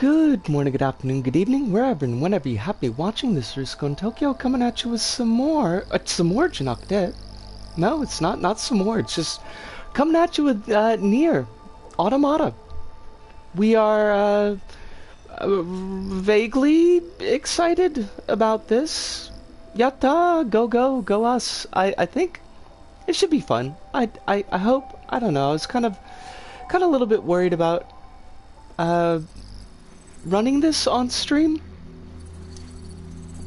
Good morning, good afternoon, good evening, wherever and whenever you happen to be watching this. Rusko in Tokyo coming at you with some more Janakdet. No, it's not some more. It's just coming at you with NieR Automata. We are vaguely excited about this. Yatta, go us. I think it should be fun. I hope. I don't know. I was kind of a little bit worried about running this on stream.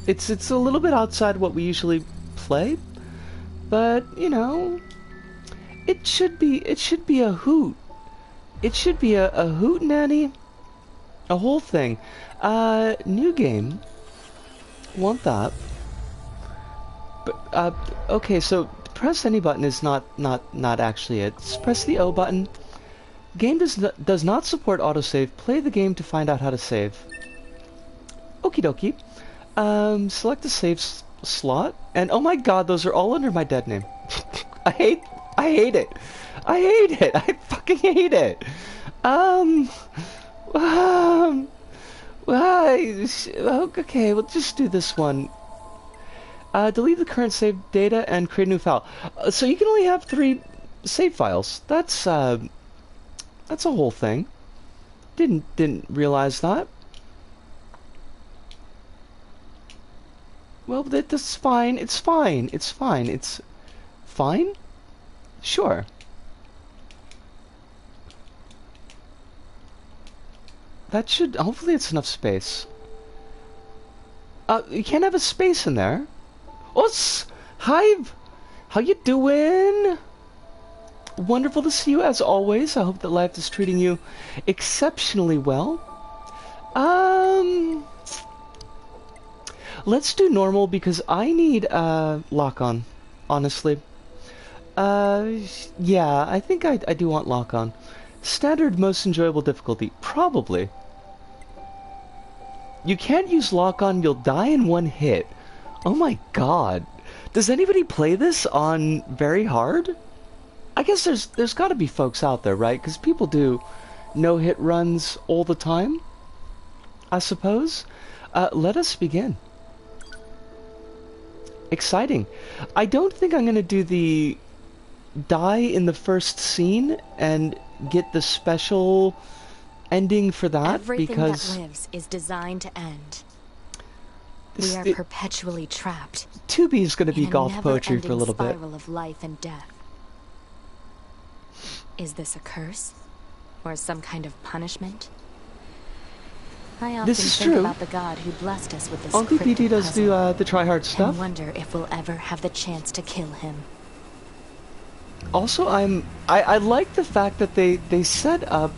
It's a little bit outside what we usually play, but you know, it should be a hoot. It should be a hoot nanny, a whole thing. New game. Want that? But okay, so press any button is not actually it. Just press the O button. Game does not support autosave. Play the game to find out how to save. Okie dokie. Select a save slot, and oh my god, those are all under my dead name. I hate it. I fucking hate it. Okay, we'll just do this one. Delete the current save data and create a new file. So you can only have 3 save files. That's a whole thing. Didn't realize that. Well, that's fine. It's fine. It's fine. It's fine? Sure. That should... Hopefully it's enough space. You can't have a space in there. Us! Hive! How you doing? Wonderful to see you as always. I hope that life is treating you exceptionally well. Let's do normal because I need lock on, honestly. Yeah, I think I do want lock on. Standard most enjoyable difficulty, probably. You can't use lock on, you'll die in 1 hit. Oh my god. Does anybody play this on very hard? I guess there's got to be folks out there, right? Because people do no-hit runs all the time, I suppose. Let us begin. Exciting. I don't think I'm going to do the die in the first scene and get the special ending for that. Everything because that lives is designed to end. We are perpetually trapped. 2B is going to be goth poetry for a little bit. Spiral of life and death. Is this a curse? Or some kind of punishment? I often think about the God who blessed us with this Uncle PD does do the try-hard stuff. And wonder if we'll ever have the chance to kill him. Also, I like the fact that they set up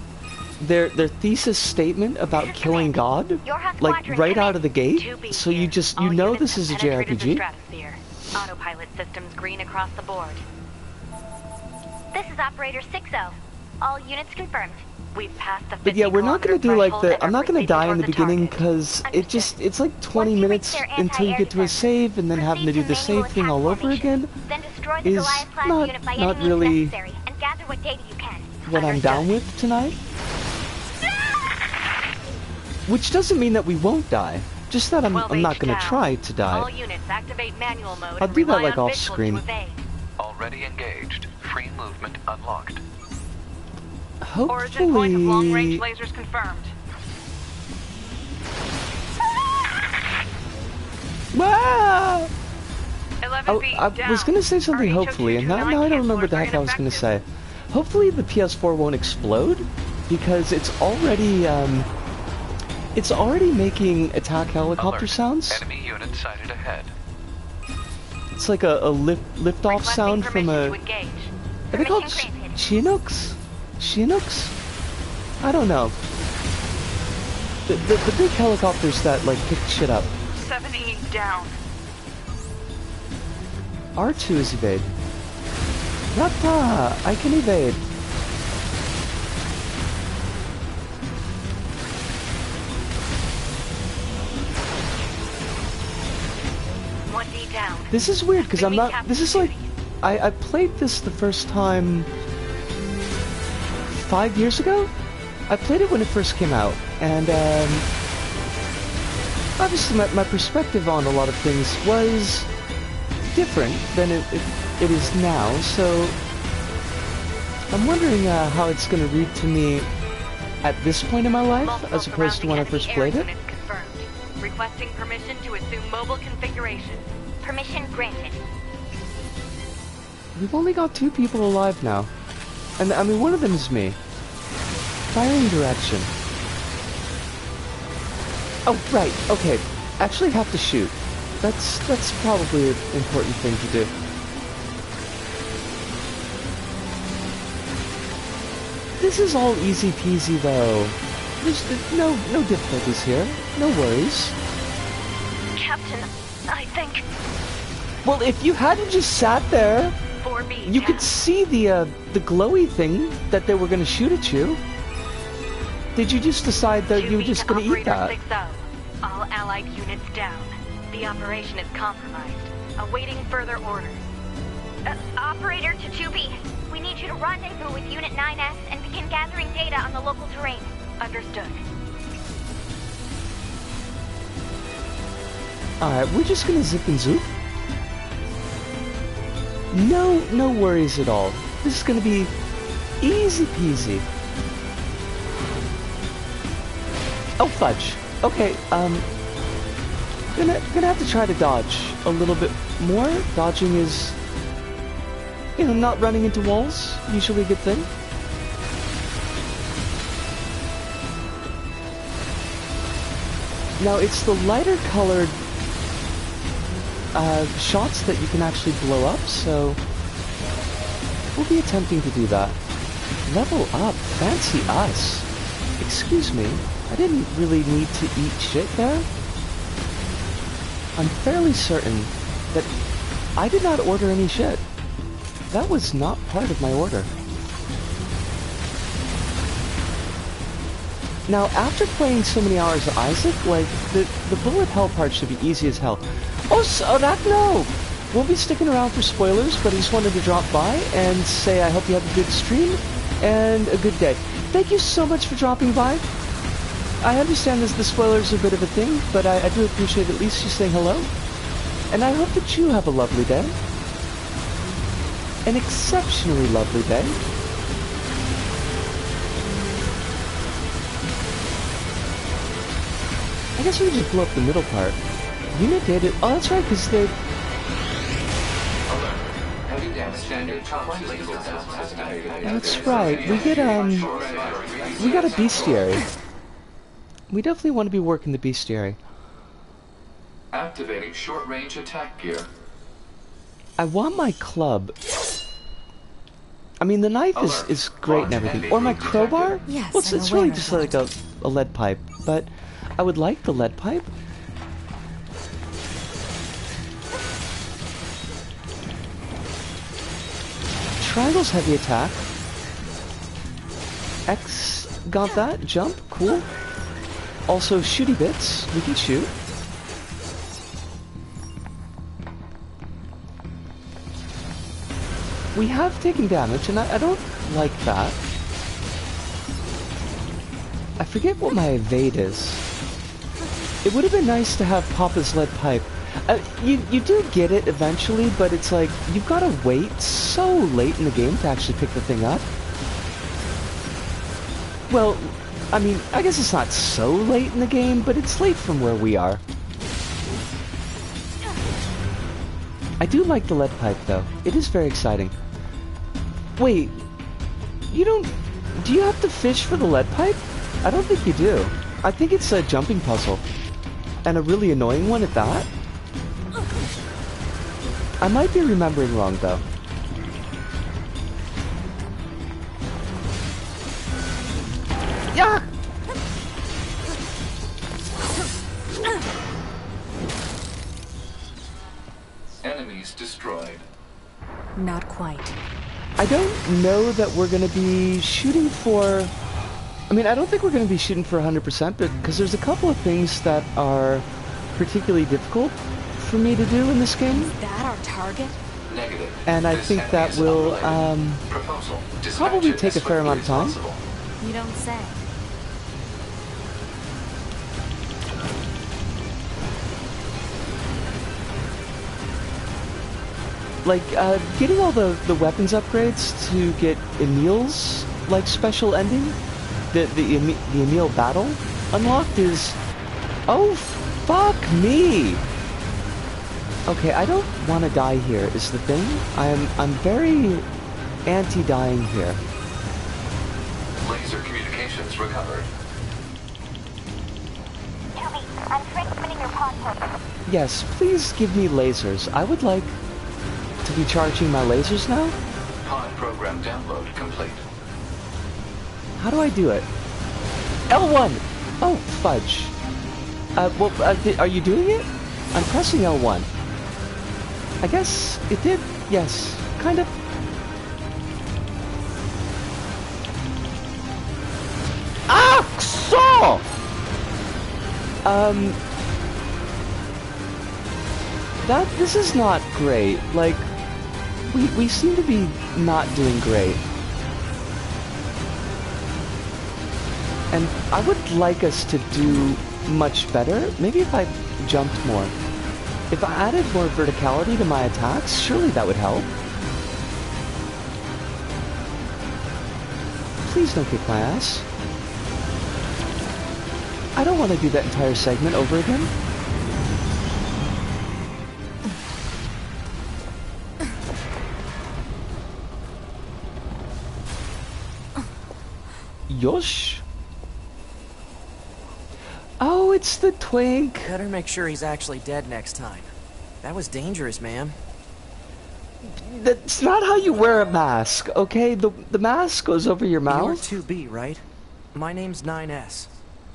their thesis statement about killing God, like right out of the gate, so you know this is a JRPG. Autopilot systems green across the board. This is Operator 6-0. All units confirmed. We've passed the 50 But yeah, we're not gonna do like the. I'm not gonna die in the beginning target. because it's like 20 minutes until you get to a save, and then having to do the save thing all over again is not really what I'm down with tonight. Which doesn't mean that we won't die. Just that I'm not gonna try to die. All units activate manual mode. I'll do that like off screen. Already engaged. Free movement unlocked. Origin point of long-range Hopefully... lasers confirmed. Wow! 11 feet I was gonna say something hopefully, and now I don't remember what the heck I was gonna say. Hopefully the PS4 won't explode, because it's already making attack helicopter sounds. Enemy unit sighted ahead. It's like a lift-off sound from a... Are they called Chinooks? Chinooks? I don't know. The big helicopters that like pick shit up. 70 down. R2 is evade. Yatta! I can evade. Down. This is weird because I'm not. This is like. I played this the first time 5 years ago? I played it when it first came out, and obviously my perspective on a lot of things was different than it is now, so I'm wondering how it's going to read to me at this point in my life, as opposed to when I first played it. Requesting permission to assume mobile configuration. Permission granted. We've only got 2 people alive now. And, I mean, one of them is me. Firing direction. Oh, right, okay. Actually have to shoot. That's probably an important thing to do. This is all easy peasy, though. There's no difficulties here. No worries. Captain, I think... Well, if you hadn't just sat there, 4B, you could see the glowy thing that they were going to shoot at you. Did you just decide that you were just going to eat that? 6-0. All allied units down. The operation is compromised. Awaiting further orders. Operator to 2B. We need you to rendezvous with Unit 9S and begin gathering data on the local terrain. Understood. Alright, we're just gonna zip and zoop. No worries at all. This is gonna be easy peasy. Oh, fudge. Okay, gonna have to try to dodge a little bit more. Dodging is, you know, not running into walls, usually a good thing. Now, it's the lighter colored shots that you can actually blow up, so we'll be attempting to do that. Level up, fancy us. Excuse me, I didn't really need to eat shit there. I'm fairly certain that I did not order any shit. That was not part of my order. Now, after playing so many hours of Isaac, like, the bullet hell part should be easy as hell. Oh, so that, no! Won't be sticking around for spoilers, but I just wanted to drop by and say I hope you have a good stream and a good day. Thank you so much for dropping by. I understand the spoilers are a bit of a thing, but I do appreciate at least you saying hello. And I hope that you have a lovely day. An exceptionally lovely day. I guess we can just blow up the middle part. Unit data... Oh, that's right, because they... That's right. We got a bestiary. We definitely want to be working the bestiary. Activating short-range attack gear. I want my club. I mean, the knife is great and everything. Or my crowbar? Yes, well, it's really just like a lead pipe. But I would like the lead pipe. Triangle's heavy attack. X got that. Jump. Cool. Also, shooty bits. We can shoot. We have taken damage, and I don't like that. I forget what my evade is. It would have been nice to have Papa's lead pipe. You do get it eventually, but it's like, you've got to wait so late in the game to actually pick the thing up. Well, I mean, I guess it's not so late in the game, but it's late from where we are. I do like the lead pipe, though. It is very exciting. Wait, you don't... Do you have to fish for the lead pipe? I don't think you do. I think it's a jumping puzzle. And a really annoying one at that. I might be remembering wrong, though. Yeah! Enemies destroyed. Not quite. I don't know that we're going to be shooting for... I mean, I don't think we're going to be shooting for 100%, but because there's a couple of things that are particularly difficult for me to do in this game. Is that our target? Negative. And I think that will probably take a fair amount of time. You don't say. like, getting all the weapons upgrades to get Emil's, like, special ending, the Emil battle unlocked is... Oh, fuck me! Okay, I don't want to die here, is the thing. I'm very anti-dying here. Laser communications recovered. Toby, I'm transmitting your pod code. Yes, please give me lasers. I would like to be charging my lasers now. Pod program download complete. How do I do it? L1! Oh, fudge. Are you doing it? I'm pressing L1. I guess it did. Yes, kind of. Ah! Saw! This is not great. Like, we seem to be not doing great. And I would like us to do much better. Maybe if I jumped more. If I added more verticality to my attacks, surely that would help. Please don't kick my ass. I don't want to do that entire segment over again. Yosh. Oh, it's the twink. Better make sure he's actually dead next time. That was dangerous, man. That's not how you wear a mask, okay? The mask goes over your mouth. You're 2B, right? My name's 9S.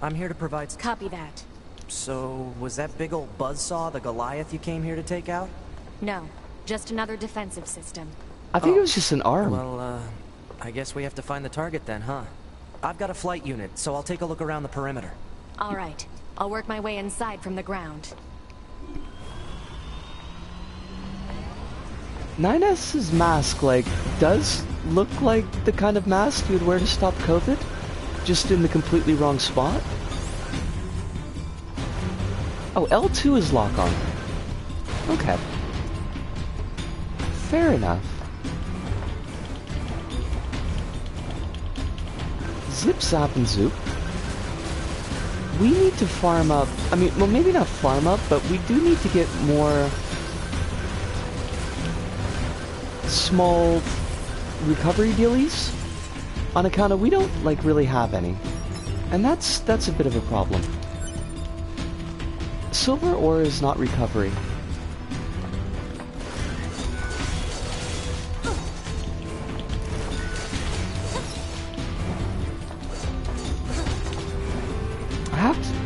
I'm here to provide... Copy that. So, was that big old buzzsaw the Goliath you came here to take out? No, just another defensive system. I think it was just an arm. Well, I guess we have to find the target then, huh? I've got a flight unit, so I'll take a look around the perimeter. All right, I'll work my way inside from the ground. 9S's mask, like, does look like the kind of mask you'd wear to stop COVID, just in the completely wrong spot. Oh, L2 is lock on. Okay. Fair enough. Zip, zap, and zoop. We need to farm up, I mean, well, maybe not farm up, but we do need to get more small recovery dealies on account of we don't, like, really have any. And that's a bit of a problem. Silver ore is not recovery.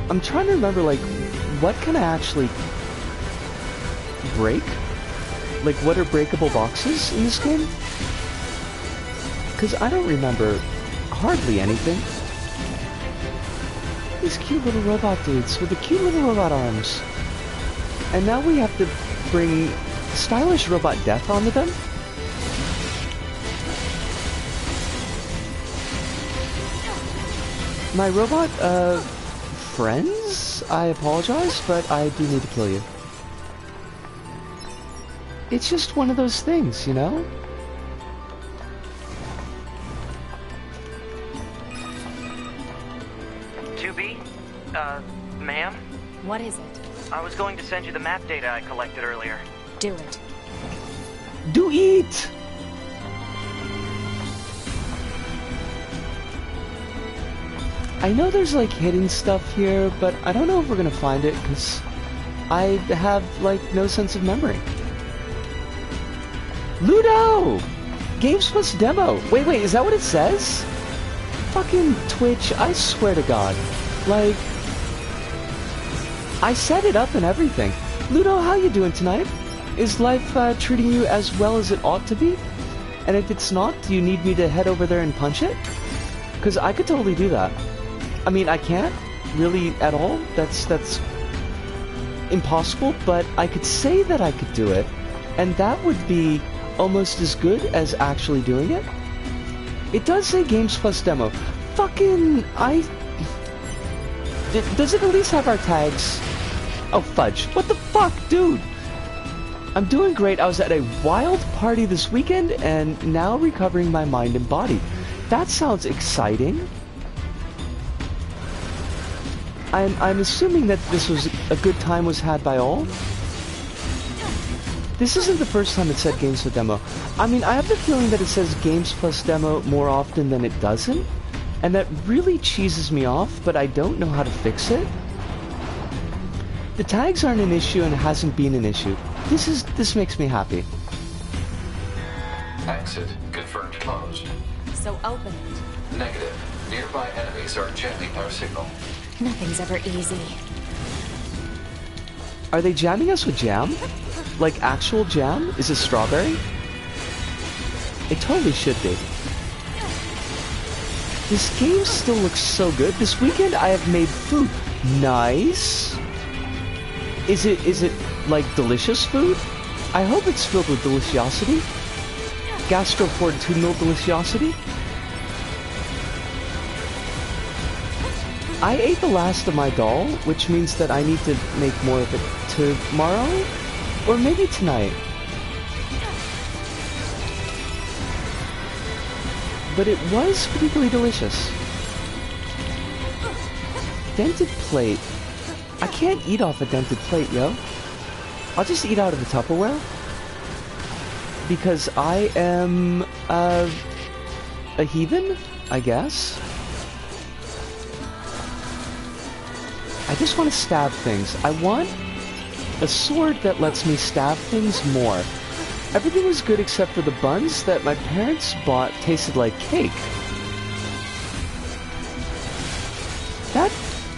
I'm trying to remember, like, what can I actually break? Like, what are breakable boxes in this game? Because I don't remember hardly anything. These cute little robot dudes with the cute little robot arms. And now we have to bring stylish robot death onto them? My robot, friends? I apologize, but I do need to kill you. It's just one of those things, you know? Ma'am? What is it? I was going to send you the map data I collected earlier. Do it. Do it! I know there's, like, hidden stuff here, but I don't know if we're gonna find it, because I have, like, no sense of memory. Ludo! Games Plus Demo! Wait, is that what it says? Fucking Twitch, I swear to God. Like, I set it up and everything. Ludo, how you doing tonight? Is life treating you as well as it ought to be? And if it's not, do you need me to head over there and punch it? Because I could totally do that. I mean, I can't really at all. That's impossible, but I could say that I could do it, and that would be almost as good as actually doing it. It does say Games Plus Demo. Fucking, does it at least have our tags? Oh, fudge. What the fuck, dude? I'm doing great. I was at a wild party this weekend and now recovering my mind and body. That sounds exciting. I'm assuming that this was a good time was had by all. This isn't the first time it said games with demo. I mean, I have the feeling that it says games plus demo more often than it doesn't. And that really cheeses me off, but I don't know how to fix it. The tags aren't an issue and it hasn't been an issue. This makes me happy. Exit confirmed closed. So open it. Negative. Nearby enemies are jamming our signal. Nothing's ever easy. Are they jamming us with jam? Like actual jam? Is it strawberry? It totally should be. This game still looks so good. This weekend I have made food. Nice. Is it like delicious food? I hope it's filled with deliciosity. Gastrofortitudinal deliciosity. I ate the last of my dal, which means that I need to make more of it tomorrow, or maybe tonight. But it was particularly delicious. Dented plate. I can't eat off a dented plate, yo. I'll just eat out of the Tupperware. Because I am a heathen, I guess. I just want to stab things. I want a sword that lets me stab things more. Everything was good except for the buns that my parents bought tasted like cake.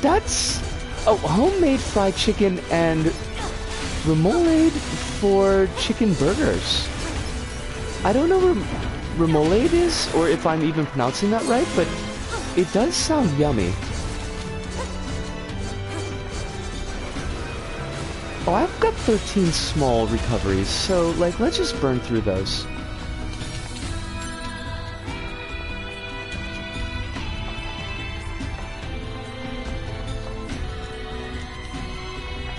That's homemade fried chicken and remoulade for chicken burgers. I don't know where remoulade is or if I'm even pronouncing that right, but it does sound yummy. Oh, I've got 13 small recoveries, so, like, let's just burn through those.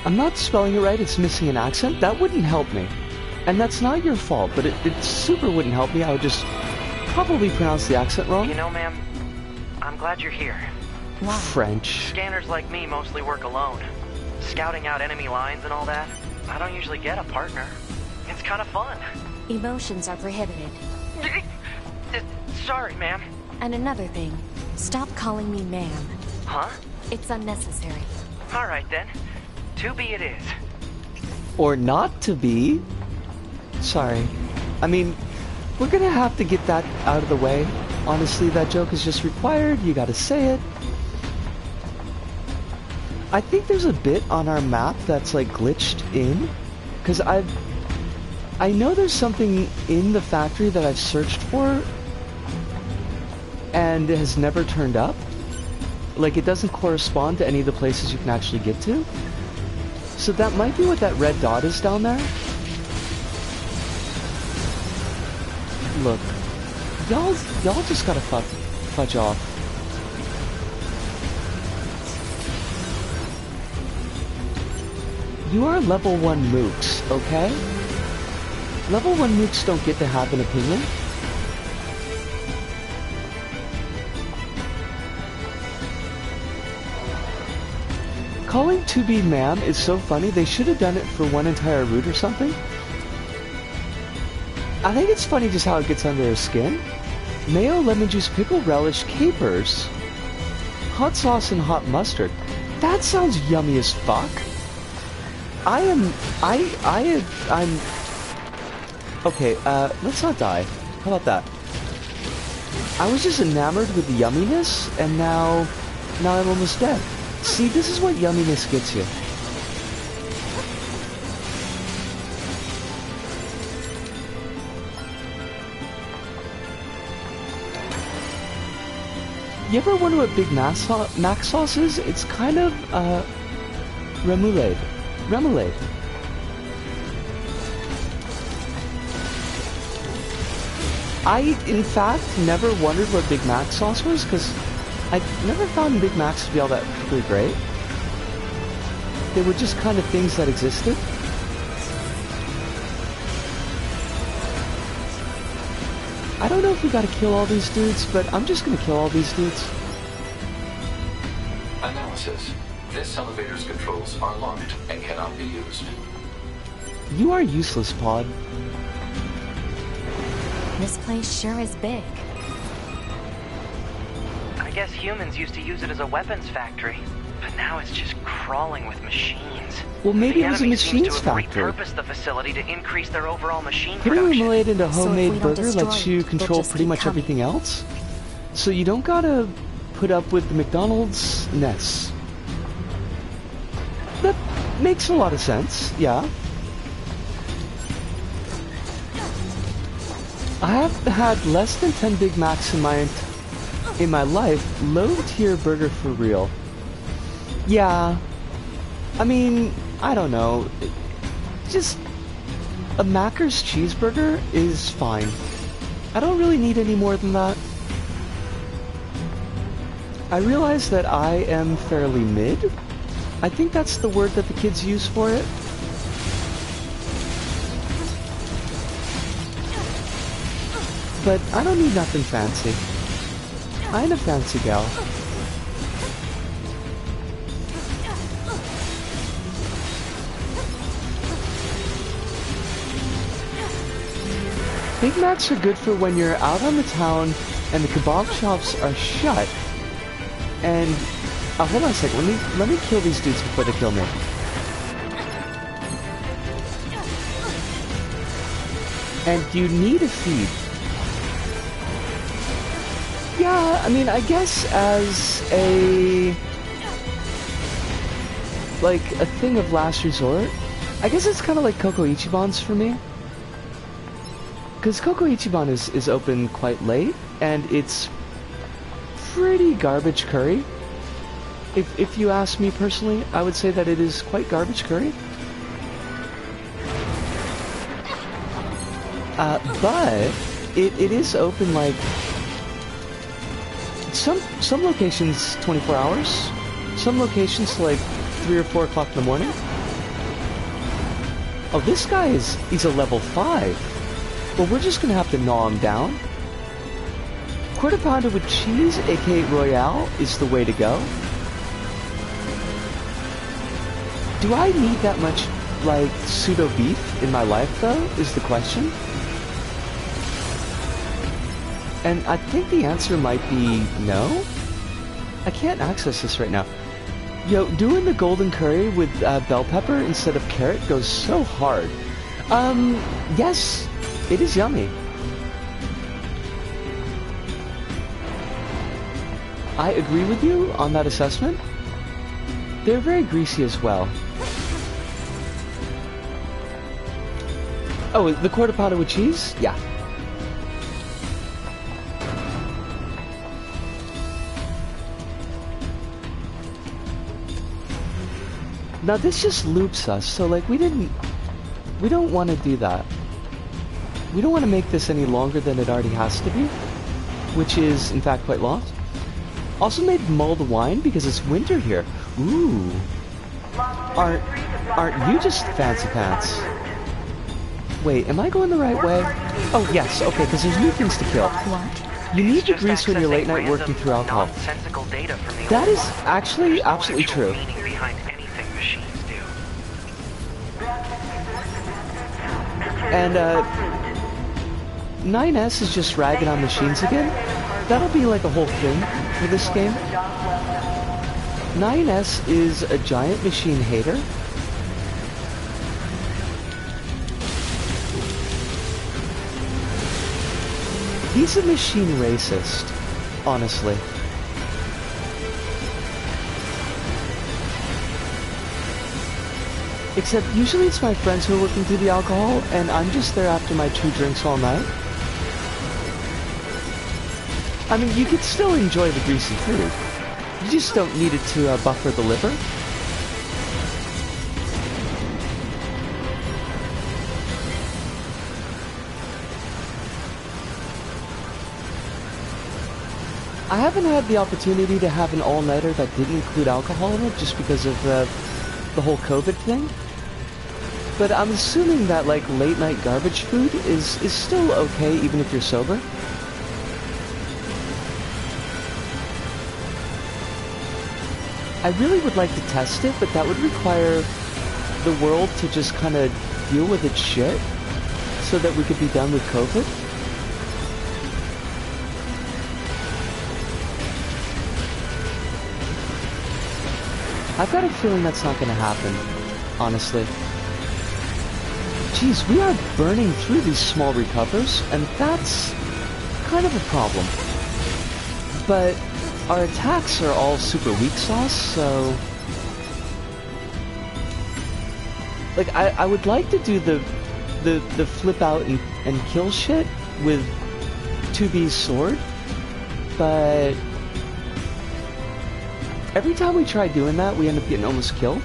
I'm not spelling it right, it's missing an accent. That wouldn't help me. And that's not your fault, but it super wouldn't help me. I would just probably pronounce the accent wrong. You know, ma'am, I'm glad you're here. Why? French. Scanners like me mostly work alone. Scouting out enemy lines and all that. I don't usually get a partner. It's kind of fun. Emotions are prohibited. Sorry, ma'am. And another thing, stop calling me ma'am. Huh? It's unnecessary. All right, then. To be it is. Or not to be. Sorry. I mean, we're gonna have to get that out of the way. Honestly, that joke is just required. You gotta say it. I think there's a bit on our map that's like glitched in, because I know there's something in the factory that I've searched for and it has never turned up. Like, it doesn't correspond to any of the places you can actually get to. So that might be what that red dot is down there. Look, y'all just gotta fudge off. You are level 1 mooks, okay? Level 1 mooks don't get to have an opinion. Calling 2B ma'am is so funny, they should have done it for one entire route or something. I think it's funny just how it gets under her skin. Mayo, lemon juice, pickle relish, capers, hot sauce, and hot mustard. That sounds yummy as fuck. I'm... Okay, let's not die. How about that? I was just enamored with the yumminess, and now I'm almost dead. See, this is what yumminess gets you. You ever wonder what Big Mac sauce is? It's kind of, remoulade. Remoulade. I, in fact, never wondered what Big Mac sauce was, because I never found Big Macs to be all that particularly great. They were just kind of things that existed. I don't know if we gotta kill all these dudes, but I'm just gonna kill all these dudes. Analysis. This elevator's controls are locked and cannot be used. You are useless, Pod. This place sure is big. I guess humans used to use it as a weapons factory, but now it's just crawling with machines. Well, maybe the it was a enemy seems machines to have factory. repurposed the facility to increase their overall machine Putting production. Remoulade into So if we homemade don't burger destroy lets it, you they'll control just pretty keep much coming. everything else. So you don't gotta put up with the McDonald's ness. That makes a lot of sense, yeah. I have had less than 10 Big Macs in my life. Low tier burger for real. Yeah. I mean, I don't know. Just a Macker's cheeseburger is fine. I don't really need any more than that. I realize that I am fairly mid. I think that's the word that the kids use for it. But I don't need nothing fancy. I ain't a fancy gal. Big Macs are good for when you're out on the town and the kebab shops are shut. And hold on a second. Let me kill these dudes before they kill me. And you need a feed. Yeah, I mean, I guess as a thing of last resort, I guess it's kind of like Coco Ichiban's for me. Because Coco Ichiban is open quite late, and it's pretty garbage curry. If you ask me personally, I would say that it is quite garbage curry. But it is open like some locations 24 hours, some locations to like 3 or 4 o'clock in the morning. Oh, this guy he's a level 5. Well, we're just gonna have to gnaw him down. Quarter pounder with cheese, aka Royale, is the way to go. Do I need that much, like, pseudo beef in my life, though, is the question. And I think the answer might be no. I can't access this right now. Yo, doing the golden curry with bell pepper instead of carrot goes so hard. Yes, it is yummy. I agree with you on that assessment. They're very greasy as well. Oh, the quarter pounder with cheese? Yeah. Now this just loops us, so like we don't want to do that. We don't want to make this any longer than it already has to be, which is in fact quite long. Also made mulled wine because it's winter here. Ooh. Aren't you just fancy pants? Wait, am I going the right way? Oh yes, okay, because there's new things to kill. What? You need to grease when you're late night working through alcohol. That is actually absolutely true. And 9S is just ragging on machines again. That'll be like a whole thing for this game. 9S is a giant machine hater. He's a machine racist, honestly. Except usually it's my friends who are working through the alcohol, and I'm just there after my 2 drinks all night. I mean, you could still enjoy the greasy food. You just don't need it to buffer the liver. I haven't had the opportunity to have an all-nighter that didn't include alcohol in it just because of the whole COVID thing. But I'm assuming that like late-night garbage food is still okay even if you're sober. I really would like to test it, but that would require the world to just kind of deal with its shit so that we could be done with COVID. I've got a feeling that's not going to happen, honestly. Jeez, we are burning through these small recovers, and that's kind of a problem. But our attacks are all super weak sauce, so... Like, I would like to do the flip out and kill shit with 2B's sword, but... Every time we try doing that, we end up getting almost killed.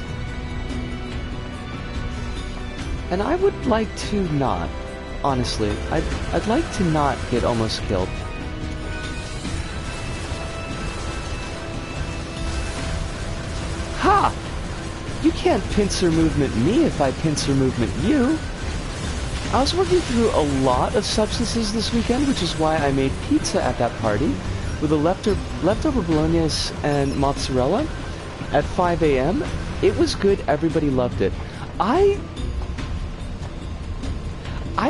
And I would like to not, honestly. I'd like to not get almost killed. Ha! You can't pincer movement me if I pincer movement you. I was working through a lot of substances this weekend, which is why I made pizza at that party with a leftover bolognese and mozzarella at 5 a.m. It was good. Everybody loved it. I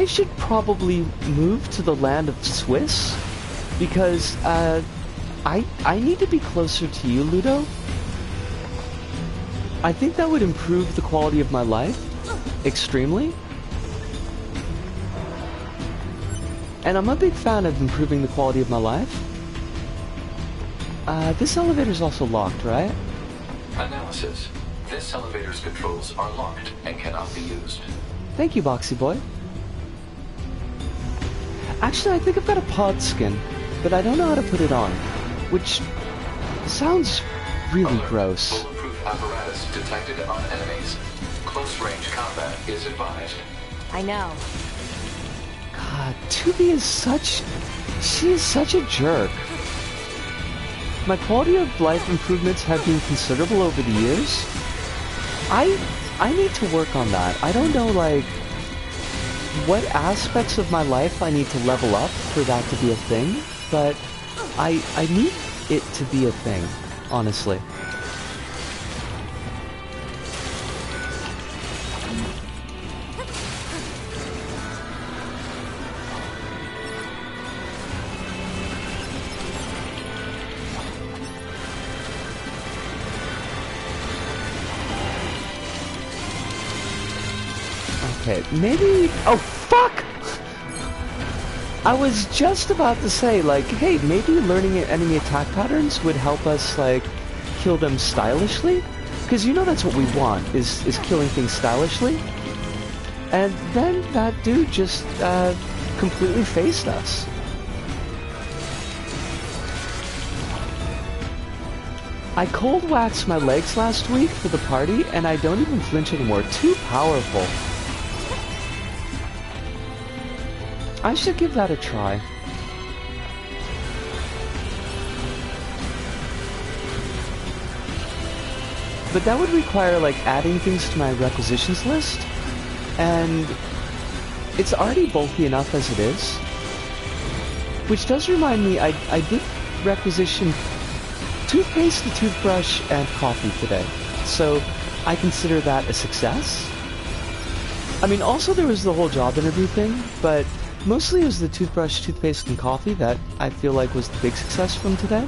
should probably move to the land of Swiss because I need to be closer to you, Ludo. I think that would improve the quality of my life extremely. And I'm a big fan of improving the quality of my life. This elevator's also locked, right? Analysis. This elevator's controls are locked and cannot be used. Thank you, Boxy Boy. Actually, I think I've got a pod skin, but I don't know how to put it on, which sounds really gross. Bulletproof apparatus detected on enemies. Close-range combat is advised. I know. God, 2B is she is such a jerk. My quality of life improvements have been considerable over the years. I need to work on that. I don't know, like, what aspects of my life I need to level up for that to be a thing, but I need it to be a thing, honestly. Okay, maybe... Oh, fuck! I was just about to say, like, hey, maybe learning enemy attack patterns would help us, like, kill them stylishly? Because you know that's what we want, is killing things stylishly. And then that dude just, completely faced us. I cold waxed my legs last week for the party, and I don't even flinch anymore. Too powerful. I should give that a try. But that would require, like, adding things to my requisitions list, and it's already bulky enough as it is. Which does remind me, I did requisition toothpaste, a toothbrush, and coffee today. So I consider that a success. I mean, also there was the whole job interview thing, but mostly it was the toothbrush, toothpaste, and coffee that I feel like was the big success from today.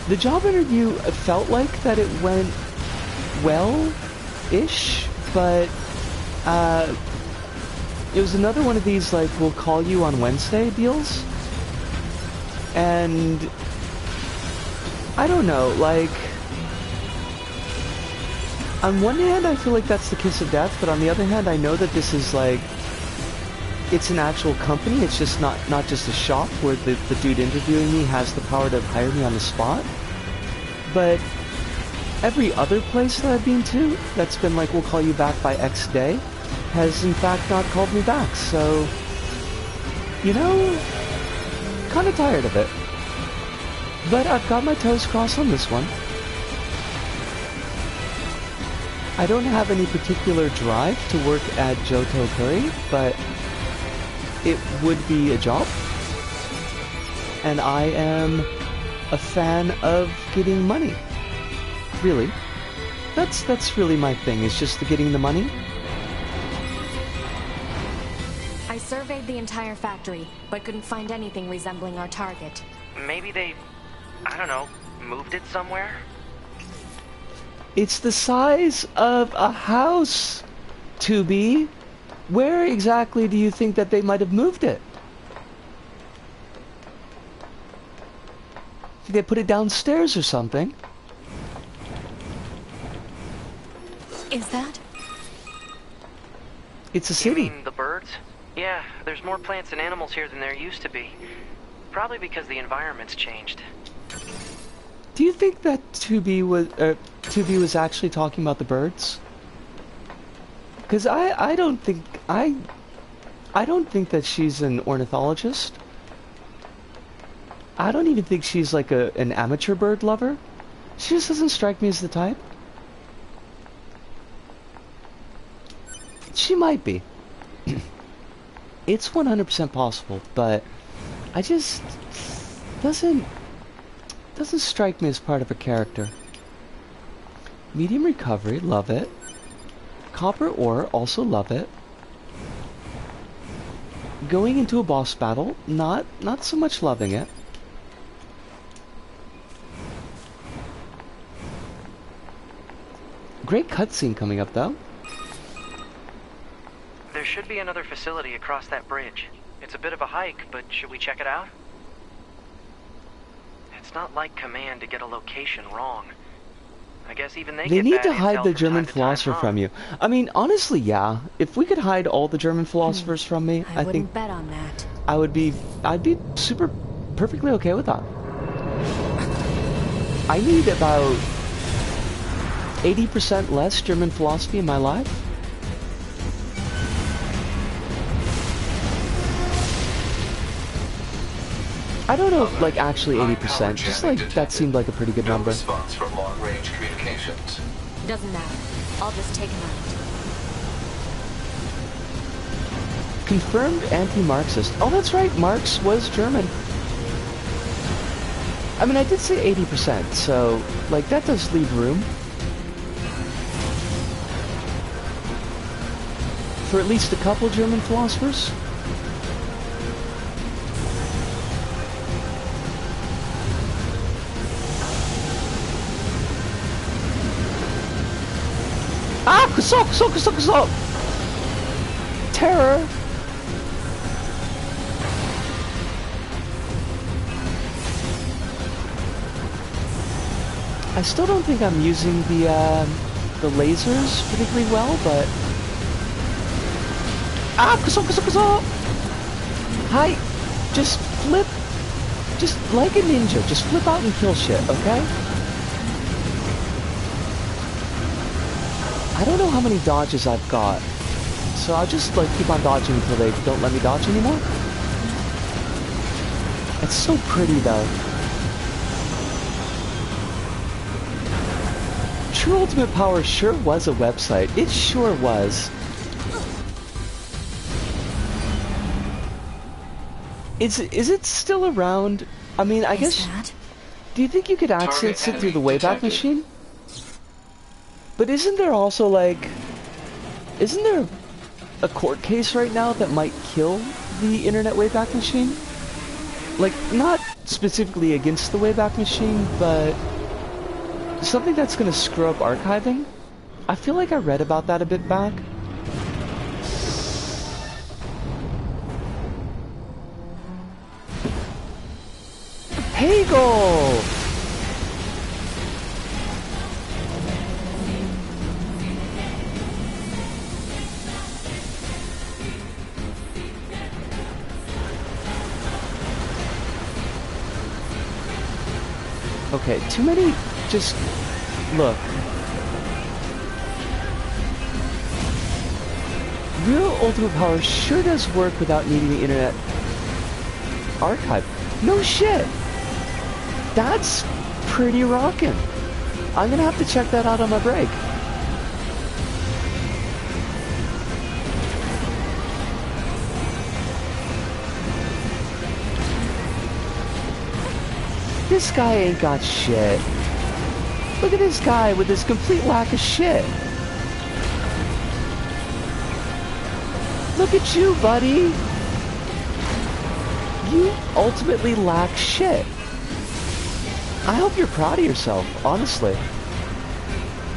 The job interview felt like that it went well-ish, but it was another one of these, like, we'll call you on Wednesday deals. And I don't know, like, on one hand, I feel like that's the kiss of death, but on the other hand, I know that this is, like, it's an actual company. It's just not just a shop where the dude interviewing me has the power to hire me on the spot. But every other place that I've been to that's been like, we'll call you back by X day, has in fact not called me back. So, you know, kind of tired of it. But I've got my toes crossed on this one. I don't have any particular drive to work at Johto Curry, but it would be a job. And I am a fan of getting money. Really. That's really my thing, is just the getting the money. I surveyed the entire factory, but couldn't find anything resembling our target. Maybe they, I don't know, moved it somewhere? It's the size of a house, 2B. Where exactly do you think that they might have moved it? They put it downstairs or something. Is that? It's a city. You mean the birds? Yeah, there's more plants and animals here than there used to be. Probably because the environment's changed. Do you think that 2B was actually talking about the birds? Because I don't think that she's an ornithologist. I don't even think she's like an amateur bird lover. She just doesn't strike me as the type. She might be. It's 100% possible, but I just doesn't strike me as part of her character. Medium recovery, love it. Copper ore, also love it. Going into a boss battle, not so much loving it. Great cutscene coming up though. There should be another facility across that bridge. It's a bit of a hike, but should we check it out? It's not like Command to get a location wrong. I guess even they need bad to intel hide the from German time to time, philosopher huh? from you. I mean, honestly, yeah. If we could hide all the German philosophers from me, I wouldn't think bet on that. I'd be perfectly okay with that. I need about 80% less German philosophy in my life. I don't know if, like, actually 80%, just like, that seemed like a pretty good number. Response from long-range communications. Doesn't matter. I'll just take him out. Confirmed anti-Marxist. Oh, that's right, Marx was German. I mean, I did say 80%, so, like, that does leave room for at least a couple German philosophers. Ah! Kusok! Terror! I still don't think I'm using the lasers particularly well, but... Ah! Kusok! Hi! Just flip... Just like a ninja, just flip out and kill shit, okay? I don't know how many dodges I've got, so I'll just like keep on dodging until they don't let me dodge anymore. It's so pretty though. True Ultimate Power sure was a website. It sure was. Is it still around? I mean, I guess... Do you think you could access it through the Wayback Machine? But isn't there also, like... Isn't there a court case right now that might kill the Internet Wayback Machine? Like, not specifically against the Wayback Machine, but... something that's gonna screw up archiving? I feel like I read about that a bit back. Hegel! Okay, too many, just, look. Real Ultimate Power sure does work without needing the Internet Archive. No shit! That's pretty rockin'. I'm gonna have to check that out on my break. this guy ain't got shit. Look at this guy with his complete lack of shit. Look at you, buddy. You ultimately lack shit. I hope you're proud of yourself, honestly.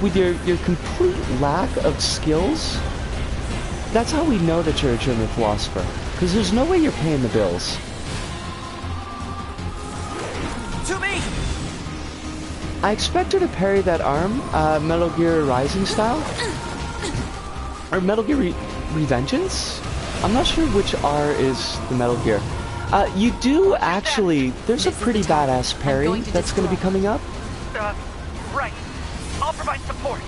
With your complete lack of skills, that's how we know that you're a German philosopher. Because there's no way you're paying the bills. To me! I expect her to parry that arm, Metal Gear Rising style. Or Metal Gear Revengeance? I'm not sure which R is the Metal Gear. You do actually, there's a pretty badass parry that's going to be coming up. Right. I'll provide support.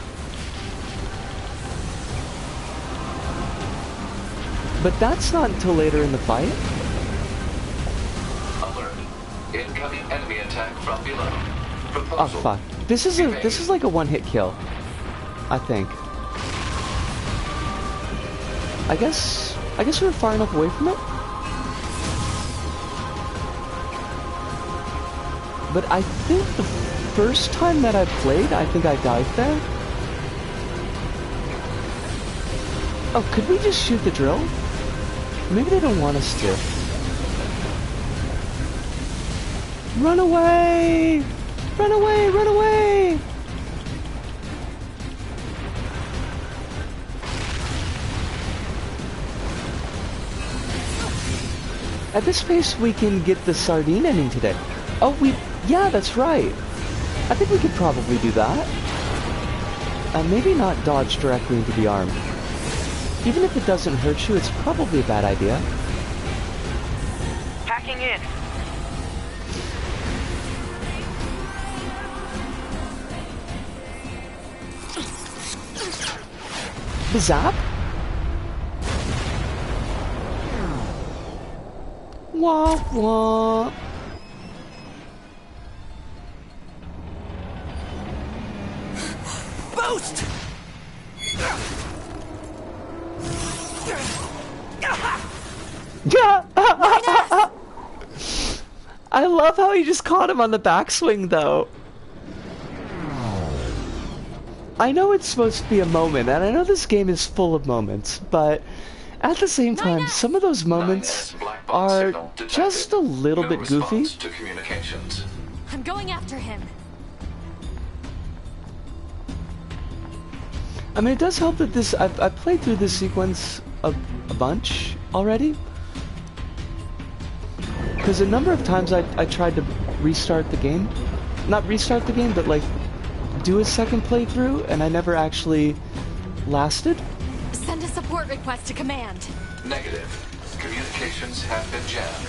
But that's not until later in the fight. Alert. Incoming enemy attack from below. Proposal. Oh fuck. This is like a one-hit kill. I think. I guess we're far enough away from it. But I think the first time that I played, I think I died there. Oh, could we just shoot the drill? Maybe they don't want us to. Run away! Run away! Run away! At this pace, we can get the sardine ending today. Oh, yeah, that's right. I think we could probably do that. Maybe not dodge directly into the arm. Even if it doesn't hurt you, it's probably a bad idea. Hacking in. Zap? Wah wah. Boost! I love how he just caught him on the backswing, though. I know it's supposed to be a moment, and I know this game is full of moments, but at the same time, some of those moments are just a little bit goofy. To communications. I'm going after him. I mean, it does help that this... I've played through this sequence a bunch already. Because a number of times I tried to restart the game. Not restart the game, but like do a second playthrough, and I never actually lasted. Send a support request to command. Negative. Communications have been jammed.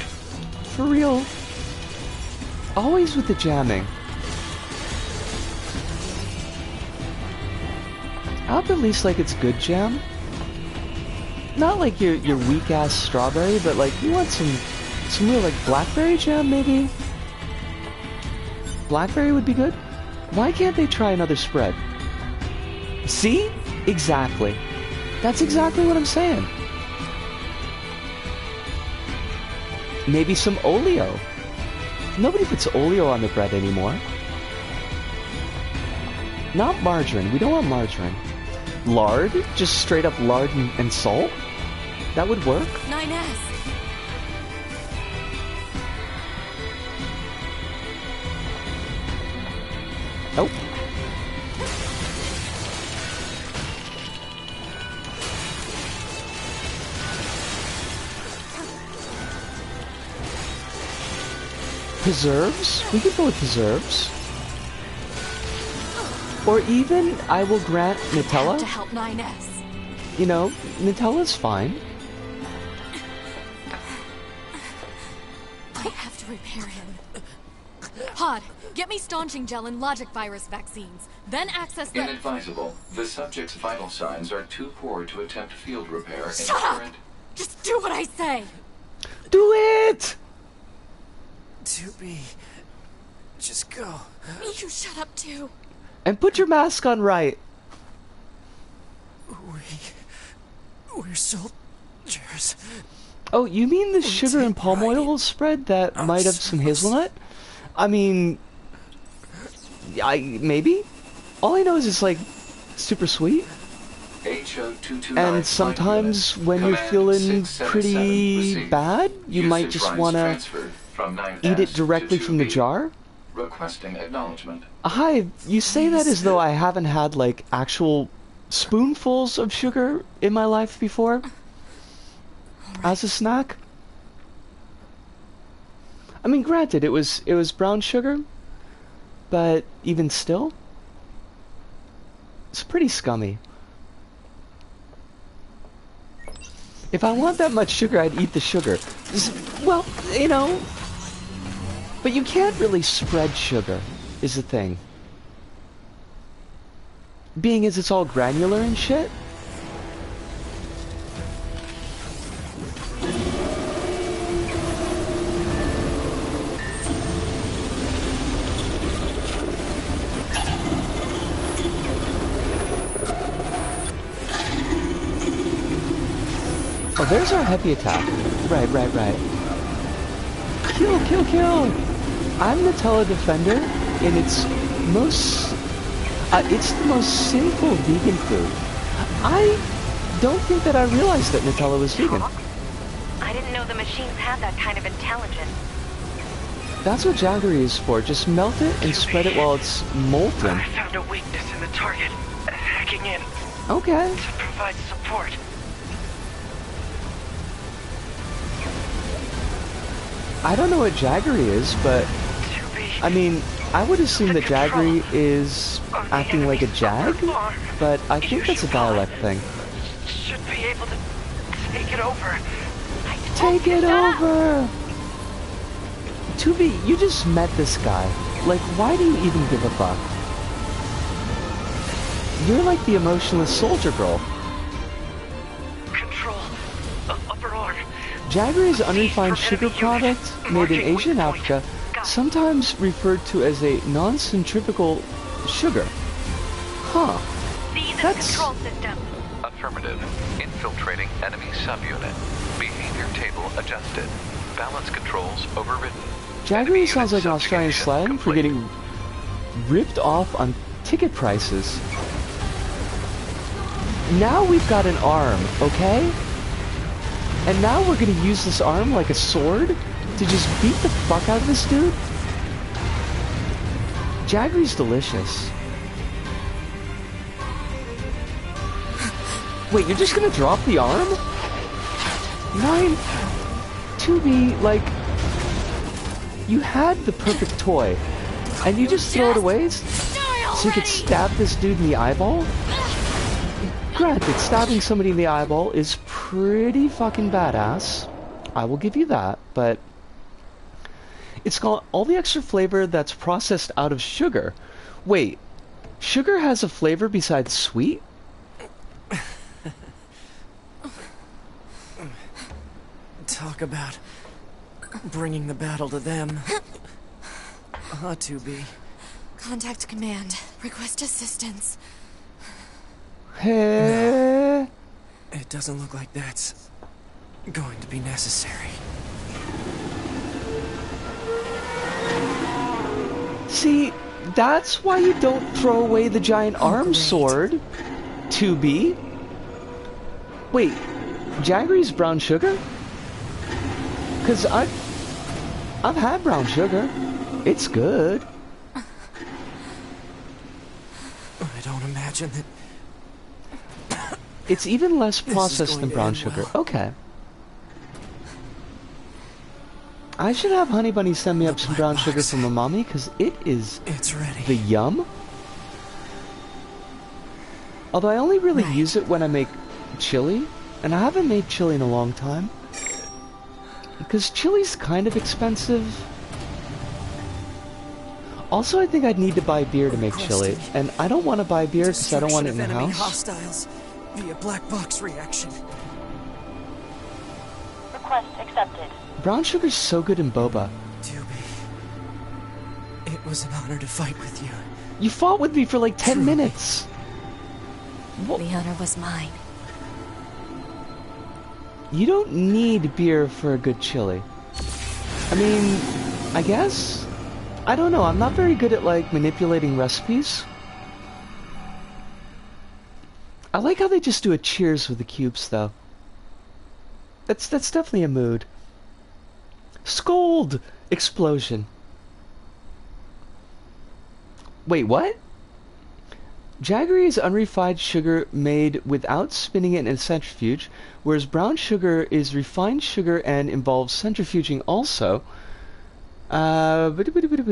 For real. Always with the jamming. I hope at least like it's good jam. Not like your weak ass strawberry, but like you want some real like blackberry jam maybe? Blackberry would be good. Why can't they try another spread? See? Exactly. That's exactly what I'm saying. Maybe some Oleo. Nobody puts Oleo on the bread anymore. Not margarine. We don't want margarine. Lard? Just straight up lard and salt? That would work? 9S. Oh. Preserves? We could go with preserves. Or even, I will grant Nutella. Have to help 9S. You know, Nutella's fine. I have to repair him. Pod, get me staunching gel and logic virus vaccines. Then access the... Inadvisable. The subject's vital signs are too poor to attempt field repair in Shut up! current... Just do what I say! Do it! To be. Just go. You shut up too. And put your mask on right. We're soldiers. Oh, you mean the sugar and palm oil spread that might have some hazelnut? I mean, maybe. All I know is it's like super sweet. And sometimes when you're feeling pretty bad, you might just want to eat it directly from the jar. Requesting acknowledgement. Hi, you say that as though I haven't had like actual spoonfuls of sugar in my life before as a snack. I mean, granted, it was brown sugar, but even still, it's pretty scummy. If I want that much sugar, I'd eat the sugar. Well, you know, but you can't really spread sugar, is the thing. Being as it's all granular and shit. Oh, there's our heavy attack. Right. Kill, kill, kill! I'm Nutella Defender, and it's the most sinful vegan food. I don't think that I realized that Nutella was vegan. I didn't know the machines had that kind of intelligence. That's what Jaggery is for. Just melt it and spread it while it's molten. I found a weakness in the target. Hacking in. Okay. To provide support. I don't know what Jaggery is, but I mean, I would assume that Jaggery is acting like a jag, but I think that's a dialect thing. Should be able to take it over. Take it over! 2B, you just met this guy. Like, why do you even give a fuck? You're like the emotionless soldier girl. Control. Upper arm. Jaggery is an unrefined sugar product made in Asia and Africa, sometimes referred to as a non-centrifugal sugar. Huh. That's... control system. Affirmative. Infiltrating enemy subunit. Behavior table adjusted. Balance controls overridden. Jaggery sounds like an Australian slang for getting ripped off on ticket prices. Now we've got an arm, okay? And now we're gonna use this arm like a sword to just beat the fuck out of this dude? Jaggery's delicious. Wait, you're just gonna drop the arm? 2B, like, you had the perfect toy, and you just throw it away so you could stab this dude in the eyeball? Granted, stabbing somebody in the eyeball is pretty fucking badass. I will give you that, but it's got all the extra flavor that's processed out of sugar. Wait, sugar has a flavor besides sweet? Talk about bringing the battle to them. 2B. Contact command. Request assistance. Hey. No, it doesn't look like that's going to be necessary. See, that's why you don't throw away the giant arm sword, 2B. Wait, Jaggery's brown sugar? Because I've had brown sugar. It's good. I don't imagine that... It's even less processed than brown sugar. Well. Okay. I should have Honey Bunny send me up some brown sugar from Umami, because it's ready. The yum. Although I only really use it when I make chili, and I haven't made chili in a long time. Because chili's kind of expensive. Also, I think I'd need to buy beer to make chili, and I don't want to buy beer because I don't want it in the house. Hostiles via black box reaction. Request accepted. Brown sugar's so good in boba. 2B. It was an honor to fight with you. You fought with me for like 10 Truly. minutes. The honor was mine. You don't need beer for a good chili. I mean, I guess? I don't know, I'm not very good at, like, manipulating recipes. I like how they just do a cheers with the cubes, though. That's definitely a mood. Scold! Explosion. Wait, what? Jaggery is unrefined sugar made without spinning it in a centrifuge, whereas brown sugar is refined sugar and involves centrifuging also. Jaggery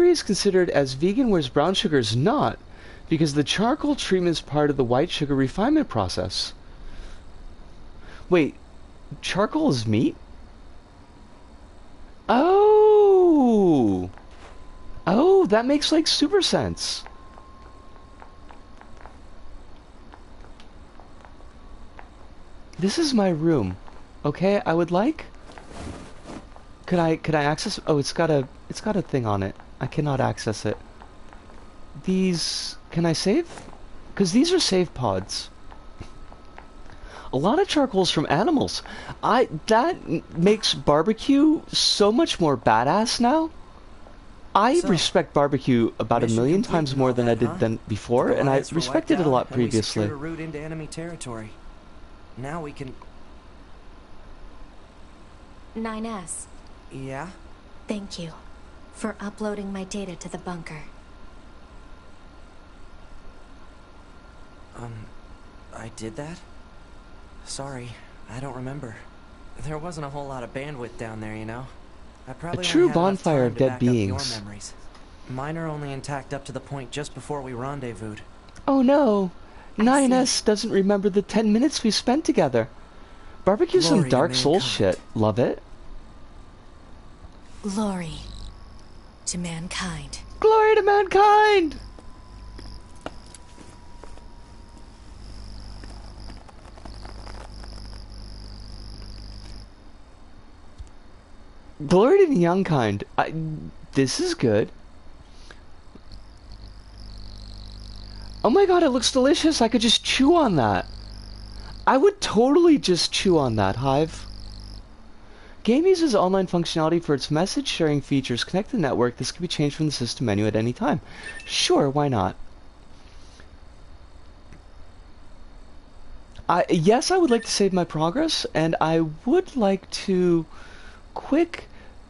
is considered as vegan, whereas brown sugar is not, because the charcoal treatment is part of the white sugar refinement process. Wait, charcoal is meat? Oh! Oh, that makes, like, super sense. This is my room. Okay, I would like... Could I access... Oh, it's got a thing on it. I cannot access it. These... Can I save? Because these are save pods. A lot of charcoals from animals. That makes barbecue so much more badass now. I respect barbecue about a million times more than I did than before, and I respected it a lot previously. We secured a route into enemy territory. Now we can... 9S. Yeah? Thank you for uploading my data to the bunker. I did that? Sorry, I don't remember. There wasn't a whole lot of bandwidth down there, you know? I probably A true only had enough bonfire time of to dead back up your beings. memories. Mine are only intact up to the point just before we rendezvoused. Oh no! I 9S doesn't remember the 10 minutes we spent together. Barbecue's some Glory to Dark Souls mankind. shit. Love it. Glory to mankind. Glory to mankind! Glory to the youngkind. This is good. Oh my god, it looks delicious. I could just chew on that. I would totally just chew on that, Hive. Game uses online functionality for its message sharing features. Connect to the network. This can be changed from the system menu at any time. Sure, why not? Yes, I would like to save my progress, and I would like to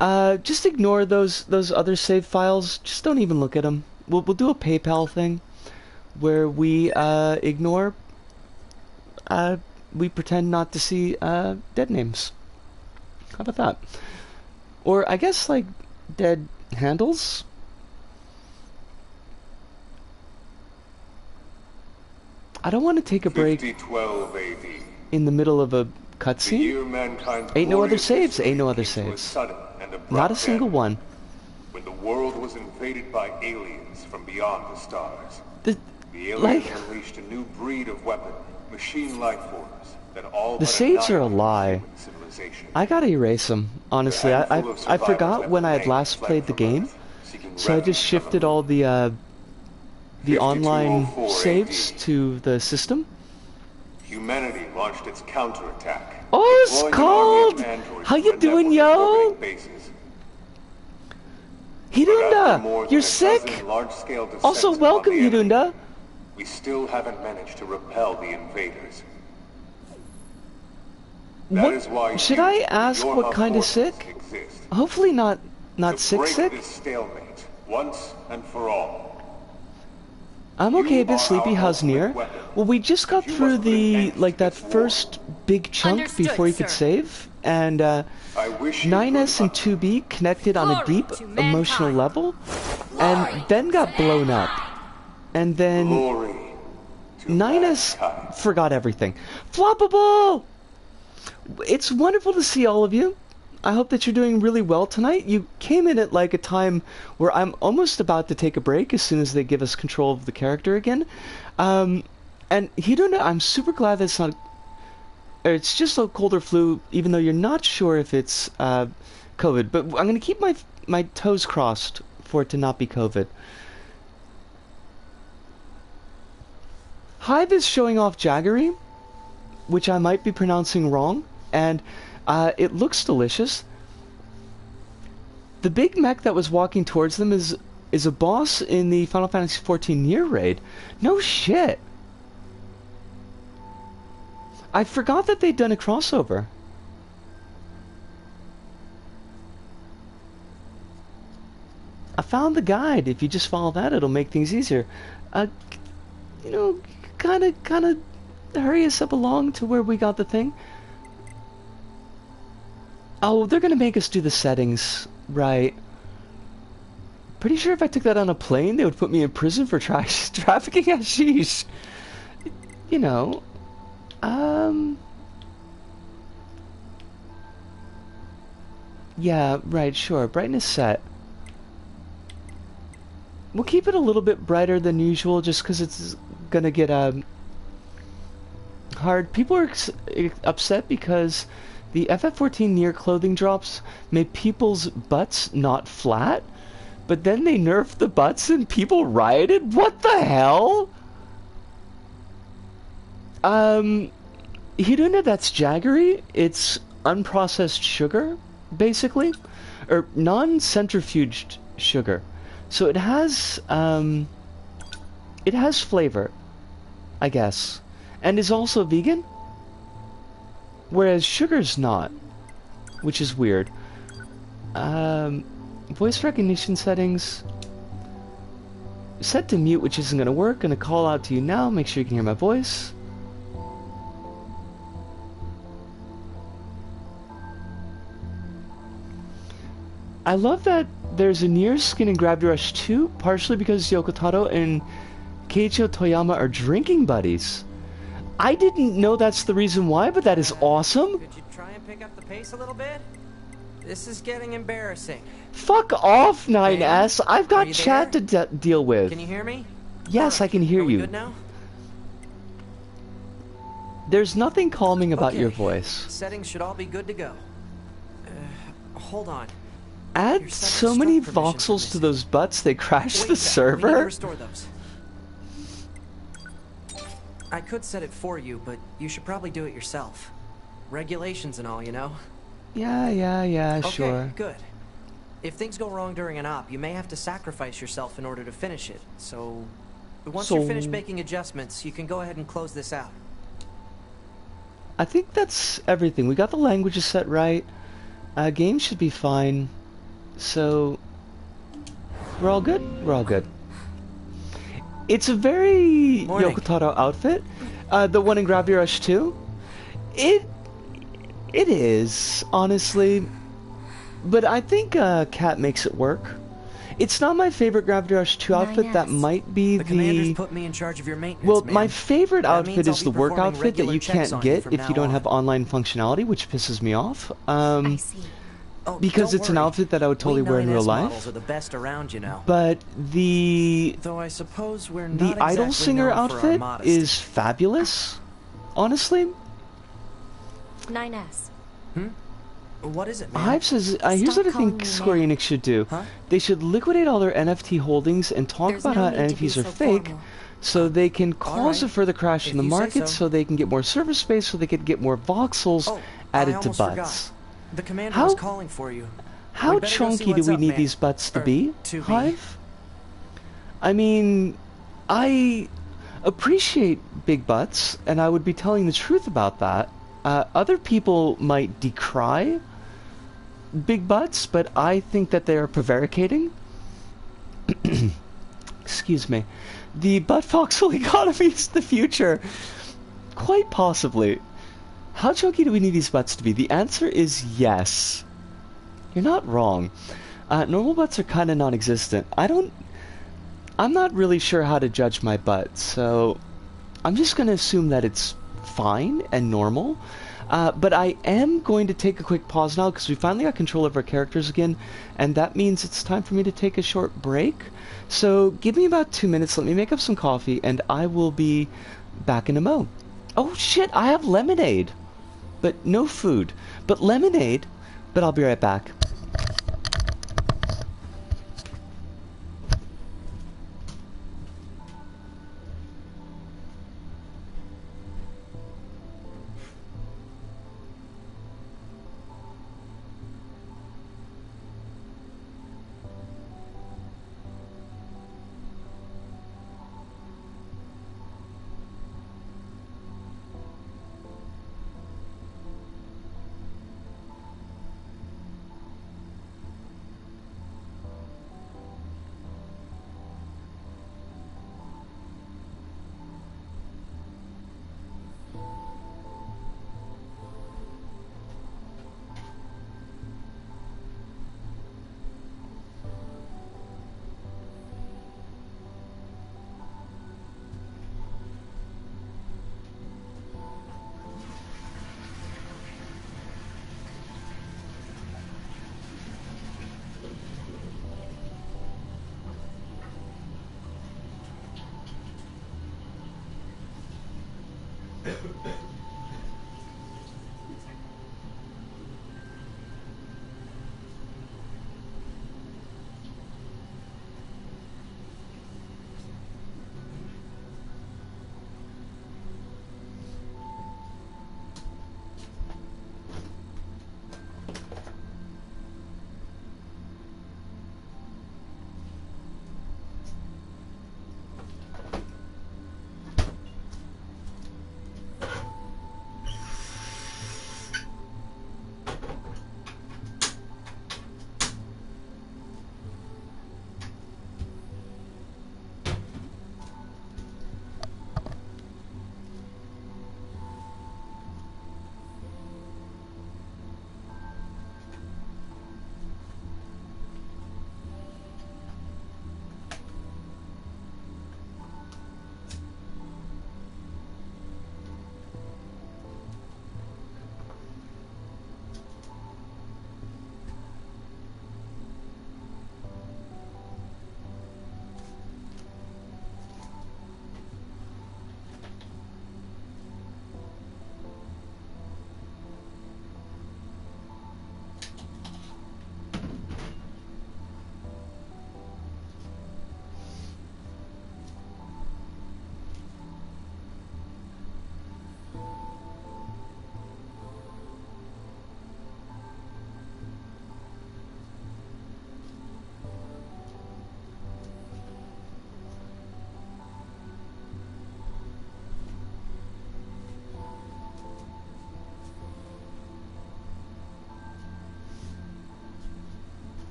just ignore those other save files. Just don't even look at them. We'll do a PayPal thing where we ignore. We pretend not to see dead names. How about that? Or I guess like dead handles. I don't want to take a break 5012 AD. in the middle of a cutscene. Ain't no other saves. Ain't no other saves. Not a single one. When the world was invaded by aliens from beyond the stars. The aliens like, unleashed a new breed of weapon, machine life forms that all the but saves are a annihilated lie. human civilization. I gotta erase them. Honestly, I forgot when I had last played the game, so I just shifted all the online saves to the system. Humanity launched its counterattack. Oh, deploying an Scald! army of androids How you from a doing, network of yo? orbiting bases. But after more Hidunda, than you're a sick. dozen large-scale descents Also, upon welcome, the enemy, Hidunda. we still haven't managed to repel the invaders. That is why Should you I and ask your what kind of forces sick? exist. Hopefully not To sick break sick. this stalemate once and for all. I'm okay a bit are sleepy. our How's ultimate NieR? weapon. Well, we just got You through must put an the end to that this war. first big chunk Understood, before you could sir. save, and I wish you 9S good and 2B connected on a Glory deep to emotional mankind. level, and then got blown up, and then glory to 9S mankind. forgot everything. Floppable! It's wonderful to see all of you. I hope that you're doing really well tonight. You came in at like a time where I'm almost about to take a break as soon as they give us control of the character again. And Hiduna, I'm super glad that it's just a cold or flu, even though you're not sure if it's COVID. But I'm going to keep my toes crossed for it to not be COVID. Hive is showing off Jaggery, which I might be pronouncing wrong, and it looks delicious. The big mech that was walking towards them is a boss in the Final Fantasy XIV NieR raid. No shit. I forgot that they'd done a crossover. I found the guide. If you just follow that, it'll make things easier. You know, kind of hurry us up along to where we got the thing. Oh, they're gonna make us do the settings, right? Pretty sure if I took that on a plane, they would put me in prison for trafficking hashish. You know, yeah, right, sure. Brightness set. We'll keep it a little bit brighter than usual just because it's gonna get hard. People are upset because the FF14 NieR clothing drops made people's butts not flat, but then they nerfed the butts and people rioted? What the hell? Hiruna, that's jaggery. It's unprocessed sugar, basically. Or non-centrifuged sugar. So it has flavor, I guess. And is also vegan. Whereas sugar's not. Which is weird. Voice recognition settings. Set to mute, which isn't going to work. Going to call out to you now. Make sure you can hear my voice. I love that there's a NieR skin in Gravity Rush 2, partially because Yoko Taro and Keiichiro Toyama are drinking buddies. I didn't know that's the reason why, but that is awesome. Could you try and pick up the pace a little bit? This is getting embarrassing. Fuck off, 9S. I've got chat to deal with. Can you hear me? Yes, I can hear you. Good now? There's nothing calming about your voice. Settings should all be good to go. Hold on. Add so many voxels to those butts they crash the server? We need to restore those. I could set it for you, but you should probably do it yourself. Regulations and all, you know? Yeah, sure. Okay, good. If things go wrong during an op, you may have to sacrifice yourself in order to finish it. So, once you're finished making adjustments, you can go ahead and close this out. I think that's everything. We got the languages set right. Game should be fine. So, we're all good? We're all good. It's a very Yoko Taro outfit. The one in Gravity Rush 2. It is, honestly. But I think Cat makes it work. It's not my favorite Gravity Rush 2 outfit. That might be the commander's put me in charge of your maintenance, well, man. my favorite outfit is the work performing outfit that you regular checks can't on you get from if you now don't on. have online functionality, which pisses me off. I see. Oh, Because don't it's an worry. outfit that I would totally We wear in real 9S life. models are the best around, you know. But the Though I suppose we're not the Idol exactly Singer known for our outfit modesty. is fabulous. Honestly, 9S. What is it, man? Hive says, here's what I calling think me Square man. Enix should do. Huh? They should liquidate all their NFT holdings and talk There's about no how need to be NFTs are so fake, formal. so they can cause right. a further crash If in the you say market, so. so they can get more server space, so they can get more voxels Oh, I added to almost butts. forgot. The commander How- was calling for you. How We better go see chunky do what's we up, need man. these butts to Or be, to be. Hive? I mean, I appreciate big butts, and I would be telling the truth about that. Other people might decry big butts, but I think that they are prevaricating. Excuse me. The butt voxel economy is the future. Quite possibly. How chunky do we need these butts to be? The answer is yes. You're not wrong. Normal butts are kind of non-existent. I'm not really sure how to judge my butt, so I'm just going to assume that it's fine and normal. But I am going to take a quick pause now because we finally got control of our characters again, and that means it's time for me to take a short break. So give me about 2 minutes, let me make up some coffee, and I will be back in a mo. Oh shit, I have lemonade! But no food. But lemonade, but I'll be right back.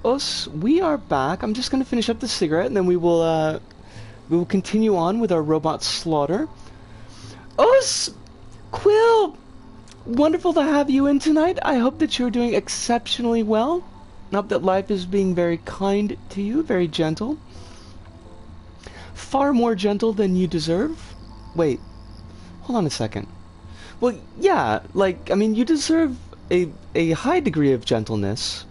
Us, we are back. I'm just gonna finish up the cigarette, and then we will continue on with our robot slaughter. Us, Quill, wonderful to have you in tonight. I hope that you're doing exceptionally well. I hope that life is being very kind to you, very gentle. Far more gentle than you deserve. Wait, hold on a second. Well, yeah, like, I mean, you deserve a high degree of gentleness,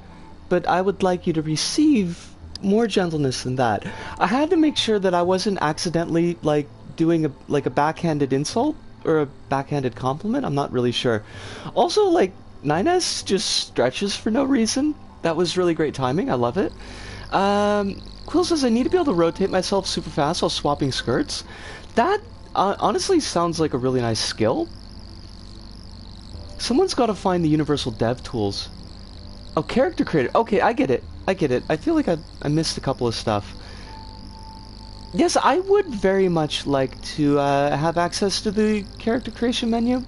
but I would like you to receive more gentleness than that. I had to make sure that I wasn't accidentally, like, doing a backhanded insult or a backhanded compliment. I'm not really sure. Also, like, 9S just stretches for no reason. That was really great timing. I love it. Quill says, I need to be able to rotate myself super fast while swapping skirts. That honestly sounds like a really nice skill. Someone's got to find the universal dev tools. Oh, character creator. Okay, I get it. I get it. I feel like I missed a couple of stuff. Yes, I would very much like to have access to the character creation menu.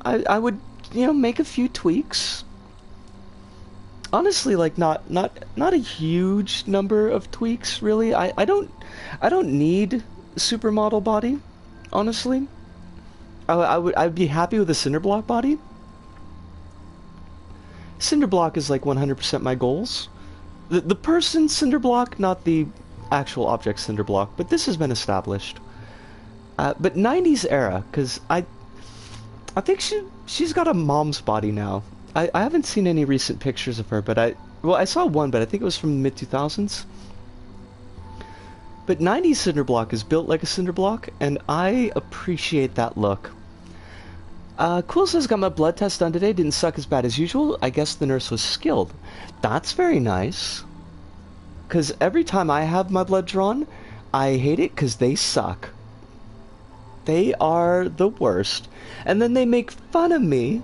I would, you know, make a few tweaks. Honestly, like not a huge number of tweaks, really. I don't need supermodel body, honestly. I'd be happy with a Cinderblock body. Cinderblock is like 100% my goals. The person Cinderblock, not the actual object Cinderblock, but this has been established. But 90s era, because I think she's got a mom's body now. I haven't seen any recent pictures of her, but I saw one, but I think it was from the mid-2000s. But 90s Cinderblock is built like a Cinderblock, and I appreciate that look. Quill says, got my blood test done today, didn't suck as bad as usual. I guess the nurse was skilled. That's very nice. because every time I have my blood drawn, I hate it because they suck. They are the worst. And then they make fun of me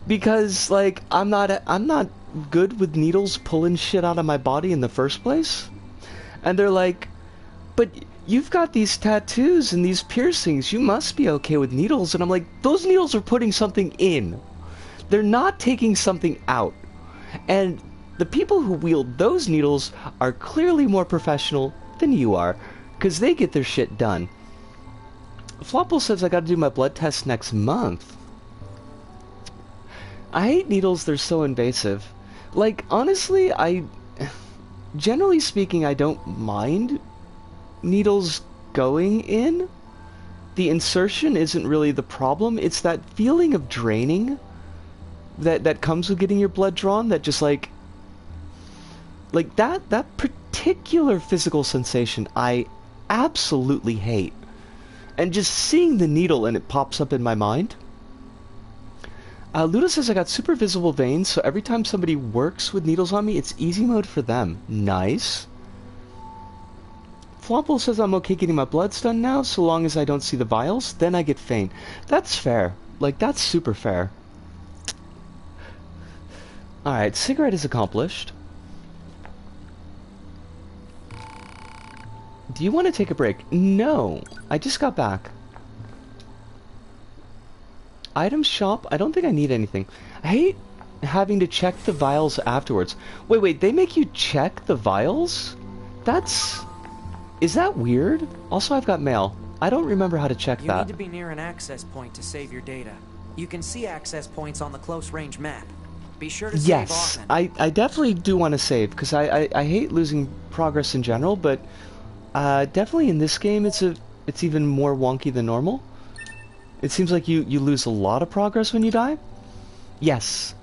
because, like, I'm not good with needles pulling shit out of my body in the first place. And they're like, but you've got these tattoos and these piercings, you must be okay with needles. And I'm like, those needles are putting something in. They're not taking something out. And the people who wield those needles are clearly more professional than you are, because they get their shit done. Flopple says I gotta do my blood test next month. I hate needles, they're so invasive. Like, honestly, generally speaking, I don't mind needles going in. The insertion isn't really the problem, it's that feeling of draining that comes with getting your blood drawn, that just like that particular physical sensation I absolutely hate. And just seeing the needle and it pops up in my mind. Luda says I got super visible veins, so every time somebody works with needles on me, it's easy mode for them. Nice. Flopple says I'm okay getting my bloods done now, so long as I don't see the vials, then I get faint. That's fair. Like, that's super fair. Alright, cigarette is accomplished. Do you want to take a break? No, I just got back. Item shop? I don't think I need anything. I hate having to check the vials afterwards. Wait, they make you check the vials? Is that weird? Also, I've got mail. I don't remember how to check that. You need to be near an access point to save your data. You can see access points on the close range map. Be sure to save often. I definitely do want to save, because I hate losing progress in general, but definitely in this game it's even more wonky than normal. It seems like you lose a lot of progress when you die. Yes.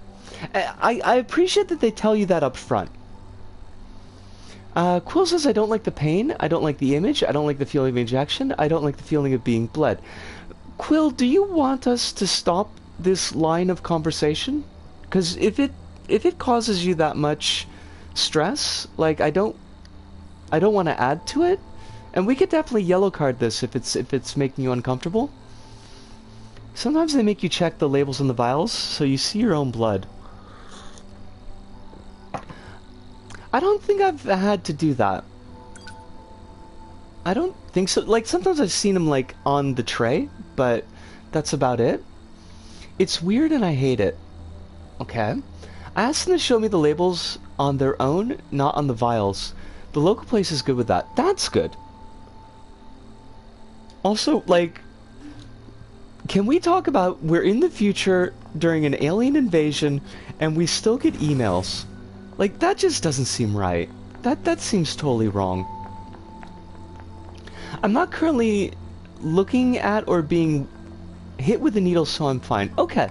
I appreciate that they tell you that up front. Quill says I don't like the pain, I don't like the image, I don't like the feeling of injection, I don't like the feeling of being bled. Quill, do you want us to stop this line of conversation? Because if it causes you that much stress, like, I don't want to add to it, and we could definitely yellow card this if it's making you uncomfortable. Sometimes they make you check the labels on the vials so you see your own blood. I don't think I've had to do that. I don't think so. Like, sometimes I've seen them, like, on the tray, but that's about it. It's weird and I hate it. Okay. I asked them to show me the labels on their own, not on the vials. The local place is good with that. That's good. Also, like, can we talk about we're in the future during an alien invasion and we still get emails? Like, that just doesn't seem right. That seems totally wrong. I'm not currently looking at or being hit with a needle, so I'm fine. Okay,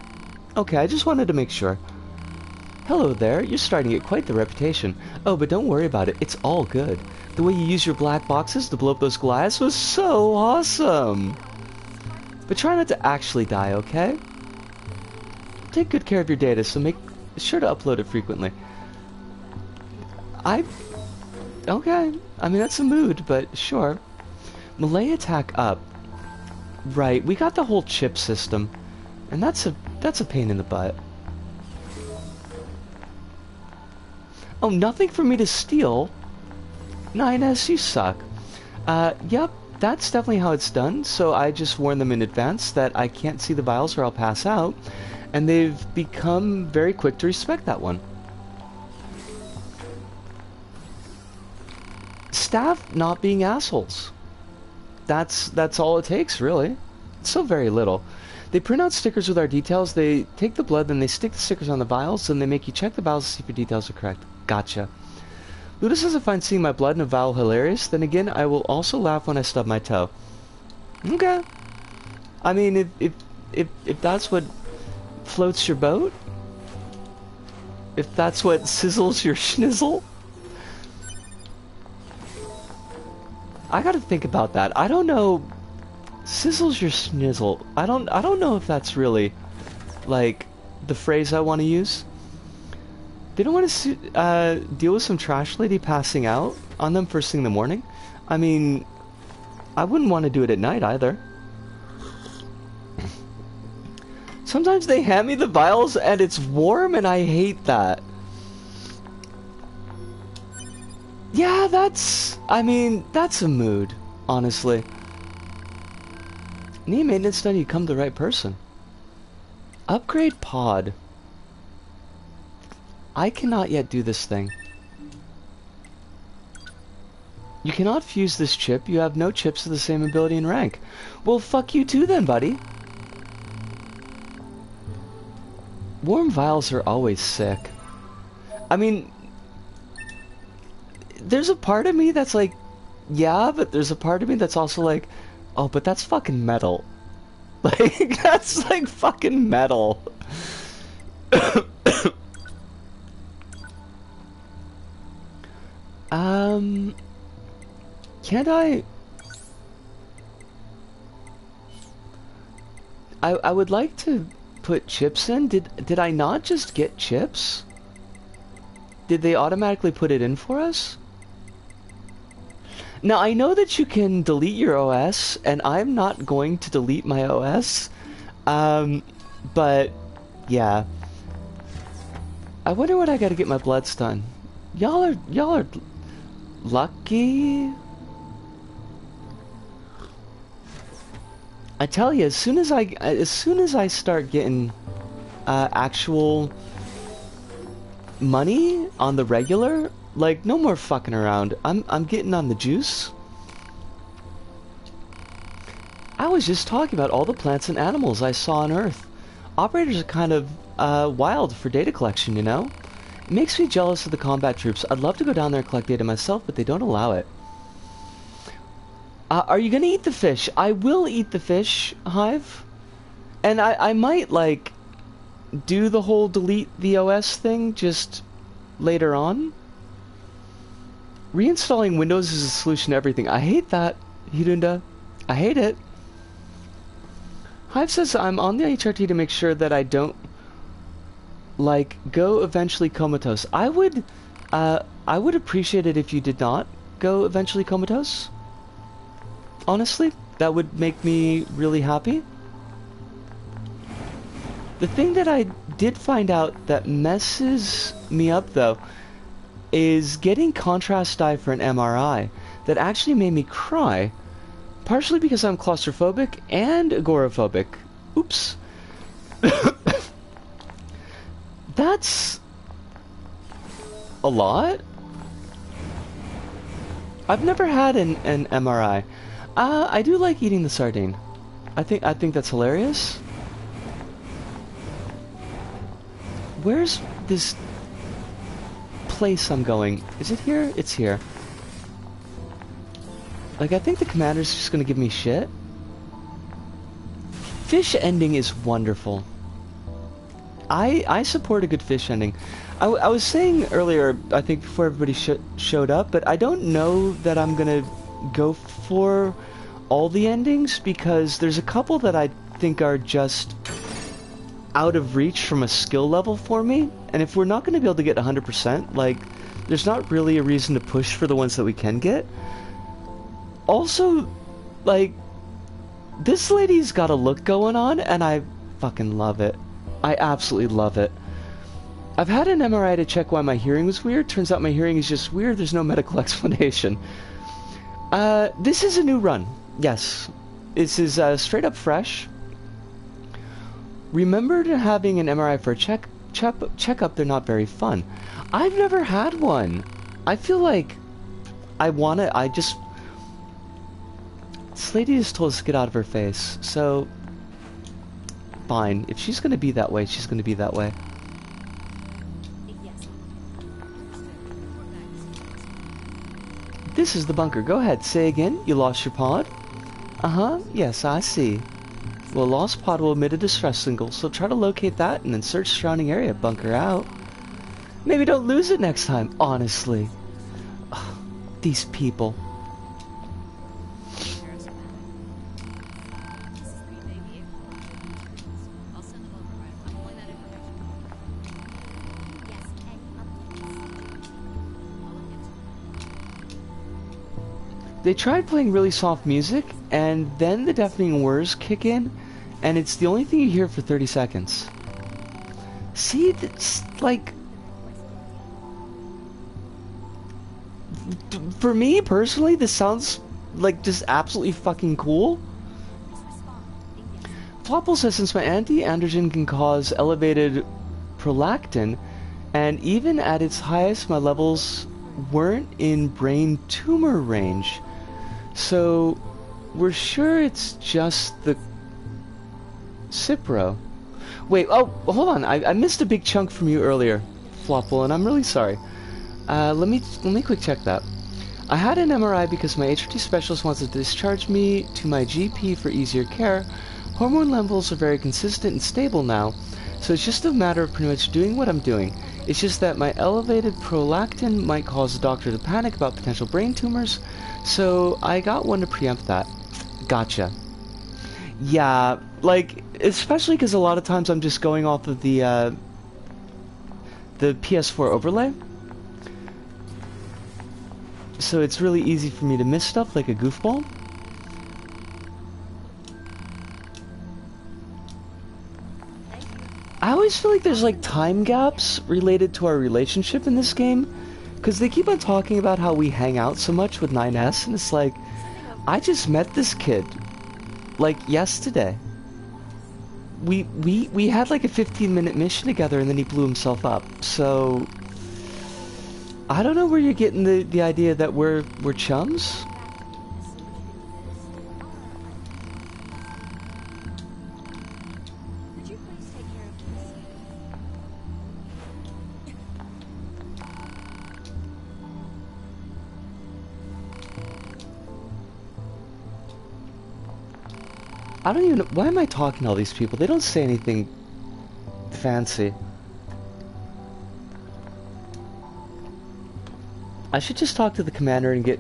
I just wanted to make sure. Hello there, you're starting to get quite the reputation. Oh, but don't worry about it, it's all good. The way you use your black boxes to blow up those Goliaths was so awesome. But try not to actually die, okay? Take good care of your data, so make sure to upload it frequently. Okay, I mean, that's a mood, but sure. Melee attack up. Right, we got the whole chip system, and that's a pain in the butt. Oh, nothing for me to steal? 9S, you suck. Yep, that's definitely how it's done, so I just warned them in advance that I can't see the vials or I'll pass out, and they've become very quick to respect that one. Staff not being assholes. That's all it takes, really. It's so very little. They print out stickers with our details, they take the blood, then they stick the stickers on the vials, and they make you check the vials to see if your details are correct. Gotcha. Luda says I find seeing my blood in a vial hilarious, then again, I will also laugh when I stub my toe. Okay. I mean, if that's what floats your boat, if that's what sizzles your schnizzle, I gotta think about that. I don't know. Sizzles your schnizzle. I don't know if that's really, like, the phrase I want to use. They don't want to deal with some trash lady passing out on them first thing in the morning. I mean, I wouldn't want to do it at night either. Sometimes they hand me the vials and it's warm and I hate that. Yeah, that's a mood, honestly. Need maintenance done, you come to the right person. Upgrade pod. I cannot yet do this thing. You cannot fuse this chip. You have no chips of the same ability and rank. Well, fuck you too then, buddy. Warm vials are always sick. I mean, there's a part of me that's like, yeah, but there's a part of me that's also like, oh, but that's fucking metal. Like, that's like fucking metal. Can't I would like to put chips in. Did I not just get chips? Did they automatically put it in for us? Now, I know that you can delete your OS, and I'm not going to delete my OS. But, yeah. I wonder what I gotta get my bloods done. Y'all are lucky. I tell you, as soon as I start getting actual money on the regular, like, no more fucking around. I'm getting on the juice. I was just talking about all the plants and animals I saw on Earth. Operators are kind of wild for data collection, you know? It makes me jealous of the combat troops. I'd love to go down there and collect data myself, but they don't allow it. Are you gonna eat the fish? I will eat the fish, Hive. And I might, like, do the whole delete the OS thing just later on. Reinstalling Windows is a solution to everything. I hate that, Hirunda. I hate it. Hive says I'm on the HRT to make sure that I don't, like, go eventually comatose. I would appreciate it if you did not go eventually comatose. Honestly, that would make me really happy. The thing that I did find out that messes me up, though, is getting contrast dye for an MRI that actually made me cry, partially because I'm claustrophobic and agoraphobic. Oops. That's a lot. I've never had an MRI. I do like eating the sardine. I think that's hilarious. Where's this place I'm going? Is it here? It's here. Like, I think the commander's just gonna give me shit. Fish ending is wonderful. I support a good fish ending. I was saying earlier, I think before everybody showed up, but I don't know that I'm gonna go for all the endings, because there's a couple that I think are just out of reach from a skill level for me, and if we're not going to be able to get 100%, like, there's not really a reason to push for the ones that we can get. Also, like, this lady's got a look going on, and I fucking love it. I absolutely love it. I've had an MRI to check why my hearing was weird. Turns out my hearing is just weird. There's no medical explanation. This is a new run. Yes. This is straight up fresh. Remember to having an MRI for a checkup, they're not very fun. I've never had one. I feel like this lady just told us to get out of her face, so fine. If she's gonna be that way, she's gonna be that way. This is the bunker. Go ahead, say again. You lost your pod? Uh-huh, yes, I see. Well, lost pod will emit a distress signal, so try to locate that and then search surrounding area. Bunker out. Maybe don't lose it next time, honestly. Ugh, these people. They tried playing really soft music, and then the deafening whirs kick in, and it's the only thing you hear for 30 seconds. See, it's like... For me, personally, this sounds like just absolutely fucking cool. Flopple says, since my anti-androgen can cause elevated prolactin, and even at its highest, my levels weren't in brain tumor range. So, we're sure it's just the Cipro. Wait, oh, hold on. I missed a big chunk from you earlier, Flopple, and I'm really sorry. Let me quick check that. I had an MRI because my HRT specialist wants to discharge me to my GP for easier care. Hormone levels are very consistent and stable now, so it's just a matter of pretty much doing what I'm doing. It's just that my elevated prolactin might cause the doctor to panic about potential brain tumors, so I got one to preempt that. Gotcha. Yeah, like, especially because a lot of times I'm just going off of the PS4 overlay. So it's really easy for me to miss stuff like a goofball. I always feel like there's like time gaps related to our relationship in this game, because they keep on talking about how we hang out so much with 9S, and it's like, I just met this kid like yesterday. We had like a 15-minute mission together, and then he blew himself up. So I don't know where you're getting the idea that we're chums. I don't even know, why am I talking to all these people? They don't say anything fancy. I should just talk to the commander and get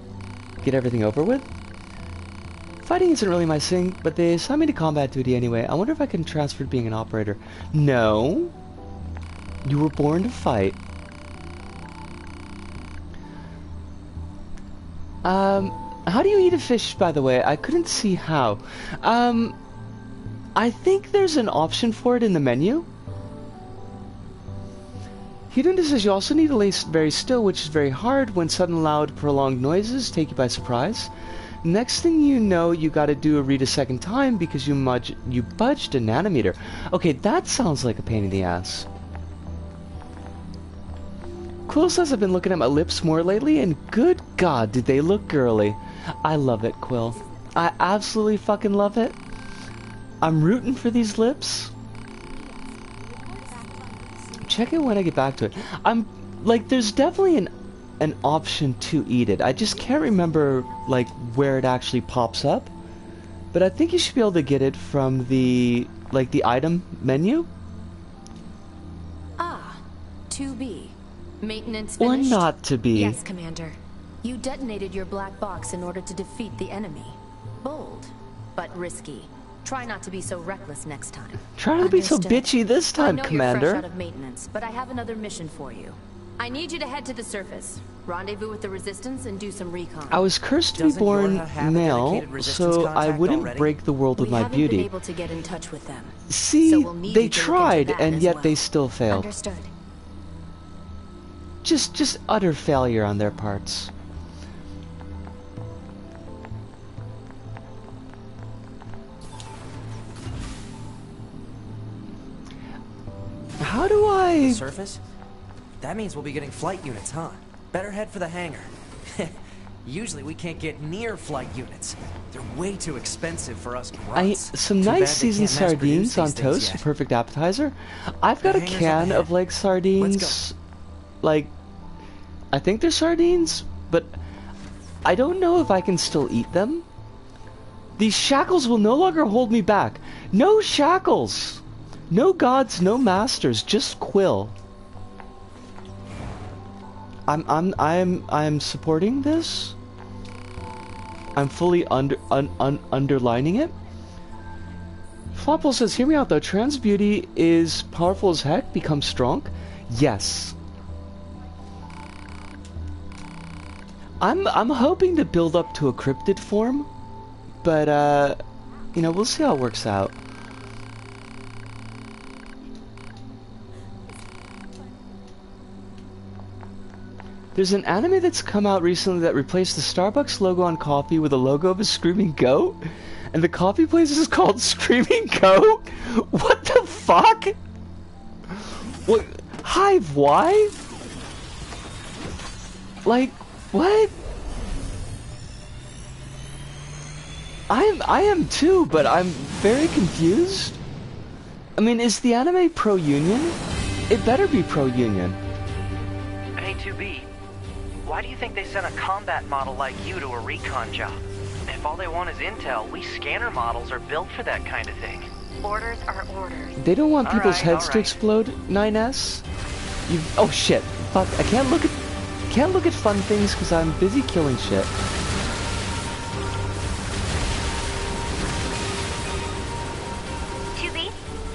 everything over with. Fighting isn't really my thing, but they assigned me to combat duty anyway. I wonder if I can transfer to being an operator. No. You were born to fight. How do you eat a fish, by the way? I couldn't see how. I think there's an option for it in the menu. Hidunda says you also need to lay very still, which is very hard when sudden, loud, prolonged noises take you by surprise. Next thing you know, you gotta do a read a second time because you budged a nanometer. Okay, that sounds like a pain in the ass. Quill says I've been looking at my lips more lately, and good God, did they look girly. I love it, Quill. I absolutely fucking love it. I'm rooting for these lips. Check it when I get back to it. I'm like, there's definitely an option to eat it. I just can't remember like where it actually pops up. But I think you should be able to get it from the item menu. Ah, 2B. Maintenance Or finished? not to be. Yes, Commander. You detonated your black box in order to defeat the enemy. Bold, but risky. Try not to be so reckless next time. Try not to be so bitchy this time, I know Commander. You're fresh out of maintenance, but I have another mission for you. I need you to head to the surface, rendezvous with the Resistance, and do some recon. I was cursed to be born male, so I wouldn't break the world with my beauty. We haven't been able to get in touch with them. See, so we'll need they you to tried, look into that and as yet well. they still failed. Understood. Just utter failure on their parts. How do I... Surface? That means we'll be getting flight units, huh? Better head for the hangar. Usually we can't get near flight units. They're way too expensive for us grunts. Some nice seasoned sardines on toast, a perfect appetizer. I've got a can of like sardines. Like, I think they're sardines, but I don't know if I can still eat them. These shackles will no longer hold me back. No shackles! No gods, no masters, just Quill. I'm supporting this. I'm fully underlining it. Flopple says, hear me out though, trans beauty is powerful as heck, becomes strong. Yes. I'm hoping to build up to a cryptid form, but you know, we'll see how it works out. There's an anime that's come out recently that replaced the Starbucks logo on coffee with a logo of a screaming goat, and the coffee place is called Screaming Goat? What the fuck? What? Hive, why? Like, what? I am too, but I'm very confused. I mean, is the anime pro-union? It better be pro-union. Hey, 2B. Why do you think they sent a combat model like you to a recon job? If all they want is intel, we scanner models are built for that kind of thing. Orders are orders. They don't want people's heads to right. explode, 9S. Oh shit! Fuck! I can't look at fun things because I'm busy killing shit.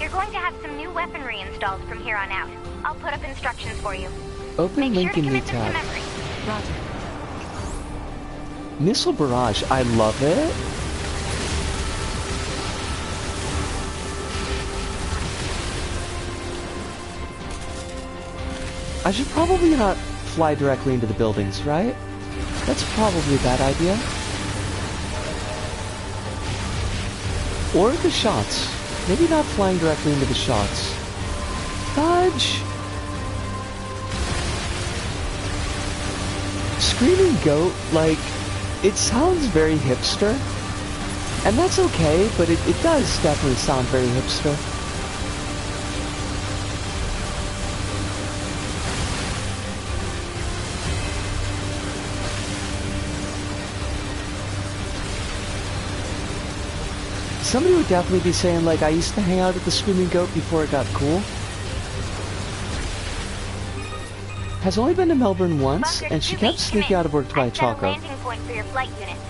You're going to have some new weaponry installed from here on out. I'll put up instructions for you. Open Make link sure to in new commit them to tab. memory. Roger. Missile barrage. I love it. I should probably not fly directly into the buildings, right? That's probably a bad idea. Or the shots. Maybe not flying directly into the shots. Fudge! Screaming Goat, like, it sounds very hipster. And that's okay, but it does definitely sound very hipster. Somebody would definitely be saying, like, I used to hang out at the Screaming Goat before it got cool. Has only been to Melbourne once, and she kept sneaking out of work to buy a choco. landing point for your flight units.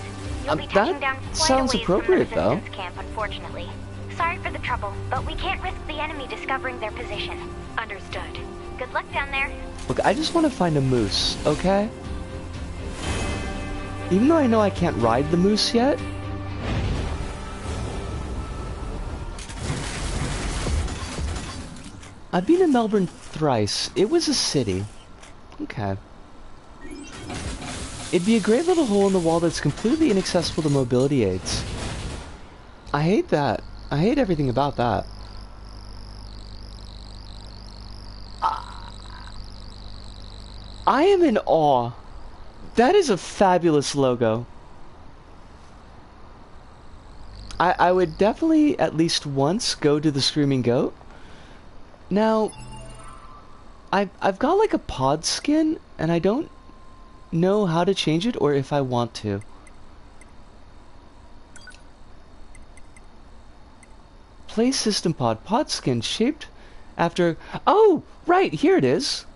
You'll be touching down quite sounds a ways appropriate, from the though. resistance camp, unfortunately. Sorry for the trouble, but we can't risk the enemy discovering their position. Understood. Good luck down there. Look, I just want to find a moose, okay? Even though I know I can't ride the moose yet. I've been in Melbourne thrice. It was a city. Okay. It'd be a great little hole in the wall that's completely inaccessible to mobility aids. I hate that. I hate everything about that. I am in awe. That is a fabulous logo. I would definitely at least once go to the Screaming Goat. Now, I've got like a pod skin, and I don't know how to change it or if I want to. Play system pod skin shaped after... Oh, right, here it is.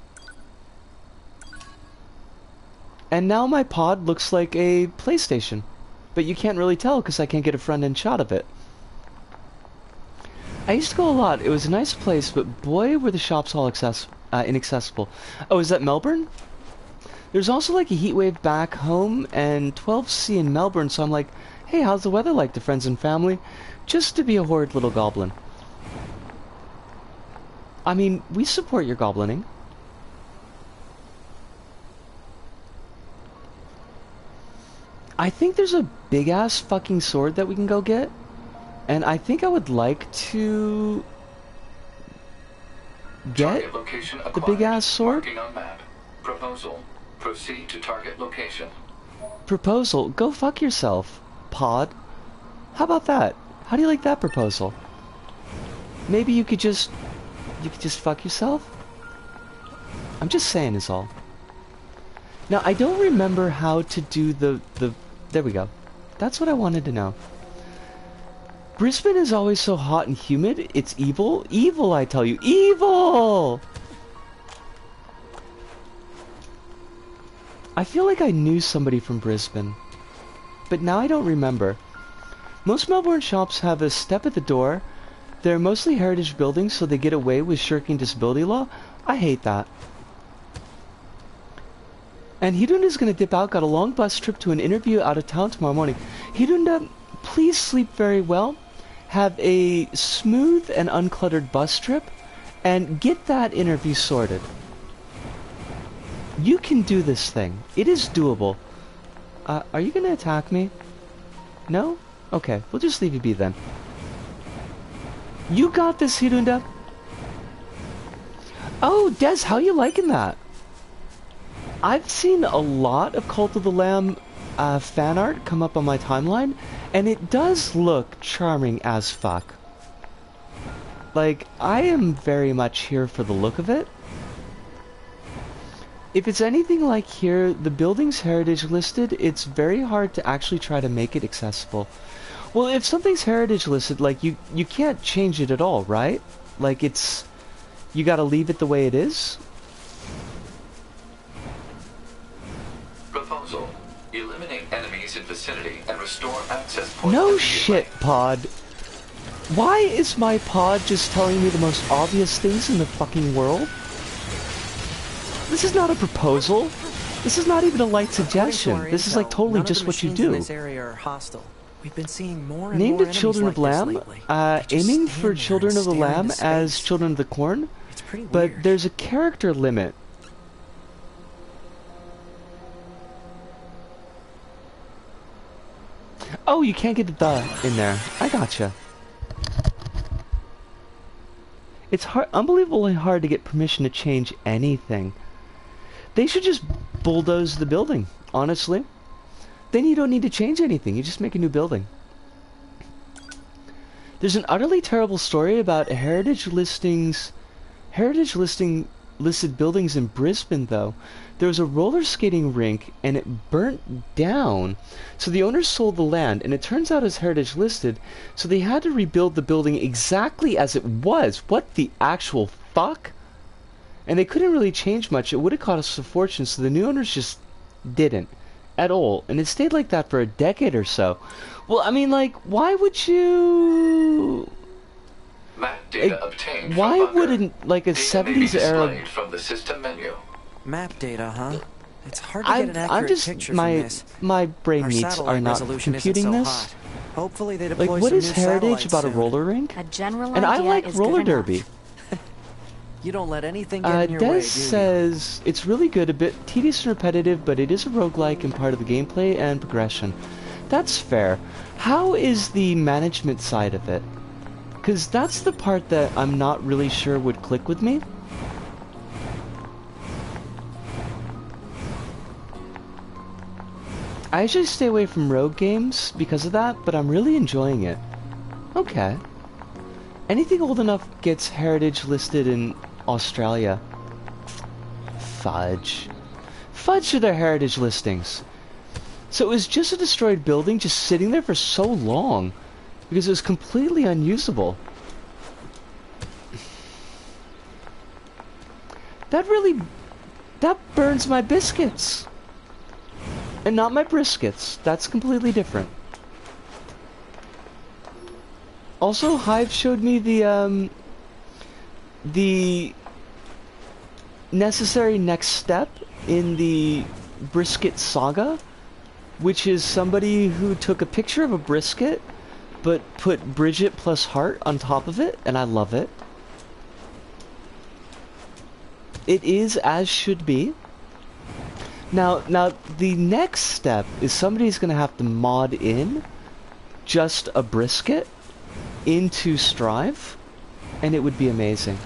And now my pod looks like a PlayStation, but you can't really tell because I can't get a front-end shot of it. I used to go a lot. It was a nice place, but boy, were the shops all inaccessible. Oh, is that Melbourne? There's also like a heat wave back home and 12C in Melbourne, so I'm like, hey, how's the weather like to friends and family? Just to be a horrid little goblin. I mean, we support your goblining. I think there's a big-ass fucking sword that we can go get. And I think I would like to get the big-ass sword. Marking on map. Proposal. Proceed to target location. Proposal? Go fuck yourself, pod. How about that? How do you like that proposal? Maybe you could just fuck yourself? I'm just saying is all. Now, I don't remember how to do the... There we go. That's what I wanted to know. Brisbane is always so hot and humid. It's evil. Evil, I tell you. Evil! I feel like I knew somebody from Brisbane. But now I don't remember. Most Melbourne shops have a step at the door. They're mostly heritage buildings, so they get away with shirking disability law. I hate that. And Hidunda's gonna dip out, got a long bus trip to an interview out of town tomorrow morning. Hidunda, please sleep very well. Have a smooth and uncluttered bus trip, and get that interview sorted. You can do this thing. It is doable. Are you gonna attack me? No? Okay, we'll just leave you be then. You got this, Hirunda. Oh, Des, how you liking that? I've seen a lot of Cult of the Lamb fan art come up on my timeline, and it does look charming as fuck. Like, I am very much here for the look of it. If it's anything like here, the building's heritage listed, it's very hard to actually try to make it accessible. Well, if something's heritage listed, like, you can't change it at all, right? Like, it's... You gotta leave it the way it is? Proposal. Eliminate enemies in vicinity and restore access points. No shit, Pod. Why is my pod just telling me the most obvious things in the fucking world? This is not a proposal. This is not even a light suggestion. This is like totally just what you do. In this area are hostile. We've been seeing more and Named more it Children of Lamb, aiming for Children of the Lamb as Children of the Corn, but there's a character limit. Oh, you can't get the in there. I gotcha. It's hard, unbelievably hard to get permission to change anything. They should just bulldoze the building, honestly. Then you don't need to change anything, you just make a new building. There's an utterly terrible story about heritage listing listed buildings in Brisbane, though. There was a roller skating rink and it burnt down. So the owners sold the land, and it turns out it's heritage listed, so they had to rebuild the building exactly as it was. What the actual fuck? And they couldn't really change much. It would have cost us a fortune, so the new owners just didn't at all. And it stayed like that for a decade or so. Well, I mean, like, why would you... Map data obtained why from wouldn't, like, a 70s era... from the system menu. Map data, huh? It's hard to get an accurate picture from this. My brain meats are not computing this. Hopefully they deploy like, what some is new heritage about satellites a roller rink? A general And I idea like is roller good enough. derby. You don't let anything get in your way, do Des you? says it's really good, a bit tedious and repetitive, but it is a roguelike and part of the gameplay and progression. That's fair. How is the management side of it? Because that's the part that I'm not really sure would click with me. I usually stay away from rogue games because of that, but I'm really enjoying it. Okay. Anything old enough gets heritage listed in Australia. Fudge. Fudge to their heritage listings. So it was just a destroyed building just sitting there for so long because it was completely unusable. That burns my biscuits. And not my briskets. That's completely different. Also, Hive showed me the necessary next step in the brisket saga, which is somebody who took a picture of a brisket but put Bridget plus heart on top of it, and I love it. It is as should be. Now the next step is somebody's gonna have to mod in just a brisket into Strive, and it would be amazing.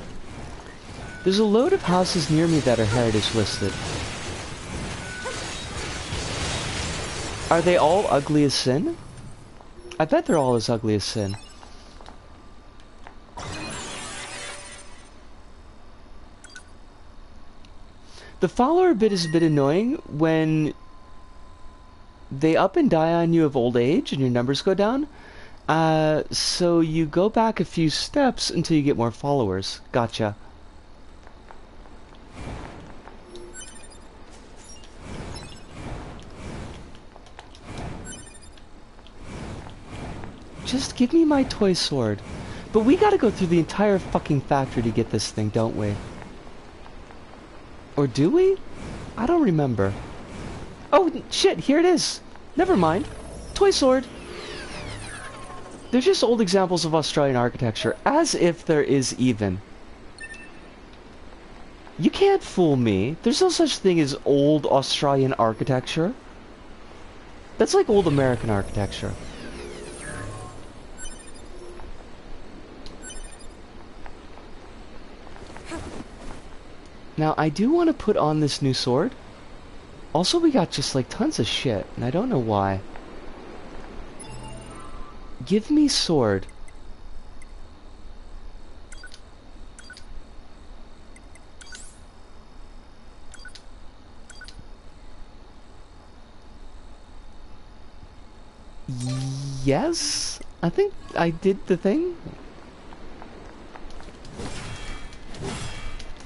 There's a load of houses near me that are heritage listed. Are they all ugly as sin? I bet they're all as ugly as sin. The follower bit is a bit annoying when they up and die on you of old age and your numbers go down. So you go back a few steps until you get more followers. Gotcha. Just give me my toy sword. But we gotta go through the entire fucking factory to get this thing, don't we? Or do we? I don't remember. Oh, shit, here it is. Never mind. Toy sword. They're just old examples of Australian architecture, as if there is even. You can't fool me. There's no such thing as old Australian architecture. That's like old American architecture. Now, I do want to put on this new sword. Also, we got just like tons of shit, and I don't know why. Give me sword. Yes? I think I did the thing.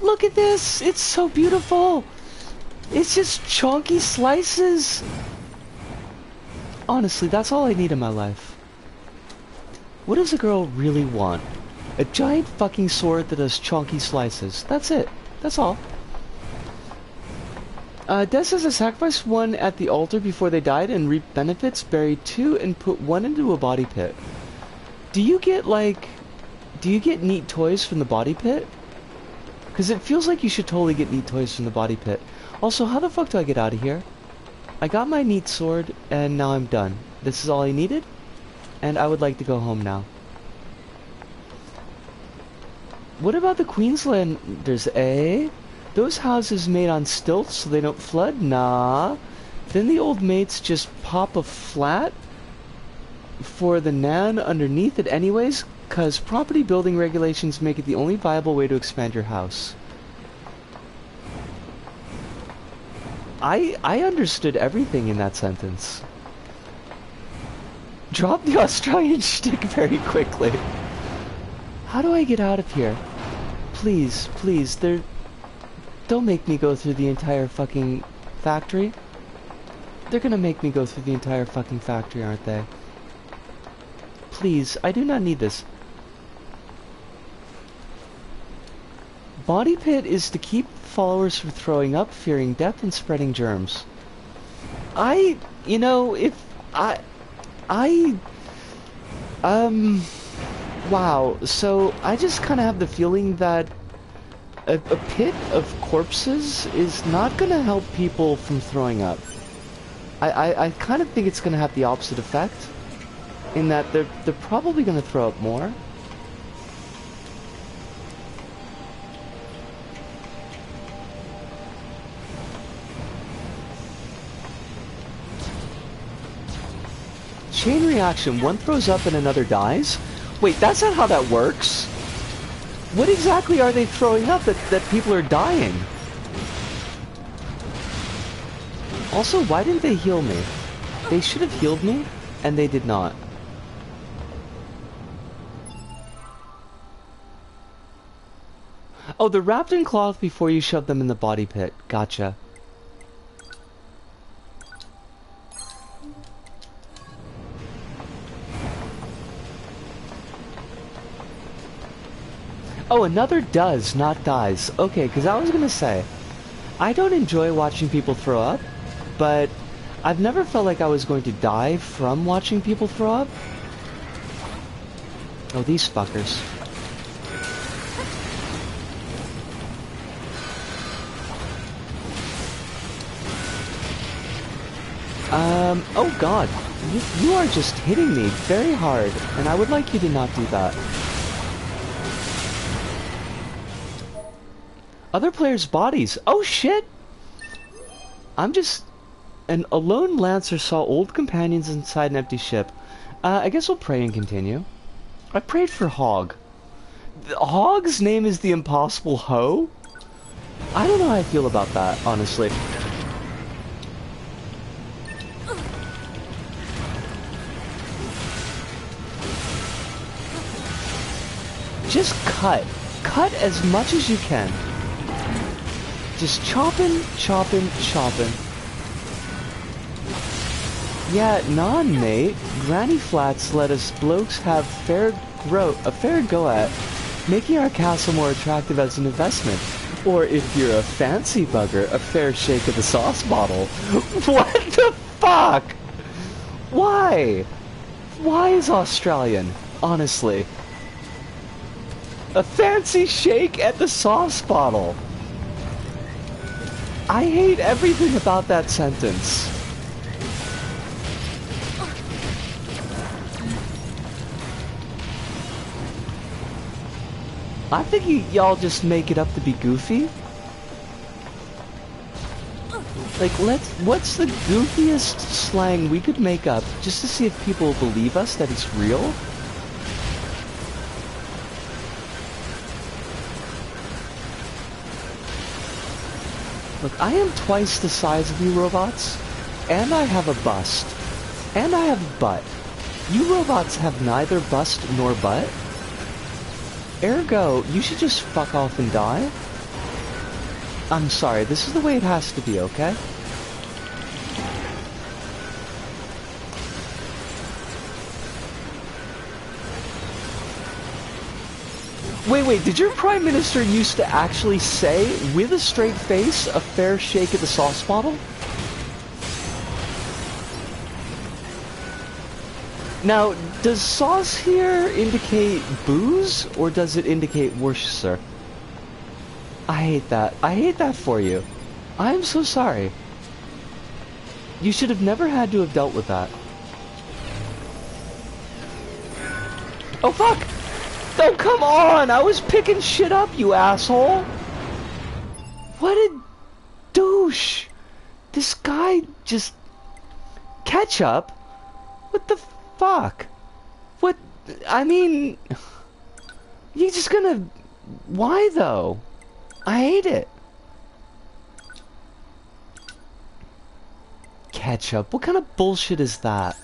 Look at this! It's so beautiful! It's just chunky slices! Honestly, that's all I need in my life. What does a girl really want? A giant fucking sword that does chunky slices. That's it. That's all. Des says I sacrificed one at the altar before they died and reaped benefits, buried two, and put one into a body pit. Do you get, like... Do you get neat toys from the body pit? Because it feels like you should totally get neat toys from the body pit. Also, how the fuck do I get out of here? I got my neat sword, and now I'm done. This is all I needed, and I would like to go home now. What about the Queenslanders, eh? Those houses made on stilts so they don't flood? Nah. Then the old mates just pop a flat for the nan underneath it anyways, cause property building regulations make it the only viable way to expand your house. I understood everything in that sentence. Drop the Australian shtick very quickly. How do I get out of here? Please, please, don't make me go through the entire fucking factory. They're gonna make me go through the entire fucking factory, aren't they? Please, I do not need this. Body pit is to keep followers from throwing up, fearing death, and spreading germs. You know, if wow, so I just kind of have the feeling that a pit of corpses is not going to help people from throwing up. I kind of think it's going to have the opposite effect, in that they're probably going to throw up more. Chain reaction, one throws up and another dies? Wait, that's not how that works. What exactly are they throwing up that people are dying? Also, why didn't they heal me? They should have healed me, and they did not. Oh, they're wrapped in cloth before you shove them in the body pit. Gotcha. Oh, another does, not dies. Okay, because I was going to say, I don't enjoy watching people throw up, but I've never felt like I was going to die from watching people throw up. Oh, these fuckers. Oh god, you are just hitting me very hard, and I would like you to not do that. Other players' bodies. Oh shit! I'm just... A lone lancer saw old companions inside an empty ship. I guess we'll pray and continue. I prayed for Hog. Hog's name is the Impossible Hoe? I don't know how I feel about that, honestly. Just cut. Cut as much as you can. Just chopping, chopping, chopping. Yeah, mate. Granny Flats let us blokes have a fair go at making our castle more attractive as an investment. Or if you're a fancy bugger, a fair shake of the sauce bottle. What the fuck? Why? Why is Australian? Honestly. A fancy shake at the sauce bottle. I hate everything about that sentence. I think y'all just make it up to be goofy. Like, what's the goofiest slang we could make up just to see if people believe us that it's real? Look, I am twice the size of you robots, and I have a bust, and I have a butt. You robots have neither bust nor butt. Ergo, you should just fuck off and die. I'm sorry, this is the way it has to be, okay? Wait, did your Prime Minister used to actually say, with a straight face, a fair shake at the sauce bottle? Now, does sauce here indicate booze, or does it indicate Worcester? I hate that. I hate that for you. I'm so sorry. You should have never had to have dealt with that. Oh, fuck! Oh, come on! I was picking shit up, you asshole! What a douche! This guy just... Ketchup? What the fuck? What? I mean... You just gonna... Why, though? I hate it. Ketchup? What kind of bullshit is that?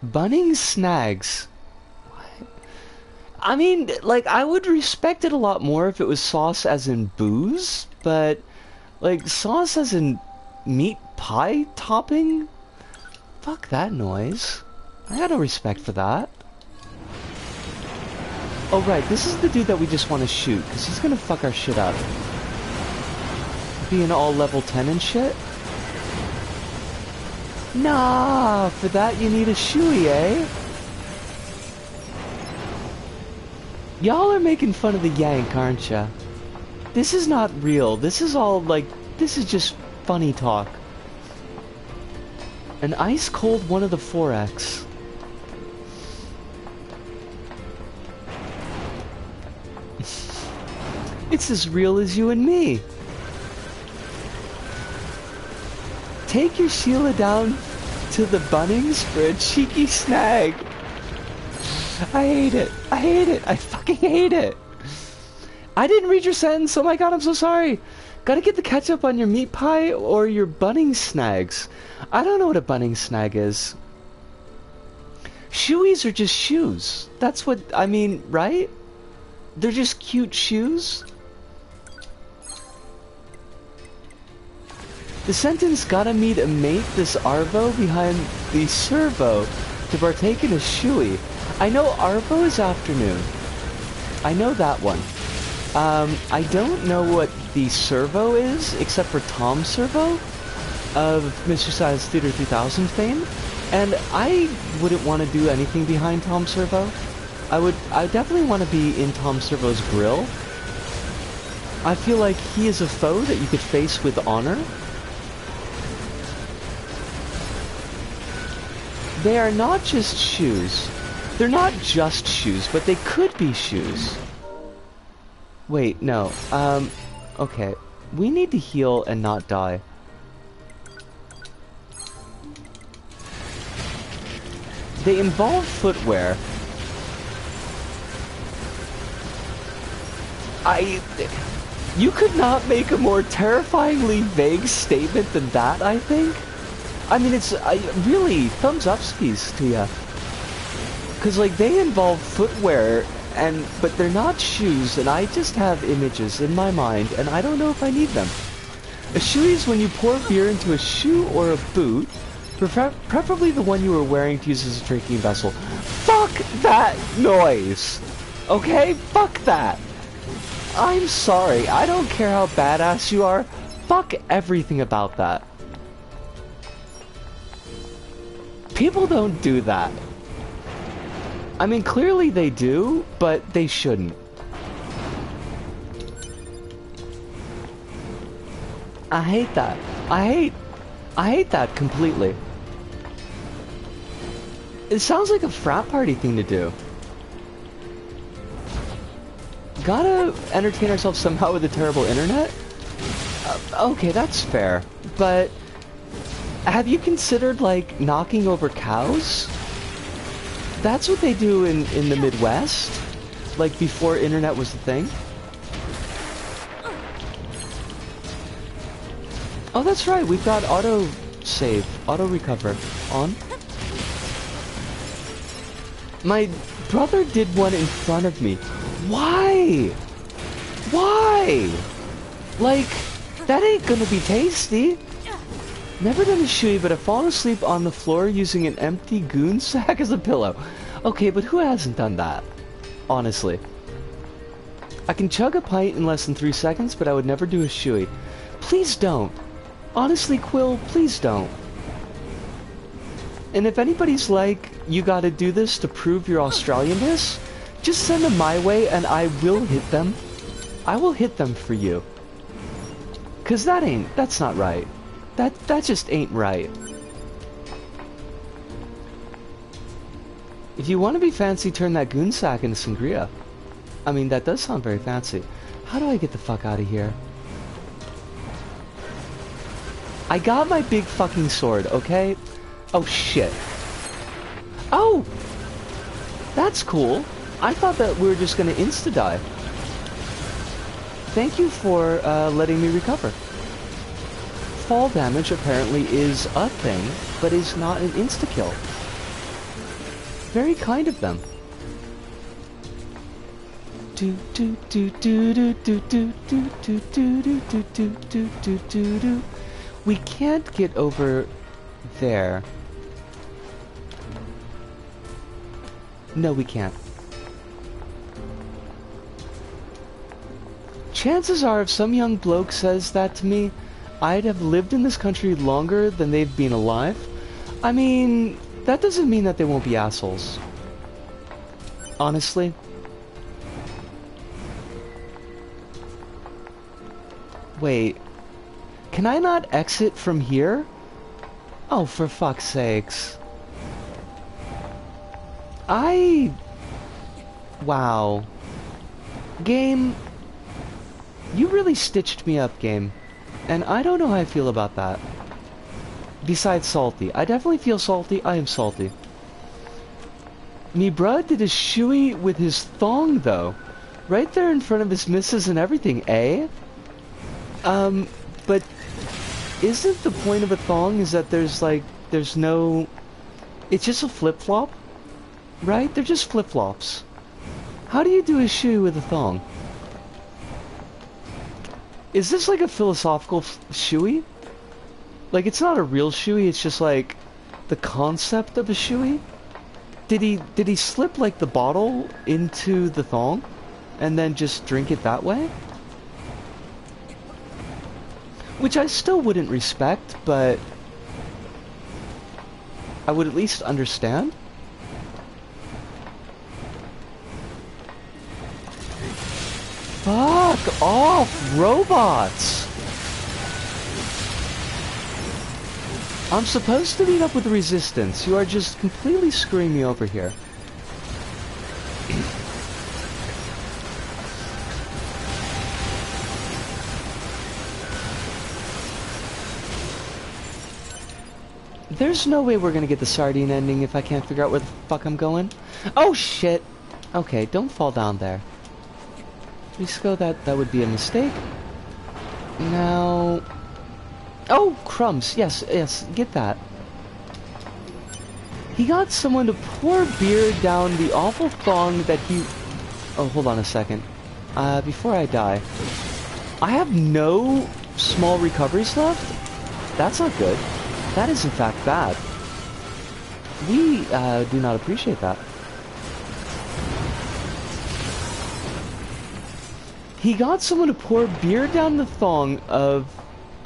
Bunning snags. What? I mean, like, I would respect it a lot more if it was sauce as in booze, but, like, sauce as in meat pie topping? Fuck that noise. I got no respect for that. Oh, right, this is the dude that we just want to shoot, because he's gonna fuck our shit up. Being all level 10 and shit? Nah, for that you need a shoey, eh? Y'all are making fun of the yank, aren't ya? This is not real. This is all, like, this is just funny talk. An ice-cold one of the 4X. It's as real as you and me. Take your Sheila down to the Bunnings for a cheeky snag. I hate it. I hate it. I fucking hate it. I didn't read your sentence. Oh my god, I'm so sorry. Gotta get the ketchup on your meat pie or your Bunnings snags. I don't know what a Bunnings snag is. Shoeys are just shoes. That's what, I mean, right? They're just cute shoes. The sentence gotta meet a mate this Arvo behind the servo to partake in a shoey. I know Arvo is afternoon. I know that one. I don't know what the servo is, except for Tom Servo of Mr. Size Theater 3000 fame. And I wouldn't want to do anything behind Tom Servo. I definitely want to be in Tom Servo's grill. I feel like he is a foe that you could face with honor. They are not just shoes. They're not just shoes, but they could be shoes. Wait, no. Okay. We need to heal and not die. They involve footwear. You could not make a more terrifyingly vague statement than that, I think. I mean, it's really thumbs up piece to ya. Cause like they involve footwear, but they're not shoes, and I just have images in my mind, and I don't know if I need them. A shoey is when you pour beer into a shoe or a boot. Preferably the one you were wearing to use as a drinking vessel. Fuck that noise! Okay? Fuck that! I'm sorry, I don't care how badass you are. Fuck everything about that. People don't do that. I mean, clearly they do, but they shouldn't. I hate that. I hate that completely. It sounds like a frat party thing to do. Gotta entertain ourselves somehow with a terrible internet? Okay, that's fair. But have you considered, like, knocking over cows? That's what they do in the Midwest. Like, before internet was a thing. Oh, that's right. We've got auto save, auto recover on. My brother did one in front of me. Why? Why? Like, that ain't gonna be tasty. Never done a shui, but I've fallen asleep on the floor using an empty goon sack as a pillow. Okay, but who hasn't done that? Honestly. I can chug a pint in less than 3 seconds, but I would never do a shui. Please don't. Honestly, Quill, please don't. And if anybody's like, you gotta do this to prove your Australianness, just send them my way and I will hit them. I will hit them for you. Cause that's not right. That just ain't right. If you want to be fancy, turn that goon sack into sangria. I mean, that does sound very fancy. How do I get the fuck out of here? I got my big fucking sword, okay? Oh, shit. Oh! That's cool. I thought that we were just gonna insta-die. Thank you for letting me recover. Fall damage apparently is a thing, but is not an insta-kill. Very kind of them. Do do do do do do do do do do do do do do do do do. We can't get over there. No, we can't. Chances are, if some young bloke says that to me, I'd have lived in this country longer than they've been alive. I mean, that doesn't mean that they won't be assholes. Honestly. Wait. Can I not exit from here? Oh, for fuck's sakes. Wow. Game, you really stitched me up, game. And I don't know how I feel about that. Besides salty. I definitely feel salty. I am salty. Me bruh did a shoey with his thong, though. Right there in front of his missus and everything, eh? But isn't the point of a thong is that there's no... It's just a flip-flop? Right? They're just flip-flops. How do you do a shoey with a thong? Is this like a philosophical shoey? Like, it's not a real shoey, it's just like the concept of a shoey? Did he slip like the bottle into the thong and then just drink it that way? Which I still wouldn't respect, but I would at least understand. Fuck off, robots! I'm supposed to meet up with the resistance. You are just completely screwing me over here. There's no way we're gonna get the sardine ending if I can't figure out where the fuck I'm going. Oh shit! Okay, don't fall down there. Risco, that would be a mistake. Now... Oh, crumbs. Yes, get that. He got someone to pour beer down the awful thong that he... Oh, hold on a second. Before I die. I have no small recoveries left? That's not good. That is in fact bad. We do not appreciate that. He got someone to pour beer down the thong of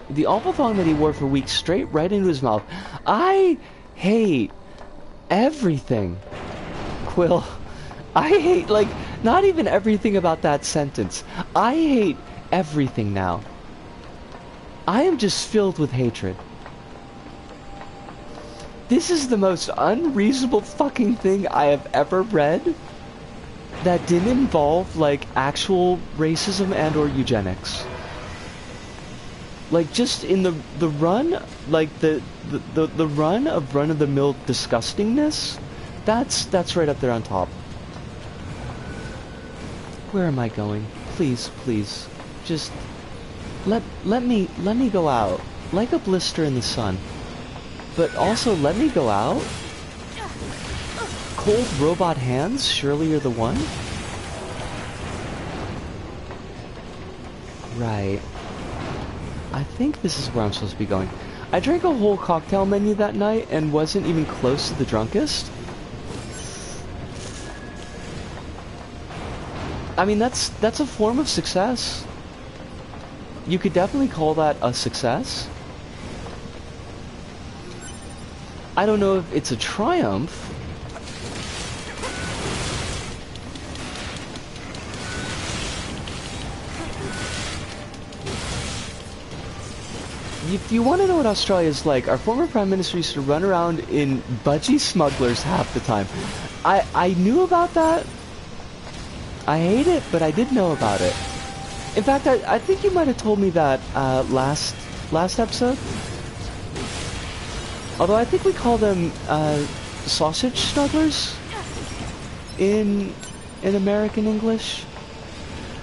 the awful thong that he wore for weeks straight right into his mouth. I hate everything, Quill. I hate, like, not even everything about that sentence. I hate everything now. I am just filled with hatred. This is the most unreasonable fucking thing I have ever read that didn't involve, like, actual racism and or eugenics. Like, just in the run, like, the run of run-of-the-mill disgustingness, that's right up there on top. Where am I going? Please, please, just let me go out like a blister in the sun. But also let me go out. Cold robot hands, surely you're the one. Right. I think this is where I'm supposed to be going. I drank a whole cocktail menu that night and wasn't even close to the drunkest. I mean, that's a form of success. You could definitely call that a success. I don't know if it's a triumph. If you want to know what Australia is like, our former Prime Minister used to run around in budgie smugglers half the time. I knew about that. I hate it, but I did know about it. In fact, I think you might have told me that last episode. Although I think we call them sausage smugglers in American English.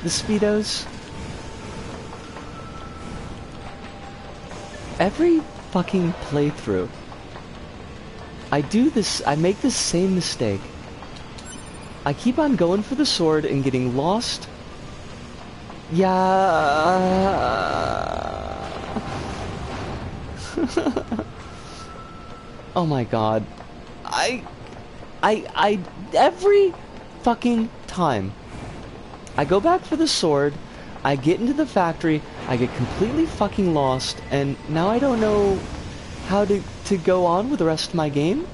The Speedos. Every fucking playthrough, I make this same mistake. I keep on going for the sword and getting lost. Yeah. Oh my god. Every fucking time I go back for the sword, I get into the factory, I get completely fucking lost, and now I don't know how to go on with the rest of my game.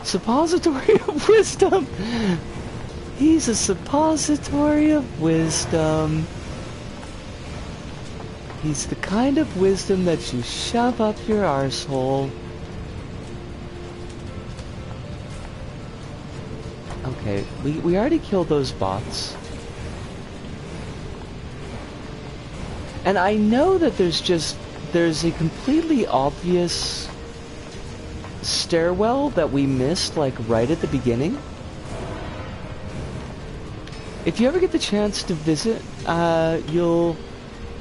Suppository of wisdom! He's a suppository of wisdom. He's the kind of wisdom that you shove up your arsehole. Okay, we already killed those bots. And I know that there's a completely obvious stairwell that we missed, like, right at the beginning. If you ever get the chance to visit, you'll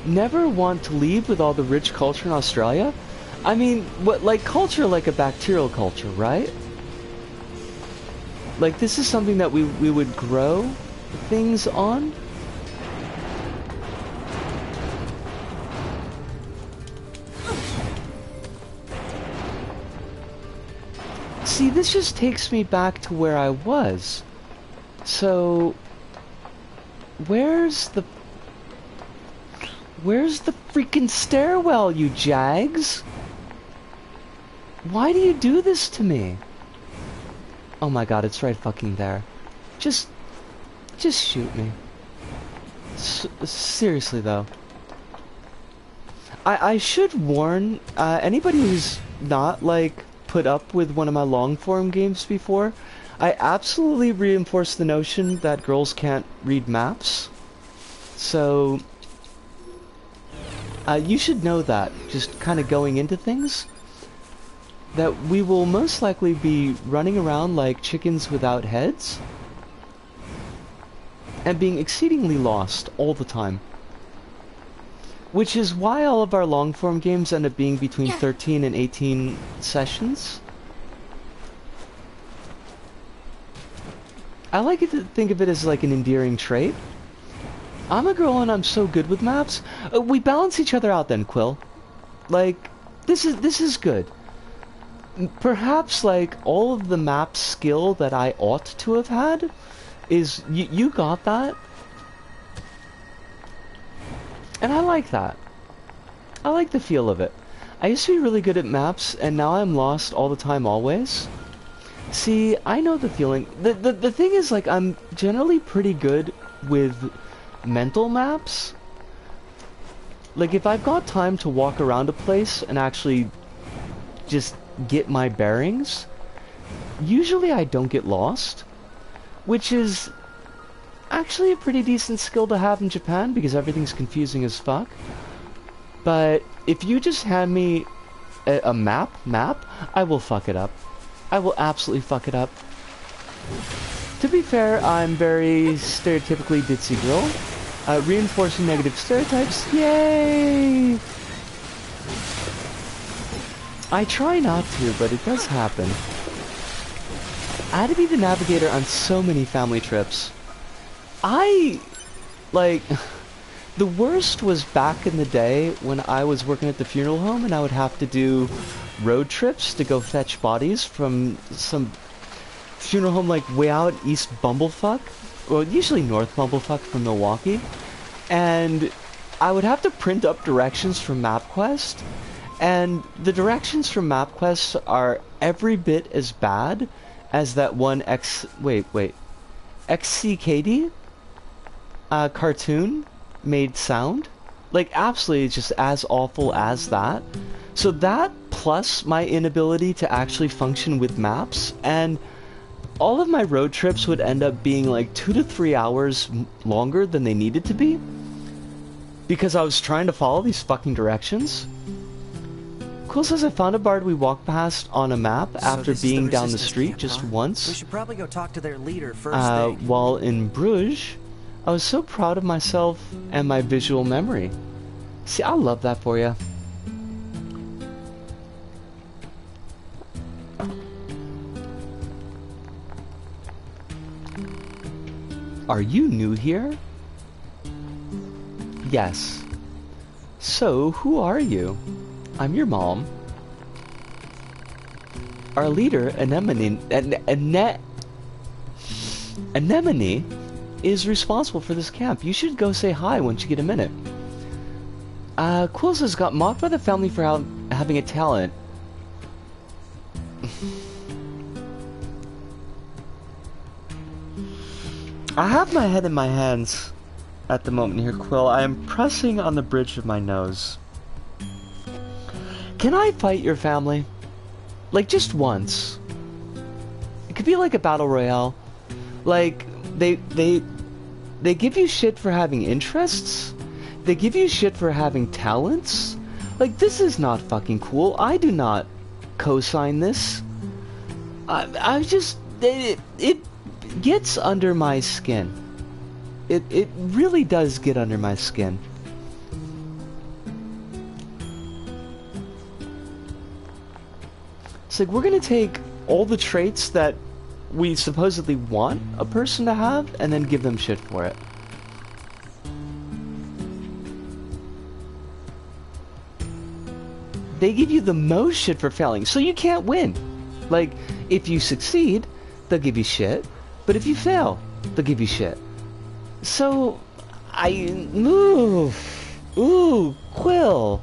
never want to leave with all the rich culture in Australia. I mean, what, like, culture like a bacterial culture, right? Like, this is something that we would grow things on. See, this just takes me back to where I was. So, where's the freaking stairwell, you jags? Why do you do this to me? Oh my god, it's right fucking there. Just shoot me. Seriously though. I should warn anybody who's not, like, put up with one of my long form games before. I absolutely reinforce the notion that girls can't read maps. So you should know that, just kind of going into things, that we will most likely be running around like chickens without heads and being exceedingly lost all the time. Which is why all of our long-form games end up being between 13 and 18 sessions. I like to think of it as like an endearing trait. I'm a girl and I'm so good with maps. We balance each other out then, Quill. Like, this is good. Perhaps, like, all of the map skill that I ought to have had is... You got that. And I like that. I like the feel of it. I used to be really good at maps, and now I'm lost all the time always. See, I know the feeling. The thing is, like, I'm generally pretty good with mental maps. Like, if I've got time to walk around a place and actually just get my bearings, usually I don't get lost, which is actually a pretty decent skill to have in Japan because everything's confusing as fuck. But if you just hand me a map, I will fuck it up. I will absolutely fuck it up. To be fair, I'm very stereotypically ditzy girl. Reinforcing negative stereotypes, yay! I try not to, but it does happen. I had to be the navigator on so many family trips. The worst was back in the day when I was working at the funeral home and I would have to do road trips to go fetch bodies from some funeral home like way out east Bumblefuck, well usually north Bumblefuck from Milwaukee, and I would have to print up directions from MapQuest, and the directions from MapQuest are every bit as bad as that one XCKD cartoon made sound. Like, absolutely just as awful as that. So that plus my inability to actually function with maps, and all of my road trips would end up being like 2 to 3 hours longer than they needed to be because I was trying to follow these fucking directions. Cool says I found a bard we walked past on a map after being down the street just once. We should probably go talk to their leader first. While in Bruges, I was so proud of myself and my visual memory. See, I love that for you. Are you new here? Yes. So, who are you? I'm your mom. Our leader, Anemone, is responsible for this camp. You should go say hi once you get a minute. Quills has got mocked by the family for having a talent. I have my head in my hands at the moment here, Quill. I am pressing on the bridge of my nose. Can I fight your family? Like, just once. It could be like a battle royale. Like, they give you shit for having interests. They give you shit for having talents. Like, this is not fucking cool. I do not co-sign this. I just... It gets under my skin. It really does get under my skin. It's like, we're gonna take all the traits that we supposedly want a person to have and then give them shit for it. They give you the most shit for failing, so you can't win. Like, if you succeed, they'll give you shit, but if you fail, they'll give you shit. So, ooh, Quill.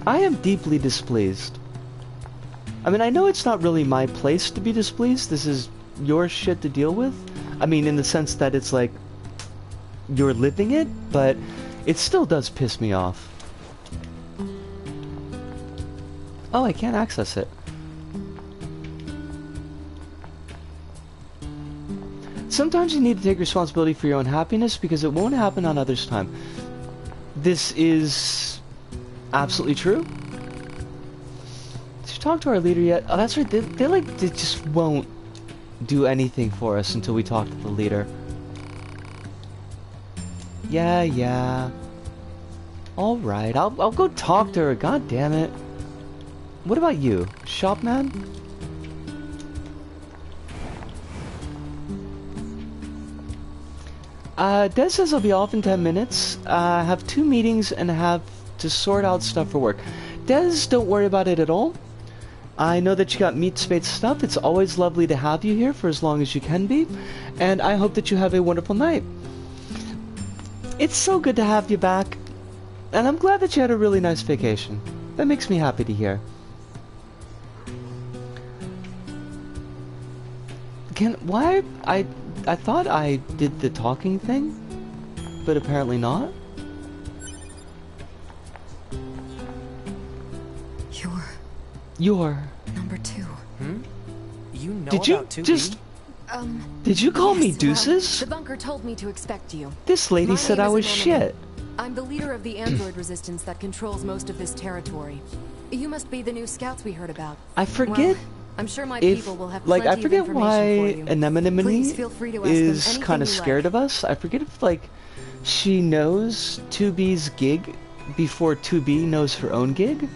I am deeply displeased. I mean, I know it's not really my place to be displeased. This is your shit to deal with. I mean, in the sense that it's like, you're living it, but it still does piss me off. Oh, I can't access it. Sometimes you need to take responsibility for your own happiness because it won't happen on others' time. This is absolutely true. Did you talk to our leader yet? Oh, that's right. They just won't do anything for us until we talk to the leader. Yeah. Alright, I'll go talk to her, god damn it. What about you, Shopman? Des says I'll be off in 10 minutes. I have 2 meetings and have to sort out stuff for work. Des, don't worry about it at all. I know that you got meat spade stuff. It's always lovely to have you here for as long as you can be. And I hope that you have a wonderful night. It's so good to have you back. And I'm glad that you had a really nice vacation. That makes me happy to hear. Why? I thought I did the talking thing, but apparently not. You're number 2. You know did you about 2B? just... Did you call me Deuces? Well, the bunker told me to expect you. This lady said I was shit. I'm the leader of the android resistance that controls most of this territory. You must be the new scouts we heard about. I forget... Well, I'm sure my if, people will have like, plenty I forget of why information for you. Anemone Please feel free to ask them is anything kind of you scared like. of us. I forget if, like, she knows 2B's gig before 2B knows her own gig.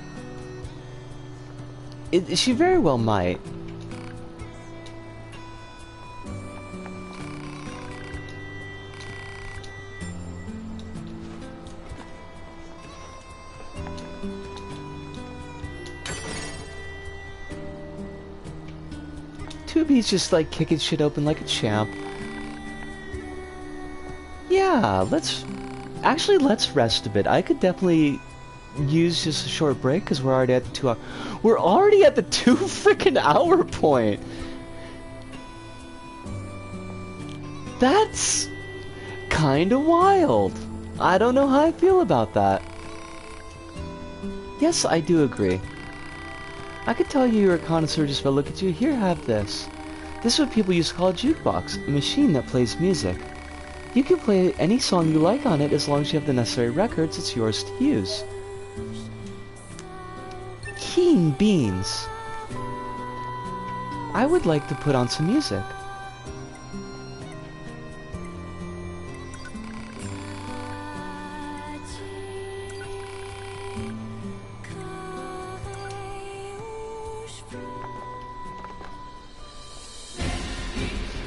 She very well might. He's just like kicking shit open like a champ. Yeah, let's rest a bit. I could definitely use just a short break because we're already at the 2 hour. We're already at the 2 freaking hour point. That's kind of wild. I don't know how I feel about that. Yes, I do agree. I could tell you're a connoisseur just by looking at you. Here, have this. This is what people used to call a jukebox, a machine that plays music. You can play any song you like on it as long as you have the necessary records. It's yours to use. Keen beans. I would like to put on some music.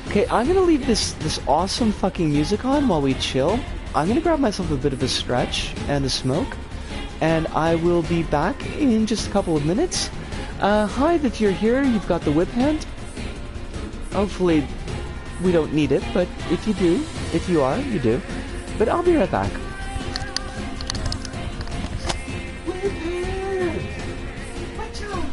Okay, I'm gonna leave this awesome fucking music on while we chill. I'm gonna grab myself a bit of a stretch and a smoke, and I will be back in just a couple of minutes. Hi, if you're here, you've got the whip hand. Hopefully, we don't need it, but if you do, if you are, you do. But I'll be right back. Whip hand! Watch out!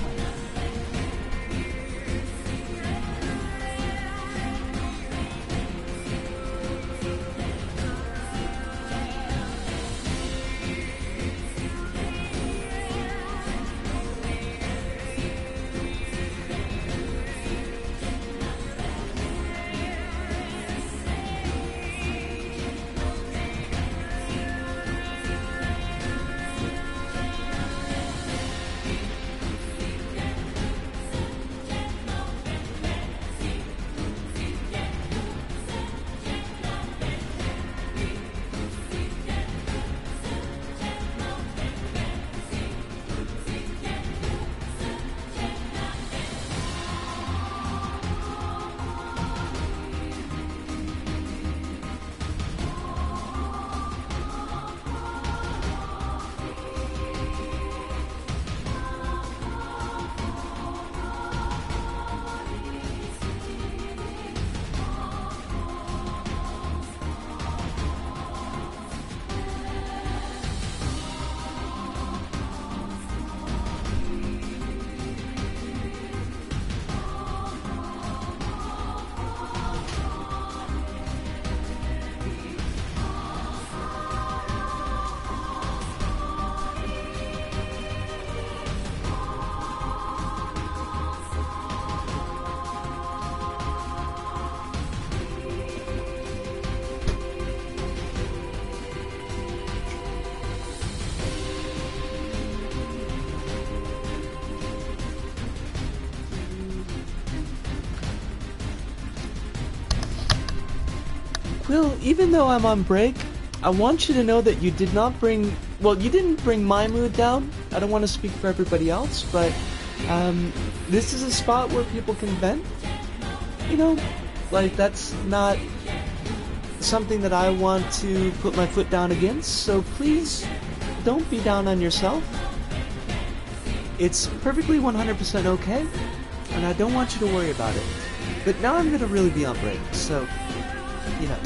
Will, even though I'm on break, I want you to know that you did not bring... Well, you didn't bring my mood down. I don't want to speak for everybody else, but this is a spot where people can vent. You know, like, that's not... something that I want to put my foot down against, so please don't be down on yourself. It's perfectly 100% okay, and I don't want you to worry about it. But now I'm gonna really be on break, so, you know.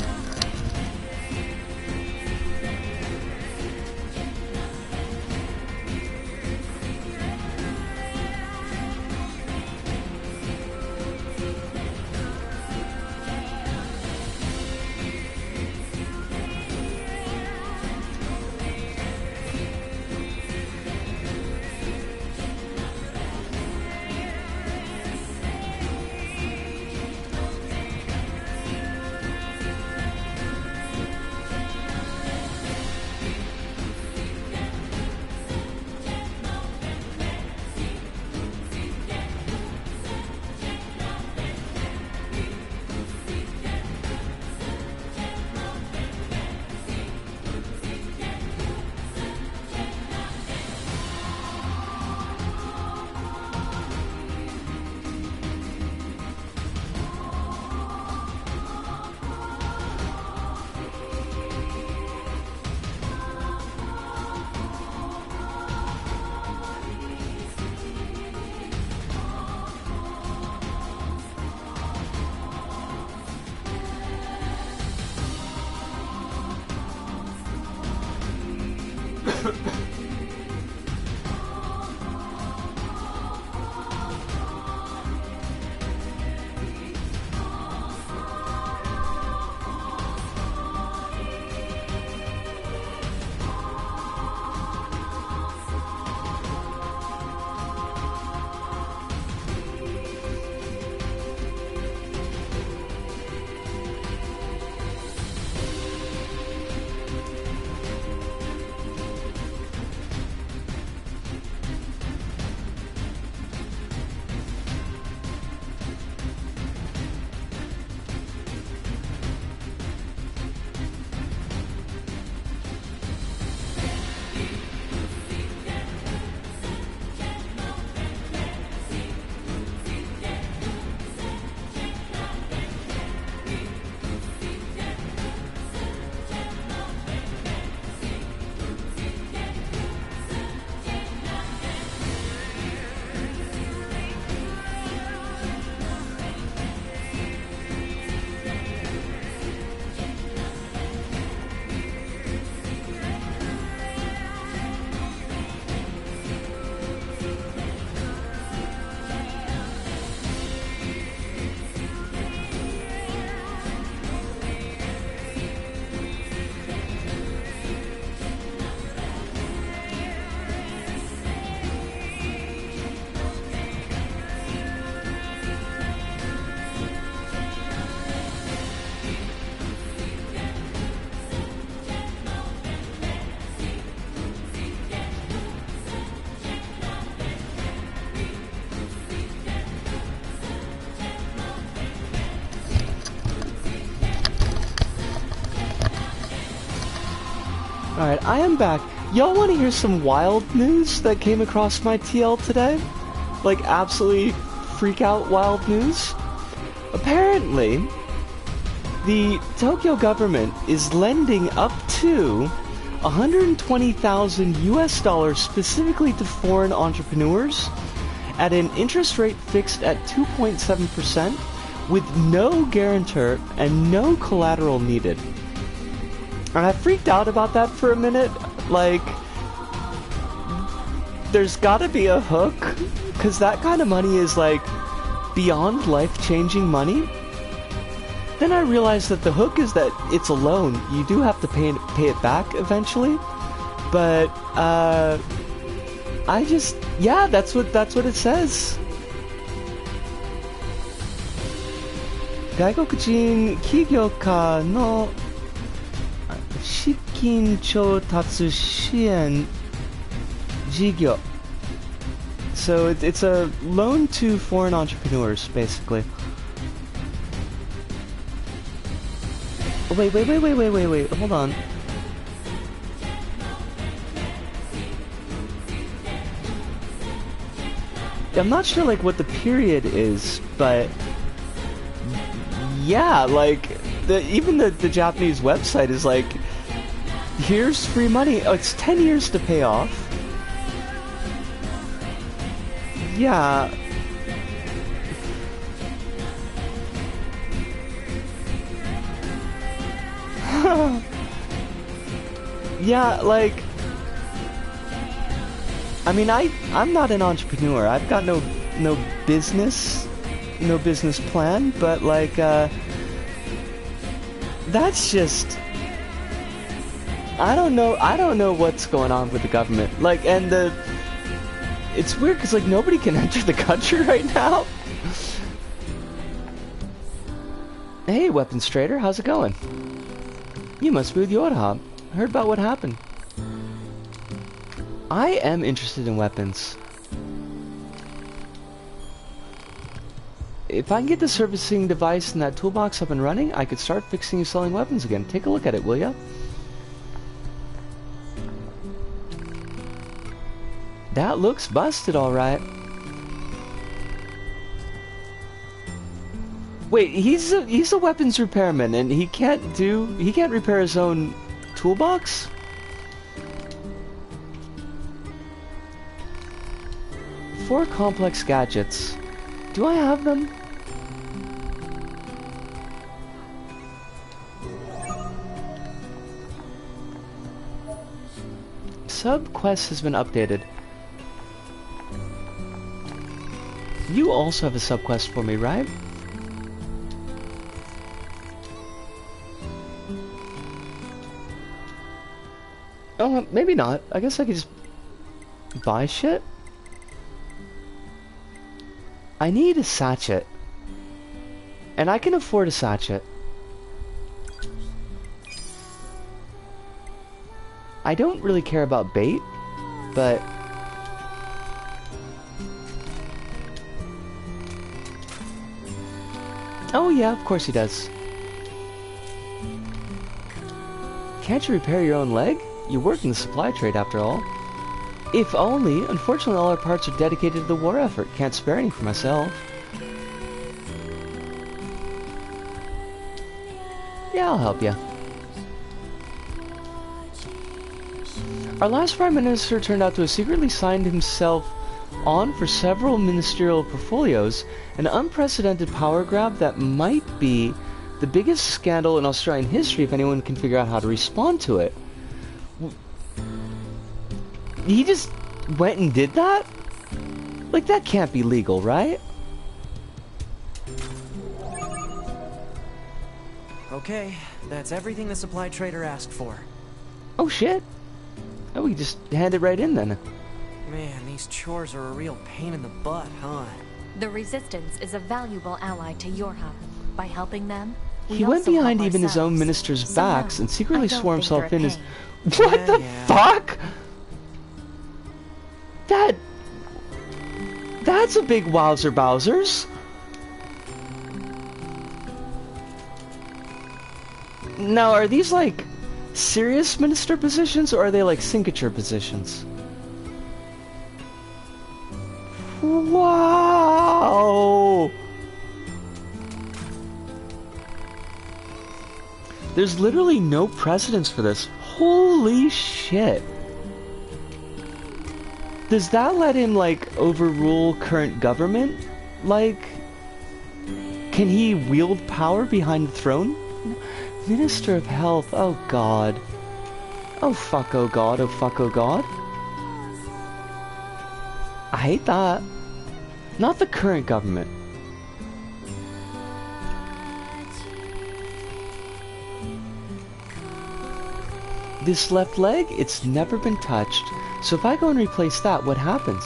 Alright, I am back. Y'all want to hear some wild news that came across my TL today? Like, absolutely freak out wild news? Apparently, the Tokyo government is lending up to 120,000 US dollars specifically to foreign entrepreneurs at an interest rate fixed at 2.7% with no guarantor and no collateral needed. And I freaked out about that for a minute. Like, there's gotta be a hook, because that kind of money is like beyond life-changing money. Then I realized that the hook is that it's a loan. You do have to pay it back eventually. But I just, yeah, that's what it says. 外国人起業家の資金調達支援事業. So it's a loan to foreign entrepreneurs, basically. Wait, hold on. I'm not sure like what the period is, but yeah, like Even the Japanese website is like, here's free money. Oh, it's 10 years to pay off. Yeah. Yeah, like, I mean, I'm not an entrepreneur. I've got no business plan, but like, that's just, I don't know what's going on with the government. Like, and it's weird because like nobody can enter the country right now. Hey, weapons trader, how's it going? You must be with Yorhab. I heard about what happened. I am interested in weapons. If I can get the servicing device in that toolbox up and running, I could start fixing and selling weapons again. Take a look at it, will ya? That looks busted, alright. Wait, he's a weapons repairman, and he can't repair his own toolbox? Four complex gadgets. Do I have them? Sub-quest has been updated. You also have a sub-quest for me, right? Oh, maybe not. I guess I could just buy shit. I need a sachet. And I can afford a sachet. I don't really care about bait, but oh yeah, of course he does. Can't you repair your own leg? You work in the supply trade after all. If only. Unfortunately, all our parts are dedicated to the war effort. Can't spare any for myself. Yeah, I'll help you. Our last Prime Minister turned out to have secretly signed himself on for several ministerial portfolios, an unprecedented power grab that might be the biggest scandal in Australian history if anyone can figure out how to respond to it. He just went and did that? Like, that can't be legal, right? Okay, that's everything the supply trader asked for. Oh shit. Oh, we just hand it right in then. Man, these chores are a real pain in the butt, huh? The Resistance is a valuable ally to Yorhab. By helping them, we he went also behind help even his own ourselves. ministers' So backs no, and secretly I don't swore think himself they're in as... paying. What the fuck? That's a big wowzer Bowsers. Now, are these like serious minister positions or are they like sinecure positions? Wow! There's literally no precedence for this. Holy shit. Does that let him, like, overrule current government? Like, can he wield power behind the throne? Minister of Health, oh god. Oh fuck, oh god, oh fuck, oh god. I hate that. Not the current government. This left leg, it's never been touched. So if I go and replace that, what happens?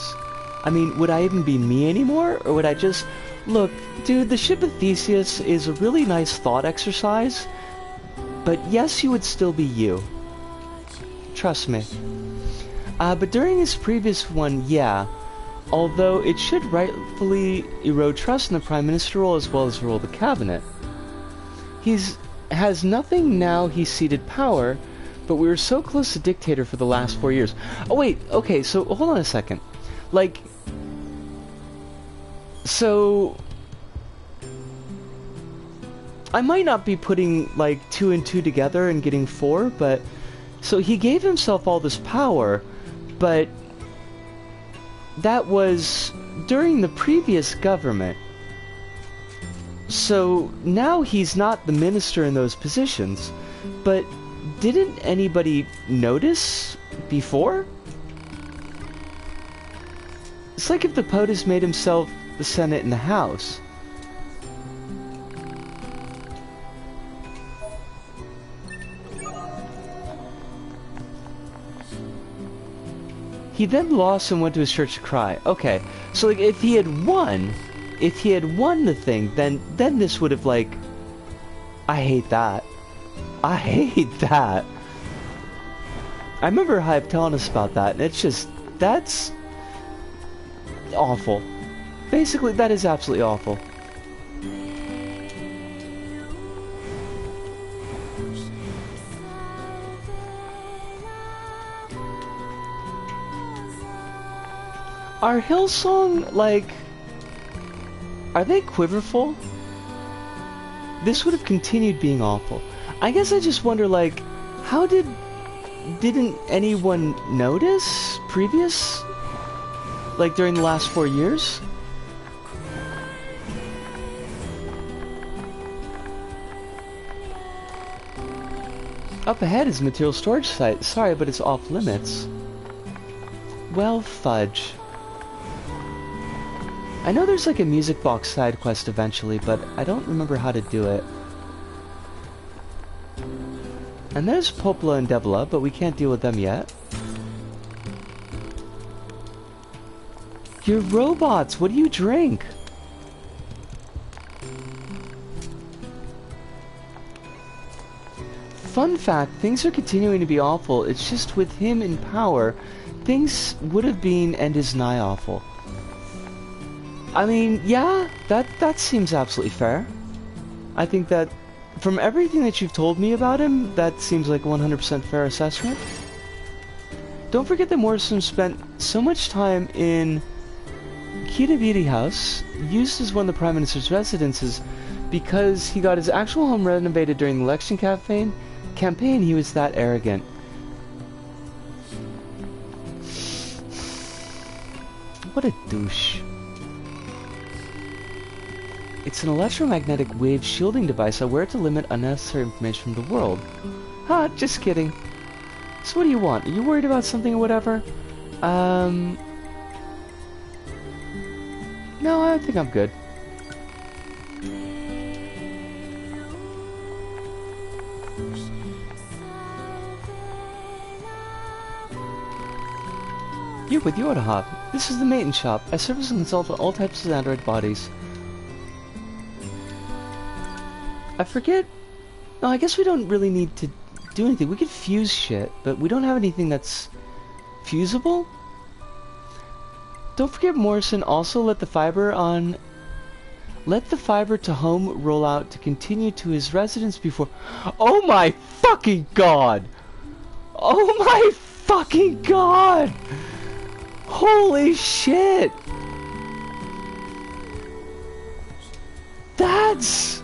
I mean, would I even be me anymore? Or would I just... Look, dude, the ship of Theseus is a really nice thought exercise. But yes, you would still be you. Trust me. But during his previous one, yeah. Although it should rightfully erode trust in the Prime Minister role as well as the role of the Cabinet. Has nothing now he's ceded power, but we were so close to dictator for the last 4 years. Oh wait, okay, so hold on a second. Like, so... I might not be putting like 2 and 2 together and getting 4, but so he gave himself all this power, but that was during the previous government. So now he's not the minister in those positions, but didn't anybody notice before? It's like if the POTUS made himself the Senate and the House. He then lost and went to his church to cry. Okay, so like if he had won the thing, then this would have like... I hate that. I hate that. I remember Hype telling us about that, and it's just... that's... awful. Basically, that is absolutely awful. Are Hillsong, like... are they quiverful? This would have continued being awful. I guess I just wonder, like, how didn't anyone notice previous? Like, during the last 4 years? Up ahead is a material storage site. Sorry, but it's off limits. Well, fudge. I know there's like a music box side quest eventually, but I don't remember how to do it. And there's Popola and Devila, but we can't deal with them yet. You're robots! What do you drink? Fun fact, things are continuing to be awful. It's just with him in power, things would have been and is nigh awful. I mean, yeah, that seems absolutely fair. I think that, from everything that you've told me about him, that seems like a 100% fair assessment. Don't forget that Morrison spent so much time in Kitabiri House, used as one of the Prime Minister's residences, because he got his actual home renovated during the election campaign. He was that arrogant. What a douche. It's an electromagnetic wave shielding device. I wear it to limit unnecessary information from the world. Ha, just kidding. So what do you want? Are you worried about something or whatever? No, I think I'm good. You're with Hop. This is the maintenance shop. I service and consult on all types of Android bodies. I forget... No, I guess we don't really need to do anything. We could fuse shit, but we don't have anything that's fusible? Don't forget Morrison also let the fiber to home roll out to continue to his residence before... Oh my fucking god! Oh my fucking god! Holy shit! That's...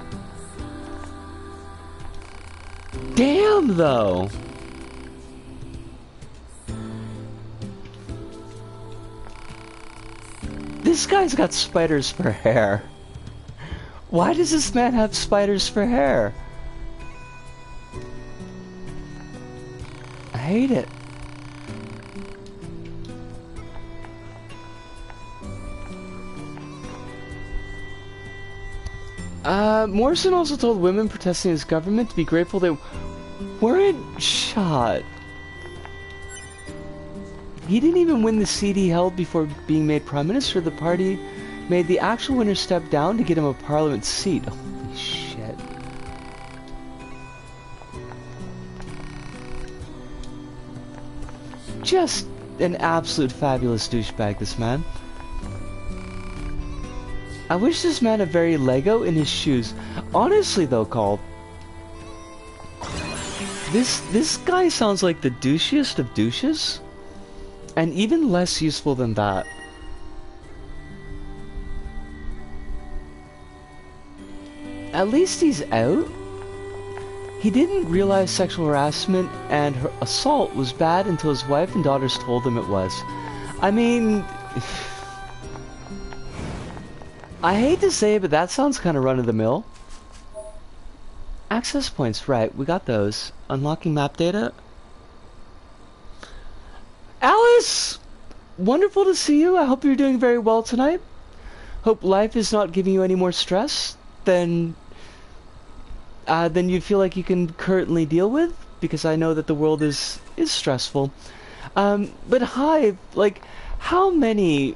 Damn, though! This guy's got spiders for hair. Why does this man have spiders for hair? I hate it. Morrison also told women protesting his government to be grateful they weren't shot. He didn't even win the seat he held before being made Prime Minister. The party made the actual winner step down to get him a parliament seat. Holy shit. Just an absolute fabulous douchebag, this man. I wish this man had very Lego in his shoes. Honestly though, Call, this guy sounds like the douchiest of douches, and even less useful than that. At least he's out. He didn't realize sexual harassment and her assault was bad until his wife and daughters told him it was. I mean... I hate to say it, but that sounds kind of run-of-the-mill. Access points, right, we got those. Unlocking map data. Alice! Wonderful to see you. I hope you're doing very well tonight. Hope life is not giving you any more stress than you feel like you can currently deal with, because I know that the world is stressful. But hi, like, how many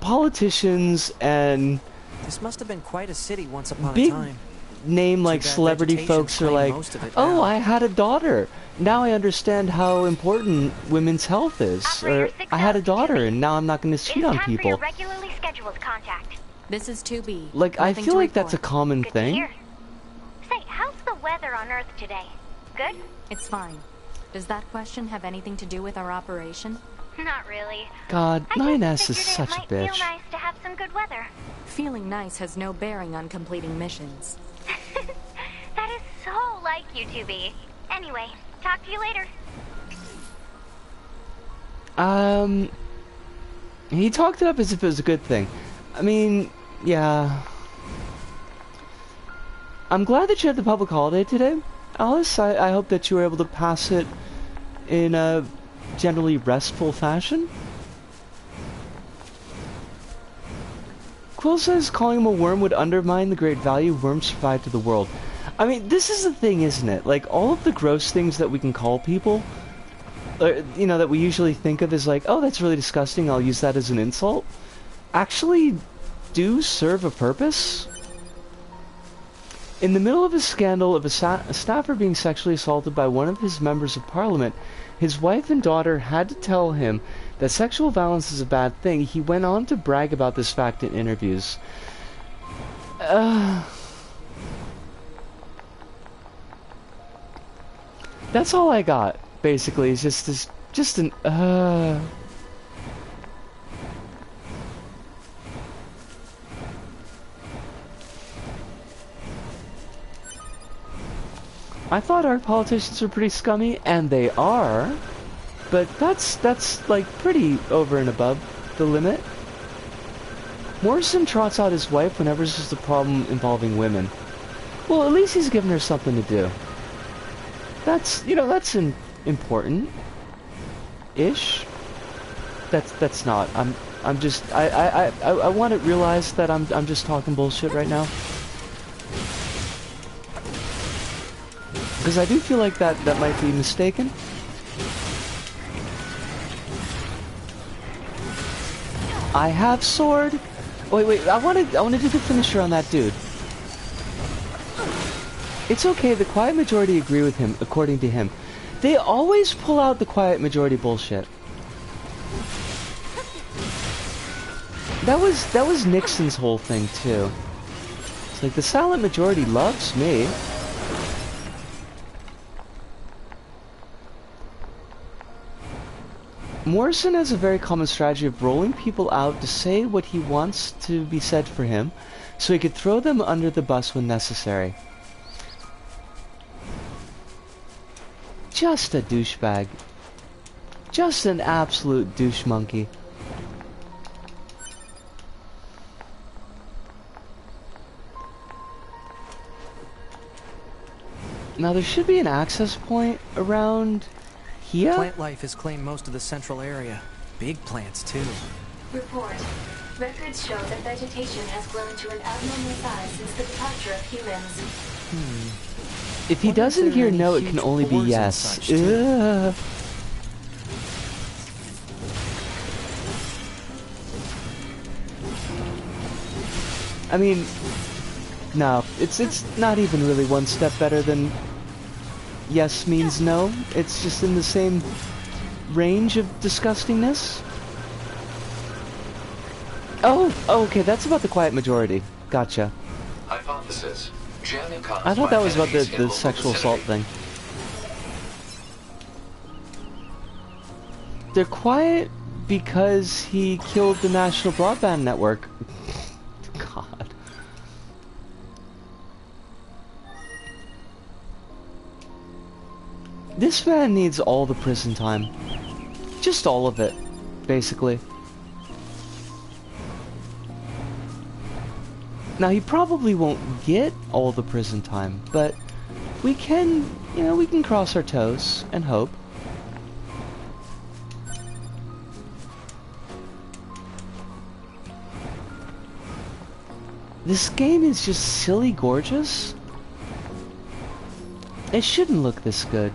politicians and this must have been quite a city once upon big a time. Name like celebrity folks are like, oh, I had a daughter. Now I understand how important women's health is. Or I had a daughter and now I'm not going to cheat on people. Regularly scheduled contact. This is 2B. Like, I feel like that's a common Good thing. to hear. Say, how's the weather on Earth today? Good? It's fine. Does that question have anything to do with our operation? Not really. God, I 9S just is figured such a it might bitch. feel nice to have some good weather. Feeling nice has no bearing on completing missions. That is so like you, 2B. Anyway, talk to you later. He talked it up as if it was a good thing. I mean, yeah. I'm glad that you had the public holiday today, Alice. I hope that you were able to pass it in a generally restful fashion. Quill says calling him a worm would undermine the great value worms provide to the world. I mean, this is the thing, isn't it? Like, all of the gross things that we can call people, you know, that we usually think of as like, oh, that's really disgusting, I'll use that as an insult, actually do serve a purpose. In the middle of a scandal of a staffer being sexually assaulted by one of his members of parliament, his wife and daughter had to tell him that sexual violence is a bad thing. He went on to brag about this fact in interviews. That's all I got, basically. It's just an I thought our politicians were pretty scummy, and they are, but that's like pretty over and above the limit. Morrison trots out his wife whenever there's a problem involving women. Well, at least he's given her something to do. That's, you know, that's important-ish. That's not. I'm just. I want to realize that I'm just talking bullshit right now. Because I do feel like that might be mistaken. I have sword. Wait. I want to do the finisher on that dude. It's okay. The quiet majority agree with him, according to him. They always pull out the quiet majority bullshit. That was Nixon's whole thing too. It's like the silent majority loves me. Morrison has a very common strategy of rolling people out to say what he wants to be said for him, so he could throw them under the bus when necessary. Just a douchebag. Just an absolute douche monkey. Now there should be an access point around here. Plant life has claimed most of the central area. Big plants too. Report. Records show that vegetation has grown to an abnormal size since the departure of humans. If he doesn't hear no, it can only be yes. Ugh. I mean, no, it's not even really one step better than yes means no. It's just in the same range of disgustingness. Oh, okay, that's about the quiet majority. Gotcha. Hypothesis. Jamming I thought that was about the sexual assault thing. They're quiet because he killed the national broadband network. God. This man needs all the prison time. Just all of it, basically. Now, he probably won't get all the prison time, but we can, you know, we can cross our toes and hope. This game is just silly gorgeous. It shouldn't look this good.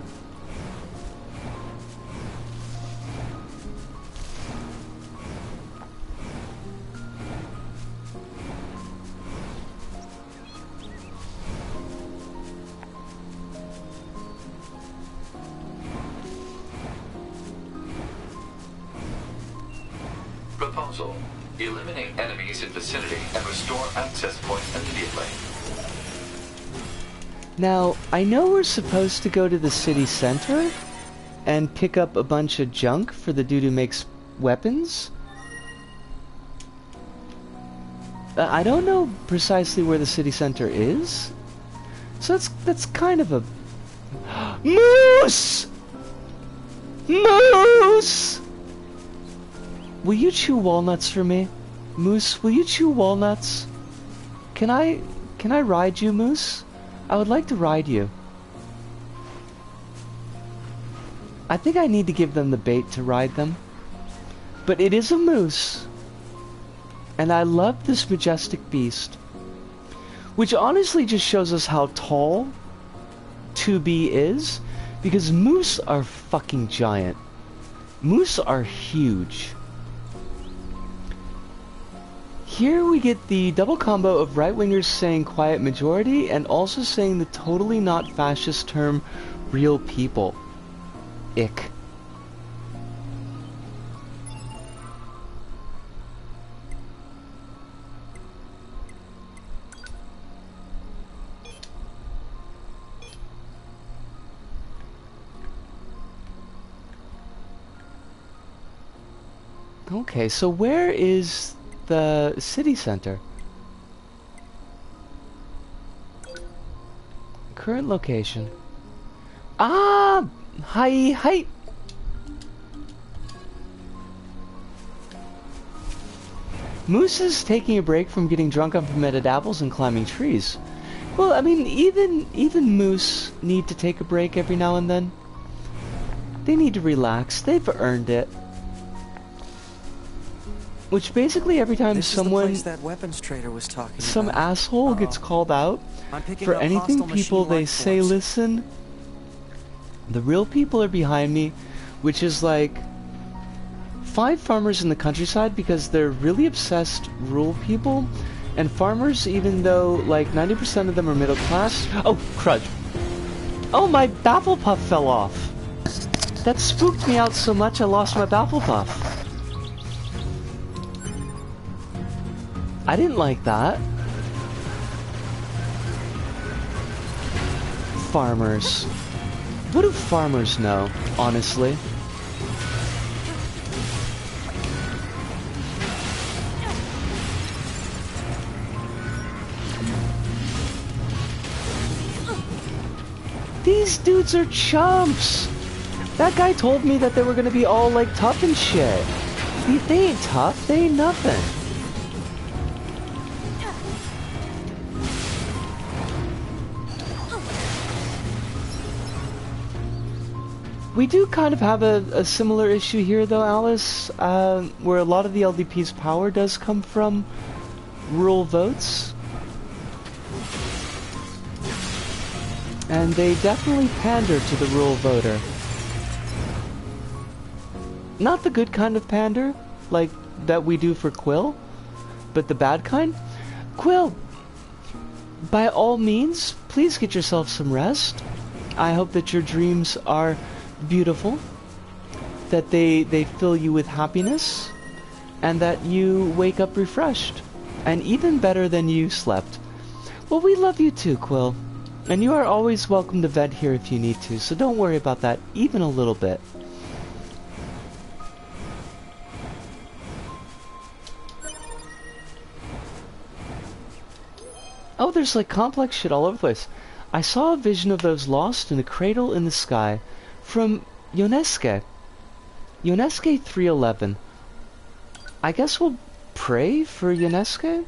Proposal. Eliminate enemies in vicinity and restore access points immediately. Now, I know we're supposed to go to the city center and pick up a bunch of junk for the dude who makes weapons. I don't know precisely where the city center is. So that's kind of a... Moose! Moose! Will you chew walnuts for me? Moose, will you chew walnuts? Can I ride you, Moose? I would like to ride you. I think I need to give them the bait to ride them. But it is a moose. And I love this majestic beast. Which honestly just shows us how tall 2B is. Because moose are fucking giant. Moose are huge. Here we get the double combo of right-wingers saying quiet majority and also saying the totally not fascist term real people. Ick. Okay, so where is the city center? Current location. Ah! Hi! Moose is taking a break from getting drunk on fermented apples and climbing trees. Well, I mean, even moose need to take a break every now and then. They need to relax. They've earned it. Which basically every time someone, that weapons trader was talking some about. asshole gets called out for anything people they say, listen, the real people are behind me, which is like 5 farmers in the countryside because they're really obsessed rural people, and farmers, even though like 90% of them are middle class. Oh, crud. Oh, my baffle puff fell off. That spooked me out so much I lost my baffle puff. I didn't like that. Farmers. What do farmers know, honestly? These dudes are chumps! That guy told me that they were gonna be all like tough and shit. They ain't tough, they ain't nothing. We do kind of have a similar issue here though, Alice, where a lot of the LDP's power does come from rural votes. And they definitely pander to the rural voter. Not the good kind of pander, like that we do for Quill, but the bad kind. Quill, by all means, please get yourself some rest. I hope that your dreams are beautiful, that they fill you with happiness, and that you wake up refreshed, and even better than you slept. Well, we love you too, Quill, and you are always welcome to vent here if you need to, so don't worry about that even a little bit. Oh, there's like complex shit all over the place. I saw a vision of those lost in a cradle in the sky. From Yonesuke. Yonesuke 311. I guess we'll pray for Yonesuke?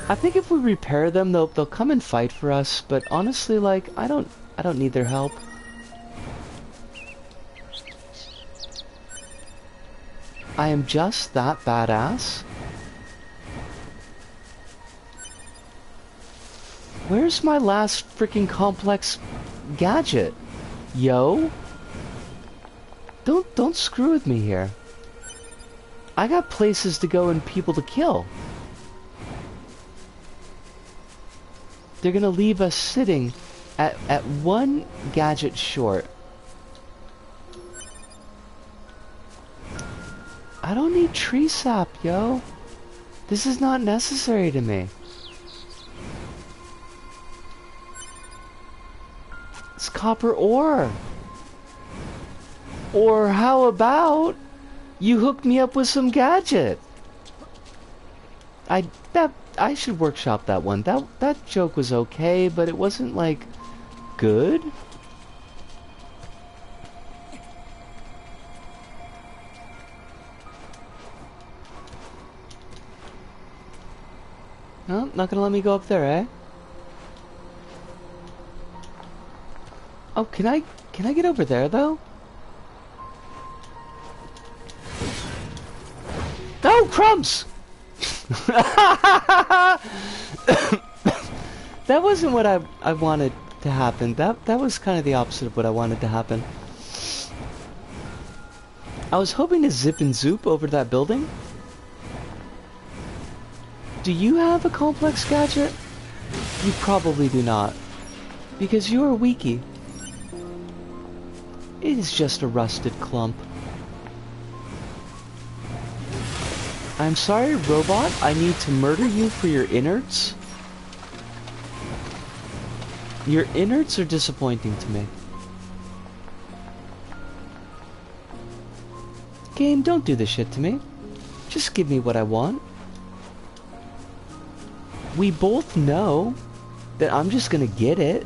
I think if we repair them, they'll come and fight for us, but honestly, like, I don't need their help. I am just that badass. Where's my last freaking complex gadget? Yo? Don't screw with me here. I got places to go and people to kill. They're gonna leave us sitting at one gadget short. I don't need tree sap, yo. This is not necessary to me. It's copper ore. Or how about you hook me up with some gadget? I should workshop that one. That joke was okay, but it wasn't like good. No, not gonna let me go up there, eh? Oh, can I get over there though? No, crumbs! That wasn't what I wanted to happen. That was kind of the opposite of what I wanted to happen. I was hoping to zip and zoop over that building. Do you have a complex gadget? You probably do not. Because you're a weakie. It is just a rusted clump. I'm sorry, robot. I need to murder you for your innards. Your innards are disappointing to me. Game, don't do this shit to me. Just give me what I want. We both know that I'm just gonna get it.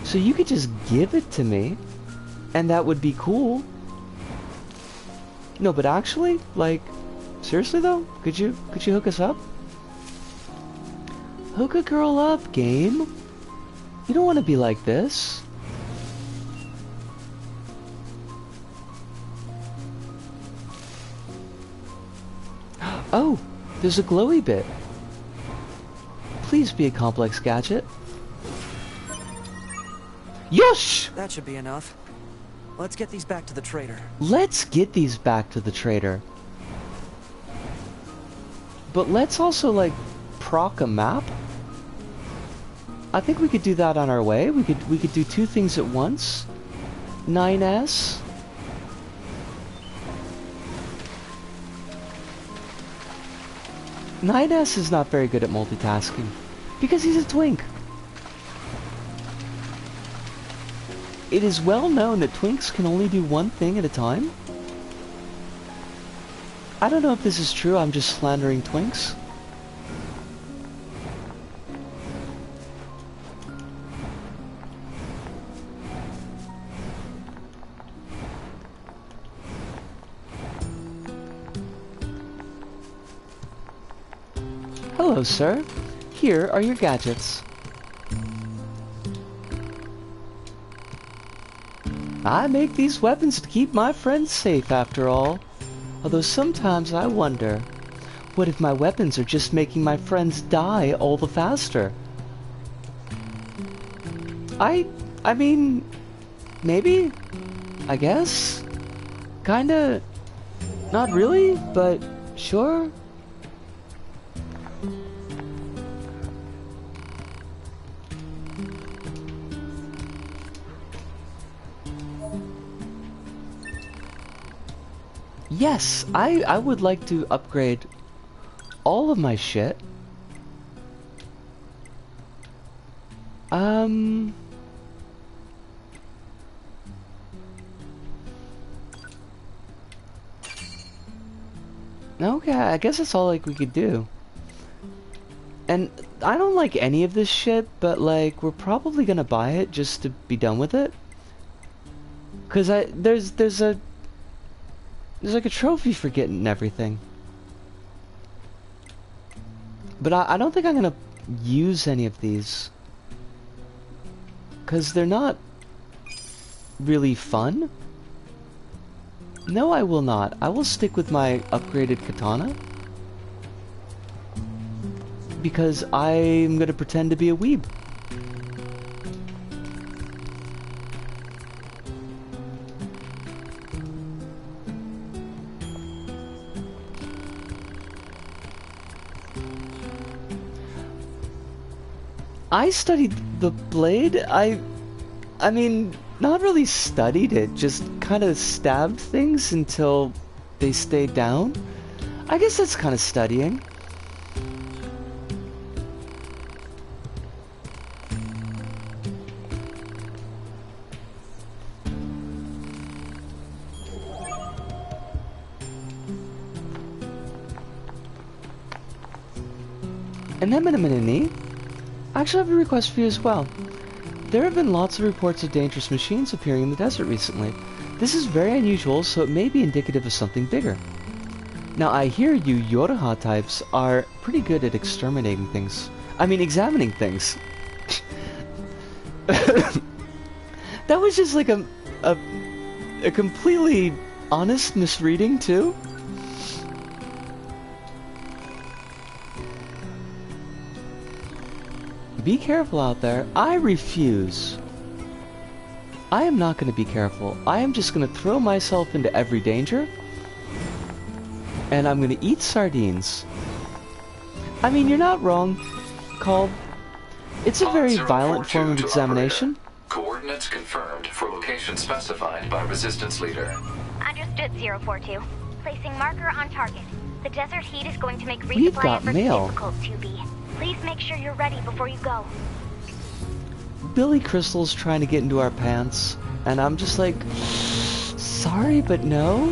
So you could just give it to me, and that would be cool. No, but actually, like, seriously though, could you hook us up? Hook a girl up, game. You don't want to be like this. Oh, there's a glowy bit. Please be a complex gadget. Yosh! That should be enough. Let's get these back to the trader. Let's get these back to the trader. But let's also, like, proc a map. I think we could do that on our way. We could do two things at once. 9S. Nines is not very good at multitasking because he's a twink. It is well known that twinks can only do one thing at a time. I don't know if this is true, I'm just slandering twinks. Hello, sir. Here are your gadgets. I make these weapons to keep my friends safe, after all. Although sometimes I wonder, what if my weapons are just making my friends die all the faster? I mean, maybe? I guess? Kinda? Not really, but sure. Yes, I would like to upgrade all of my shit. Okay, I guess that's all like we could do. And I don't like any of this shit, but like we're probably gonna buy it just to be done with it. Cause there's like a trophy for getting everything. But I don't think I'm gonna use any of these. Cause they're not really fun. No, I will not. I will stick with my upgraded katana. Because I'm gonna pretend to be a weeb. I studied the blade. I mean, not really studied it, just kind of stabbed things until they stayed down. I guess that's kind of studying. And then, NieR, I actually have a request for you as well. There have been lots of reports of dangerous machines appearing in the desert recently. This is very unusual, so it may be indicative of something bigger. Now, I hear you Yoraha types are pretty good at exterminating things. I mean, examining things. That was just like a completely honest misreading, too. Be careful out there. I refuse. I am not going to be careful. I am just going to throw myself into every danger. And I'm going to eat sardines. I mean, you're not wrong, Called. It's a very violent form of examination. Coordinates confirmed for location specified by Resistance Leader. Understood, 042. Placing marker on target. The desert heat is going to make We've resupply got efforts mail. difficult, 2B. Please make sure you're ready before you go. Billy Crystal's trying to get into our pants, and I'm just like, sorry, but no.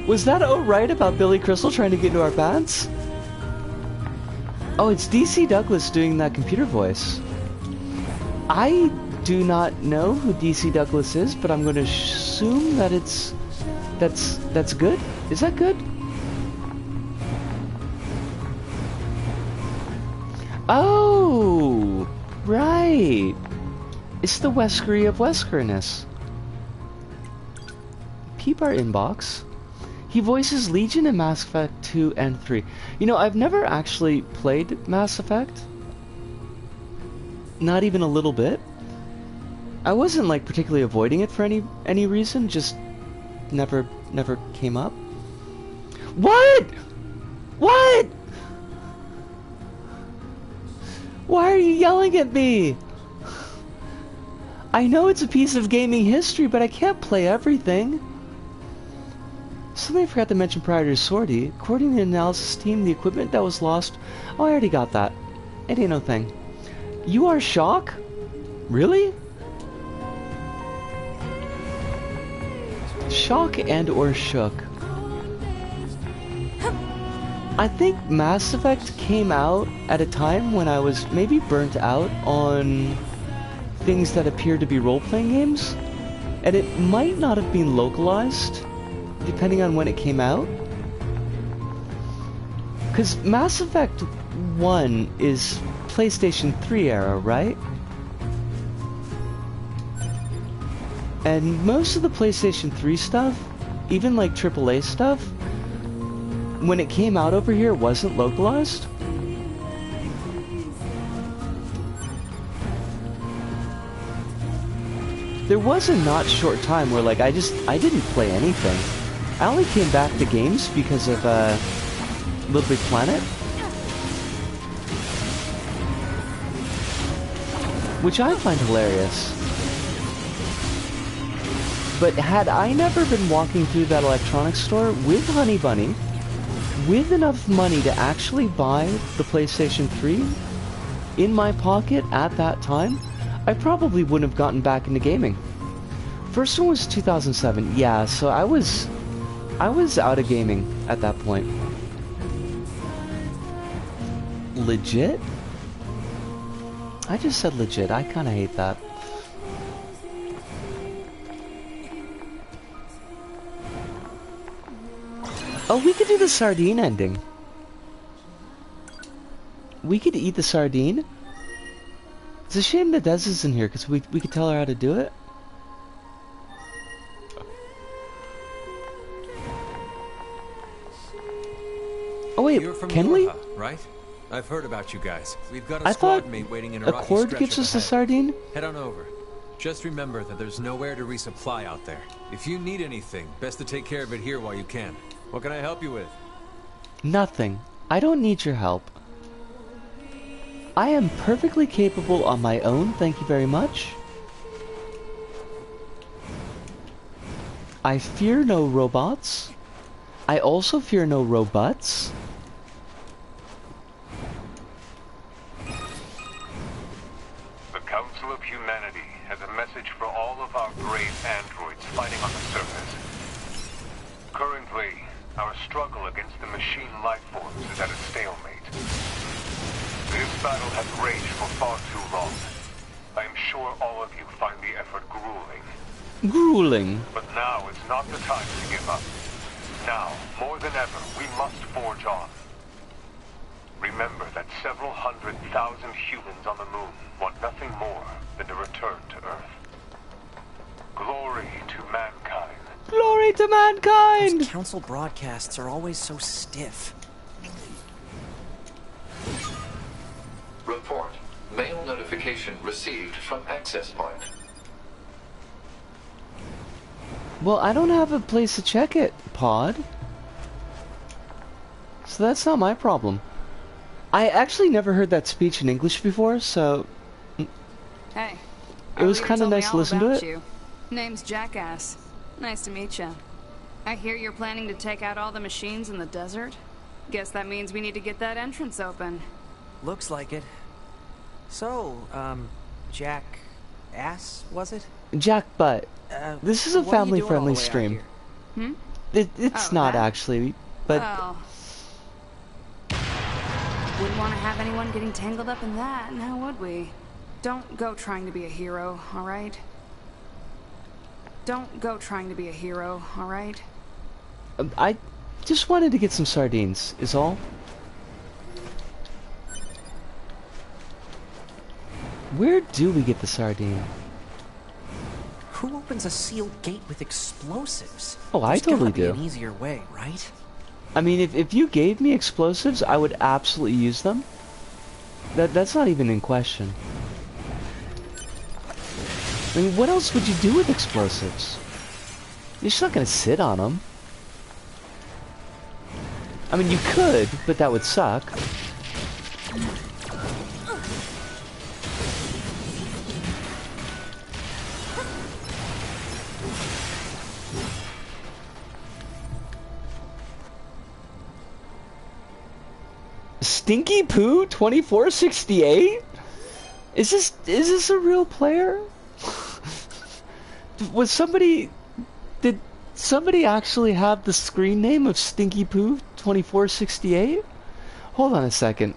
Was that right about Billy Crystal trying to get into our pants? Oh, it's DC Douglas doing that computer voice. I do not know who DC Douglas is, but I'm going to assume that that's good. Is that good? Oh, right. It's the Wesker of Weskerness. Keep our inbox. He voices Legion in Mass Effect 2 and 3. You know, I've never actually played Mass Effect. Not even a little bit. I wasn't like particularly avoiding it for any reason, just never came up. What? What? Why are you yelling at me? I know it's a piece of gaming history, but I can't play everything. Something I forgot to mention prior to sortie. According to the analysis team, the equipment that was lost... Oh, I already got that. It ain't no thing. You are Shock? Really? Shock and or Shook. I think Mass Effect came out at a time when I was maybe burnt out on things that appeared to be role-playing games, and it might not have been localized, depending on when it came out. Because Mass Effect 1 is PlayStation 3 era, right? And most of the PlayStation 3 stuff, even like AAA stuff, when it came out over here, wasn't localized. There was a not short time where like I didn't play anything. I only came back to games because of Little Big Planet, which I find hilarious. But had I never been walking through that electronics store with Honey Bunny, with enough money to actually buy the PlayStation 3 in my pocket at that time, I probably wouldn't have gotten back into gaming. First one was 2007, yeah, so I was I was out of gaming at that point. Legit? I just said legit. I kind of hate that. Oh, we could do the sardine ending. We could eat the sardine. It's a shame that Des isn't here, because we could tell her how to do it. Oh wait, You're from can we? NieR, right? I've heard about you guys. We've got a squad mate waiting in a rocky Accord stretch gives up us the ahead. sardine? Head on over. Just remember that there's nowhere to resupply out there. If you need anything, best to take care of it here while you can. What can I help you with? Nothing. I don't need your help. I am perfectly capable on my own, thank you very much. I fear no robots. I also fear no robots. The Council of Humanity has a message for all of our brave androids fighting on the surface. Currently, our struggle against the machine life forms is at a stalemate. This battle has raged for far too long. I am sure all of you find the effort grueling. Grueling. But now is not the time to give up. Now, more than ever, we must forge on. Remember that several 100,000 humans on the moon want nothing more than to return to Earth. Glory to mankind. Glory to mankind! Those council broadcasts are always so stiff. Report. Mail notification received from access point. Well, I don't have a place to check it, Pod. So that's not my problem. I actually never heard that speech in English before, so... Hey. It was kind of nice to listen to it. You. Name's Jackass. Nice to meet you. I hear you're planning to take out all the machines in the desert. Guess that means we need to get that entrance open. Looks like it. So, Jackass, was it? Jack Butt. This is a what are you doing all family-friendly the way out stream. here? It's not that? actually, but... Well... Wouldn't want to have anyone getting tangled up in that, now would we? Don't go trying to be a hero, alright? Don't go trying to be a hero, alright? I just wanted to get some sardines, is all. Where do we get the sardine? Who opens a sealed gate with explosives? Oh, I There's totally gotta be do. an easier way, right? I mean, if you gave me explosives, I would absolutely use them. That's not even in question. I mean, what else would you do with explosives? You're just not gonna sit on them. I mean, you could, but that would suck. Stinky Poo 2468? Is this a real player? Did somebody actually have the screen name of Stinky Poo 2468? Hold on a second.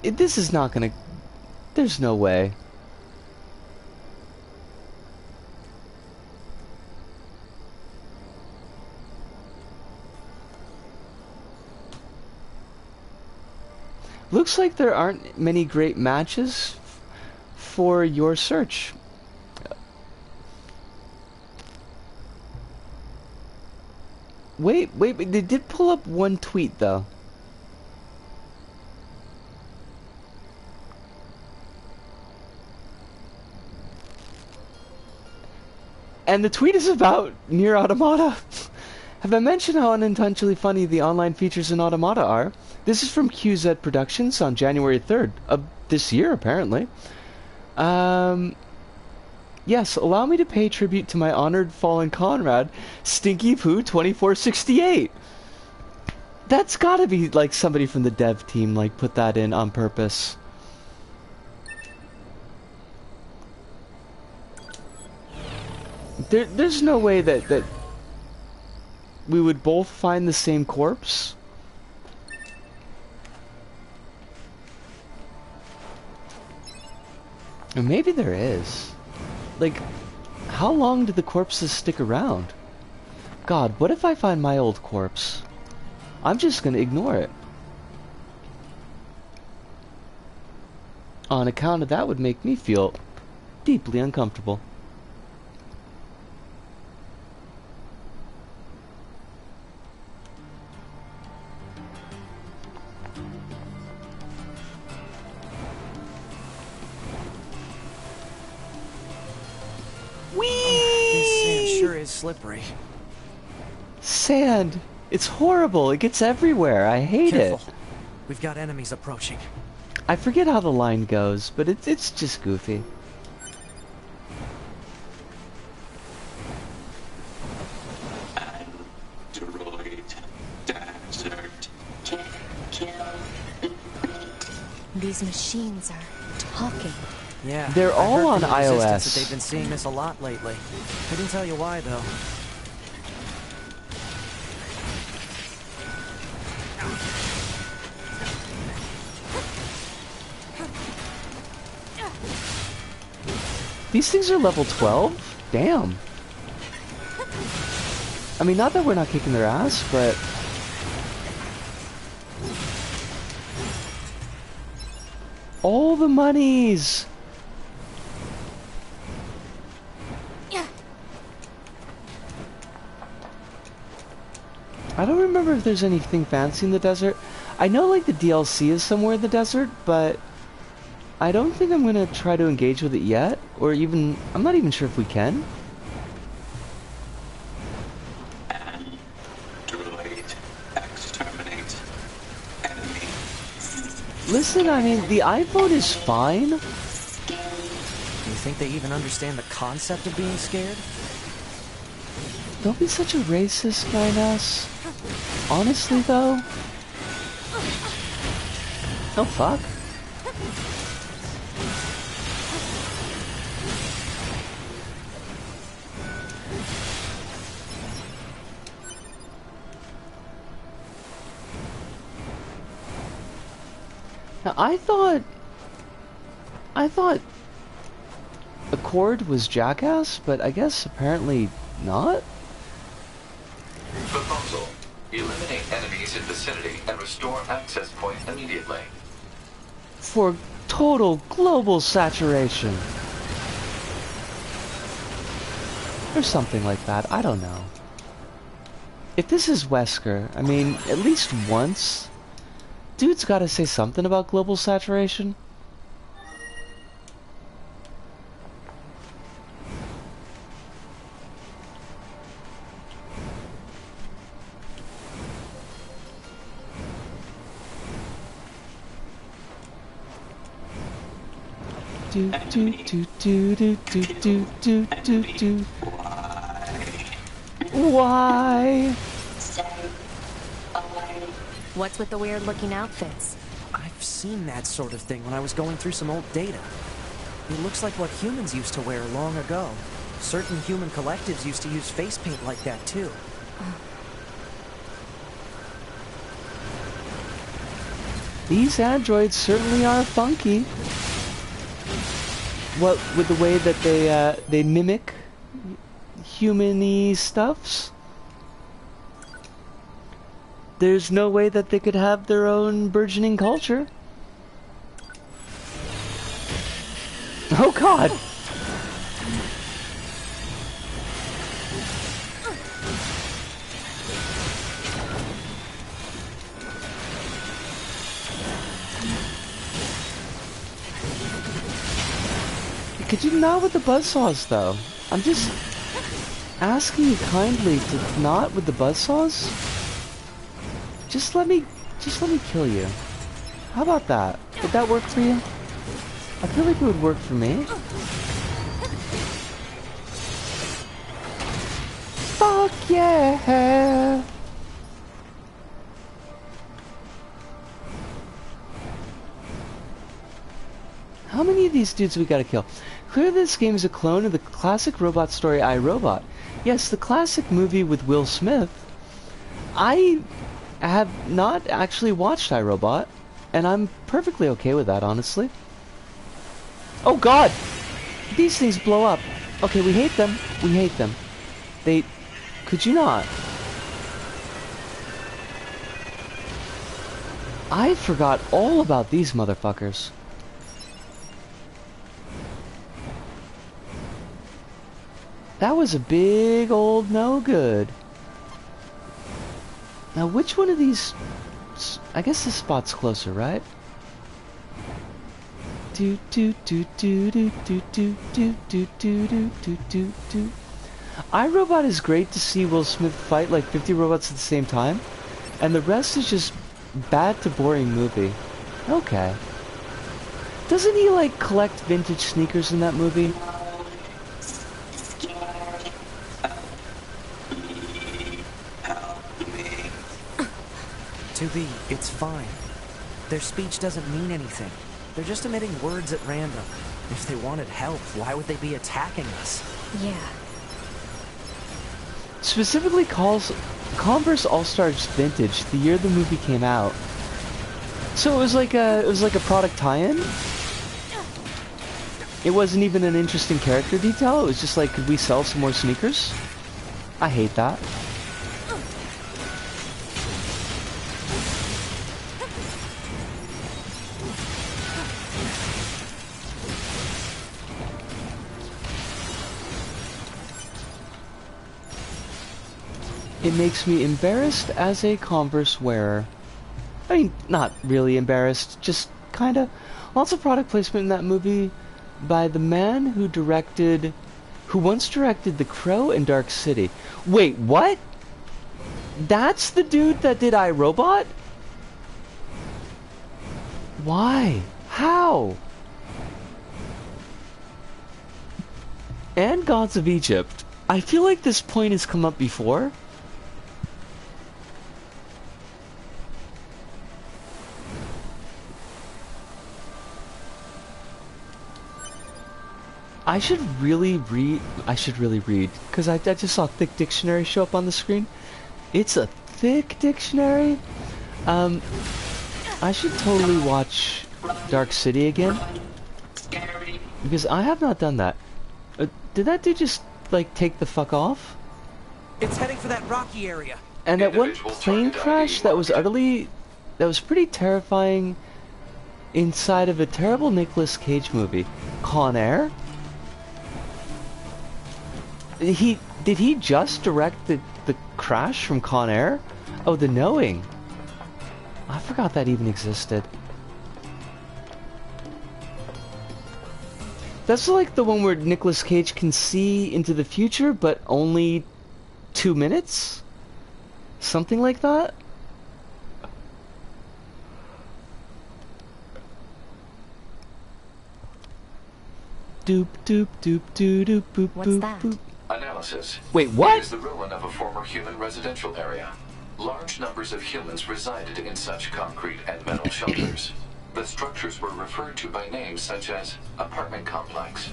This is not gonna... There's no way. Looks like there aren't many great matches for your search. Wait, they did pull up one tweet though. And the tweet is about NieR Automata. Have I mentioned how unintentionally funny the online features in Automata are? This is from QZ Productions on January 3rd of this year, apparently. Yes, allow me to pay tribute to my honored fallen comrade, Stinky Poo 2468. That's gotta be like somebody from the dev team like put that in on purpose. There's no way that we would both find the same corpse? Or maybe there is. Like, how long do the corpses stick around? God, what if I find my old corpse? I'm just gonna ignore it. On account of that would make me feel deeply uncomfortable. This sand sure is slippery. Sand! It's horrible! It gets everywhere! I hate Careful. it! We've got enemies approaching. I forget how the line goes, but it's just goofy. These machines are talking. Yeah. They're I all heard on from the Resistance iOS. that they've been seeing this a lot lately. Couldn't tell you why though. These things are level 12? Damn. I mean, not that we're not kicking their ass, but... all the monies! I don't remember if there's anything fancy in the desert. I know, like, the DLC is somewhere in the desert, but... I don't think I'm gonna try to engage with it yet, or even... I'm not even sure if we can. Listen, I mean, the iPhone is fine. Do you think they even understand the concept of being scared? Don't be such a racist, 9S. Honestly, though... oh, fuck. Now, I thought Accord was Jackass, but I guess apparently not? Proposal. Eliminate enemies in vicinity and restore access point immediately. For total global saturation. Or something like that, I don't know. If this is Wesker, I mean, at least once... dude's gotta say something about global saturation. Do do do do do do do do do do. Why? What's with the weird-looking outfits? I've seen that sort of thing when I was going through some old data. It looks like what humans used to wear long ago. Certain human collectives used to use face paint like that, too. These androids certainly are funky. What with the way that they mimic human-y stuffs? There's no way that they could have their own burgeoning culture. Oh God! Could you not with the buzzsaws, though? I'm just asking you kindly to not with the buzzsaws. Just let me kill you. How about that? Would that work for you? I feel like it would work for me. Fuck yeah! How many of these dudes we gotta kill? Clearly this game is a clone of the classic robot story I, Robot. Yes, the classic movie with Will Smith. I have not actually watched iRobot, and I'm perfectly okay with that, honestly. Oh god! These things blow up. Okay, we hate them. We hate them. They... Could you not? I forgot all about these motherfuckers. That was a big old no good. Now, which one of these... I guess this spot's closer, right? Do do do do do do do do do do do do do do. iRobot is great to see Will Smith fight like 50 robots at the same time, and the rest is just bad to boring movie. Okay. Doesn't he like collect vintage sneakers in that movie? To be, it's fine. Their speech doesn't mean anything. They're just emitting words at random. If they wanted help, why would they be attacking us? Yeah. Specifically calls Converse All-Stars Vintage, the year the movie came out. So it was like a product tie-in. It wasn't even an interesting character detail. It was just like, could we sell some more sneakers? I hate that. It makes me embarrassed as a Converse wearer. I mean, not really embarrassed, just kinda. Lots of product placement in that movie by the man who once directed The Crow and Dark City. Wait, what? That's the dude that did iRobot? Why? How? And Gods of Egypt. I feel like this point has come up before. I should really read, because I just saw Thick Dictionary show up on the screen. It's a thick dictionary. I should totally watch Dark City again, because I have not done that. Did that dude just, like, take the fuck off? It's heading for that rocky area. And that one plane crash that was pretty terrifying inside of a terrible Nicolas Cage movie, Con Air? Did he just direct the crash from Con Air? Oh, The Knowing. I forgot that even existed. That's like the one where Nicolas Cage can see into the future, but only 2 minutes? Something like that? Doop doop doop doop doop boop What's that? boop. Analysis. Wait, what? It is the ruin of a former human residential area. Large numbers of humans resided in such concrete and metal shelters. The structures were referred to by names such as apartment complex.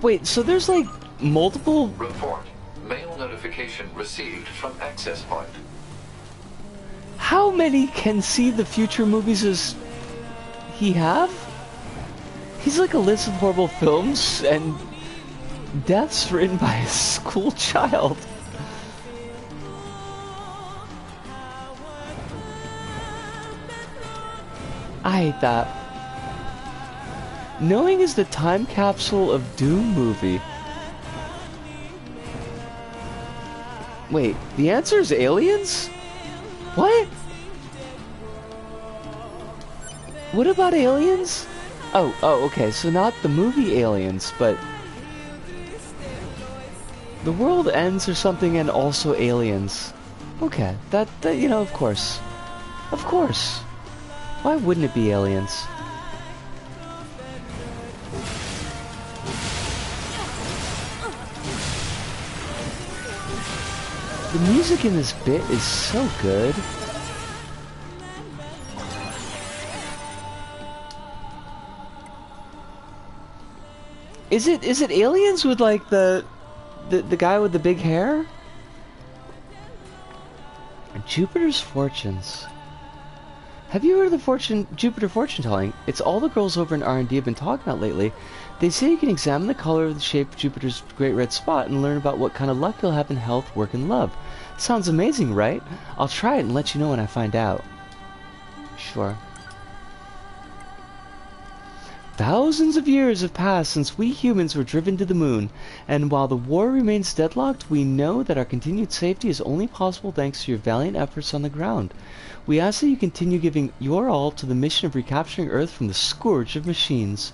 Wait, so there's like multiple... Report. Mail notification received from access point. How many can see the future movies does he have? He's like a list of horrible films and deaths written by a school child. I hate that. Knowing is the time capsule of Doom movie. Wait, the answer is aliens? What? What about aliens? Oh, okay, so not the movie Aliens, but the world ends or something and also aliens. Okay, that you know, of course. Of course. Why wouldn't it be aliens? The music in this bit is so good. Is it aliens with like the the guy with the big hair? Jupiter's Fortunes. Have you heard of the Jupiter fortune telling? It's all the girls over in R&D have been talking about lately. They say you can examine the color of the shape of Jupiter's great red spot and learn about what kind of luck you'll have in health, work, and love. Sounds amazing, right? I'll try it and let you know when I find out. Sure. Thousands of years have passed since we humans were driven to the moon, and while the war remains deadlocked, we know that our continued safety is only possible thanks to your valiant efforts on the ground. We ask that you continue giving your all to the mission of recapturing Earth from the scourge of machines.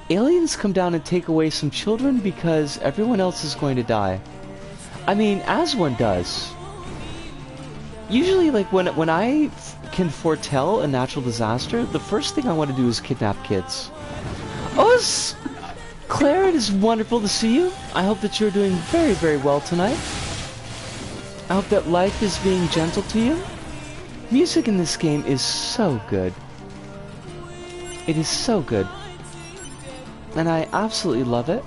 Aliens come down and take away some children because everyone else is going to die. I mean, as one does. Usually, like, when I can foretell a natural disaster, the first thing I want to do is kidnap kids. Oh, Claire, it is wonderful to see you. I hope that you're doing very, very well tonight. I hope that life is being gentle to you. Music in this game is so good. It is so good. And I absolutely love it.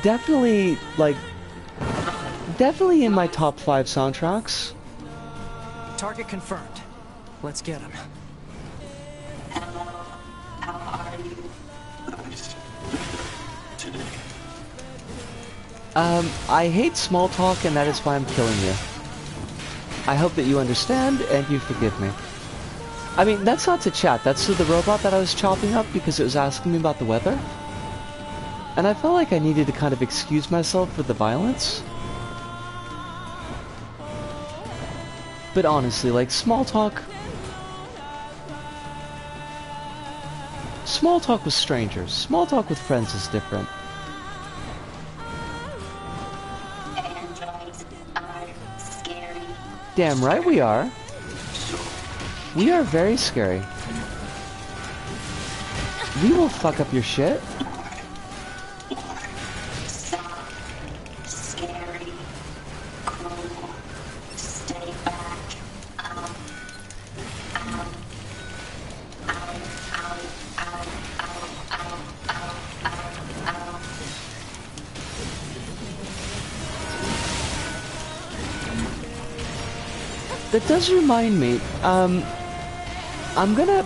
Definitely, like, definitely in my top 5 soundtracks. Target confirmed. Let's get him. How are you today? I hate small talk, and that is why I'm killing you. I hope that you understand and you forgive me. I mean, that's not to chat, that's to the robot that I was chopping up because it was asking me about the weather. And I felt like I needed to kind of excuse myself for the violence. But honestly, like, small talk with strangers. Small talk with friends is different. Androids are scary. Damn right we are. We are very scary. We will fuck up your shit. Stop. Scary. Cool. Stay back. Ow. Ow. Ow. Ow. Ow. Ow. Ow. Ow. Ow. That does remind me, I'm gonna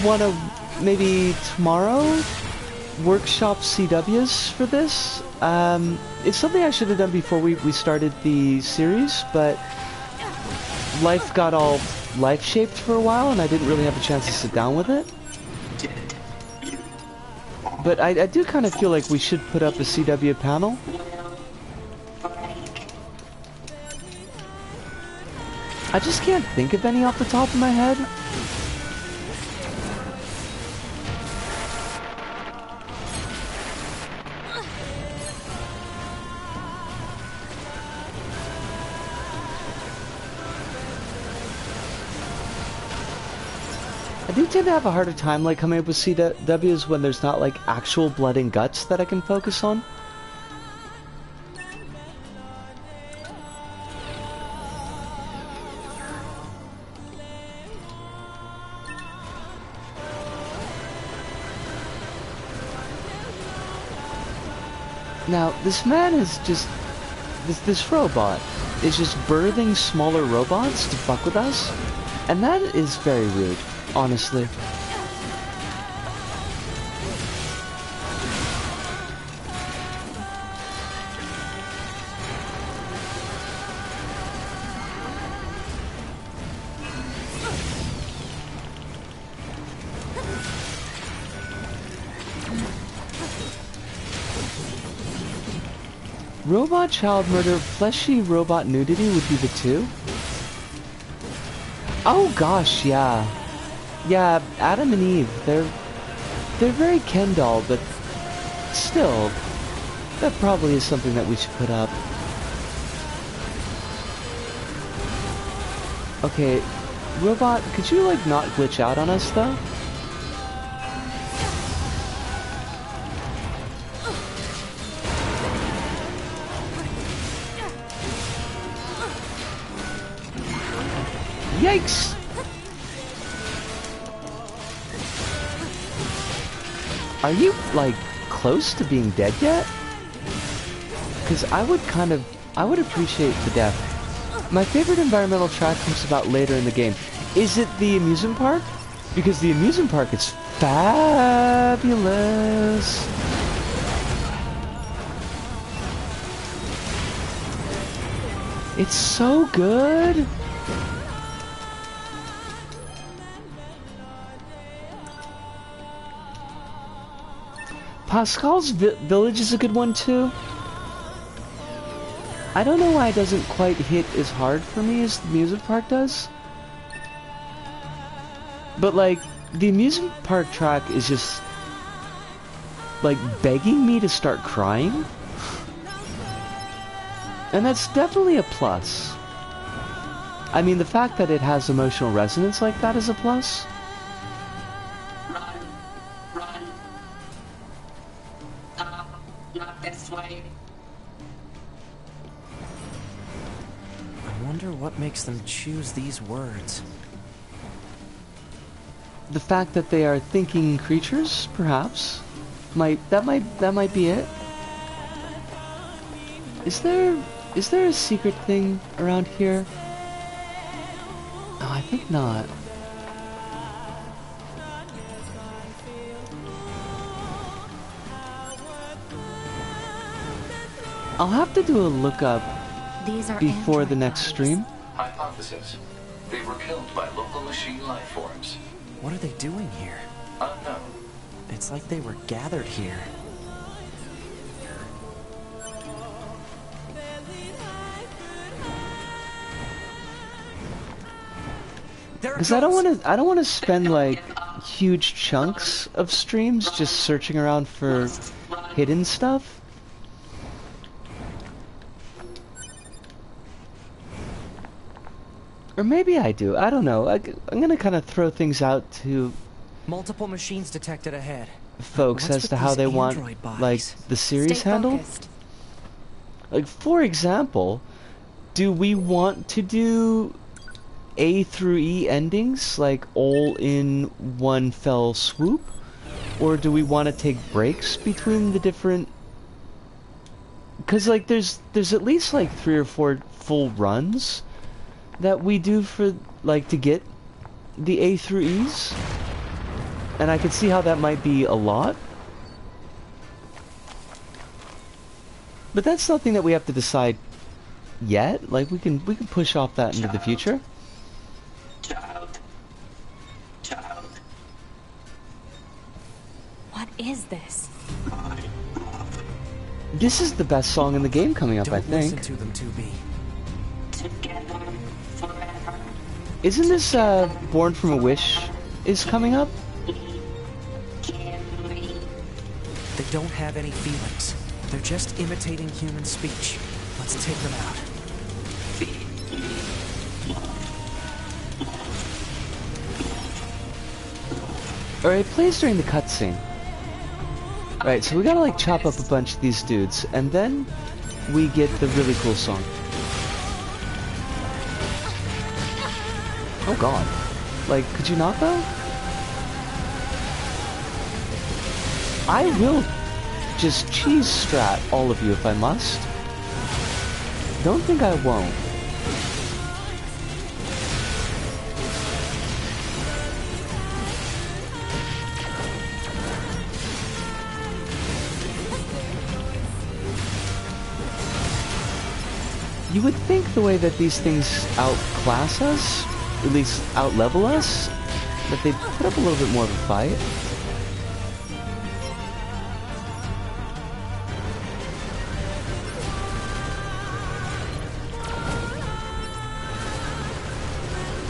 wanna maybe tomorrow workshop CWs for this. It's something I should have done before we started the series, but life got all life-shaped for a while and I didn't really have a chance to sit down with it. But I do kind of feel like we should put up a CW panel. I just can't think of any off the top of my head. I do tend to have a harder time like coming up with CWs when there's not like actual blood and guts that I can focus on. Now, this man is just... This robot is just birthing smaller robots to fuck with us, and that is very rude, honestly. Robot child murder, fleshy robot nudity would be the 2? Oh gosh, yeah. Yeah, Adam and Eve, they're very Ken doll, but still, that probably is something that we should put up. Okay, robot, could you like not glitch out on us though? Yikes! Are you, like, close to being dead yet? Because I would appreciate the death. My favorite environmental track comes about later in the game. Is it the amusement park? Because the amusement park is fabulous. It's so good. Pascal's village is a good one too. I don't know why it doesn't quite hit as hard for me as the amusement park does. But like, the amusement park track is just like begging me to start crying. And that's definitely a plus. I mean, the fact that it has emotional resonance like that is a plus. Run. Stop. Not this way. I wonder what makes them choose these words. The fact that they are thinking creatures, perhaps, might be it. Is there a secret thing around here? No, I think not. I'll have to do a lookup before the next stream. Hypothesis. They were killed by local machine life forms. What are they doing here? Unknown. It's like they were gathered here. Because I don't want to spend like huge chunks of streams just searching around for hidden stuff. Or maybe I do. I don't know. I'm gonna kind of throw things out to Multiple machines detected ahead. folks What's as with to how these they want android bodies? like the series Stay handled. focused. Like, for example, do we want to do A through E endings, like all in one fell swoop? Or do we want to take breaks between the different... Because, like, there's at least, like, 3 or 4 full runs that we do for, like, to get the A through E's. And I could see how that might be a lot. But that's something that we have to decide yet. Like, we can push off that into the future. Child. What is this? This is the best song in the game coming up, Don't I think. listen to them, 2B. Together forever. Isn't this Born from a Wish is coming up? Can we? They don't have any feelings. They're just imitating human speech. Let's take them out. Or it plays during the cutscene. Right, so we gotta like chop up a bunch of these dudes, and then we get the really cool song. Oh god. Like, could you not though? I will just cheese strat all of you if I must. Don't think I won't. You would think the way that these things outclass us, at least outlevel us, that they'd put up a little bit more of a fight.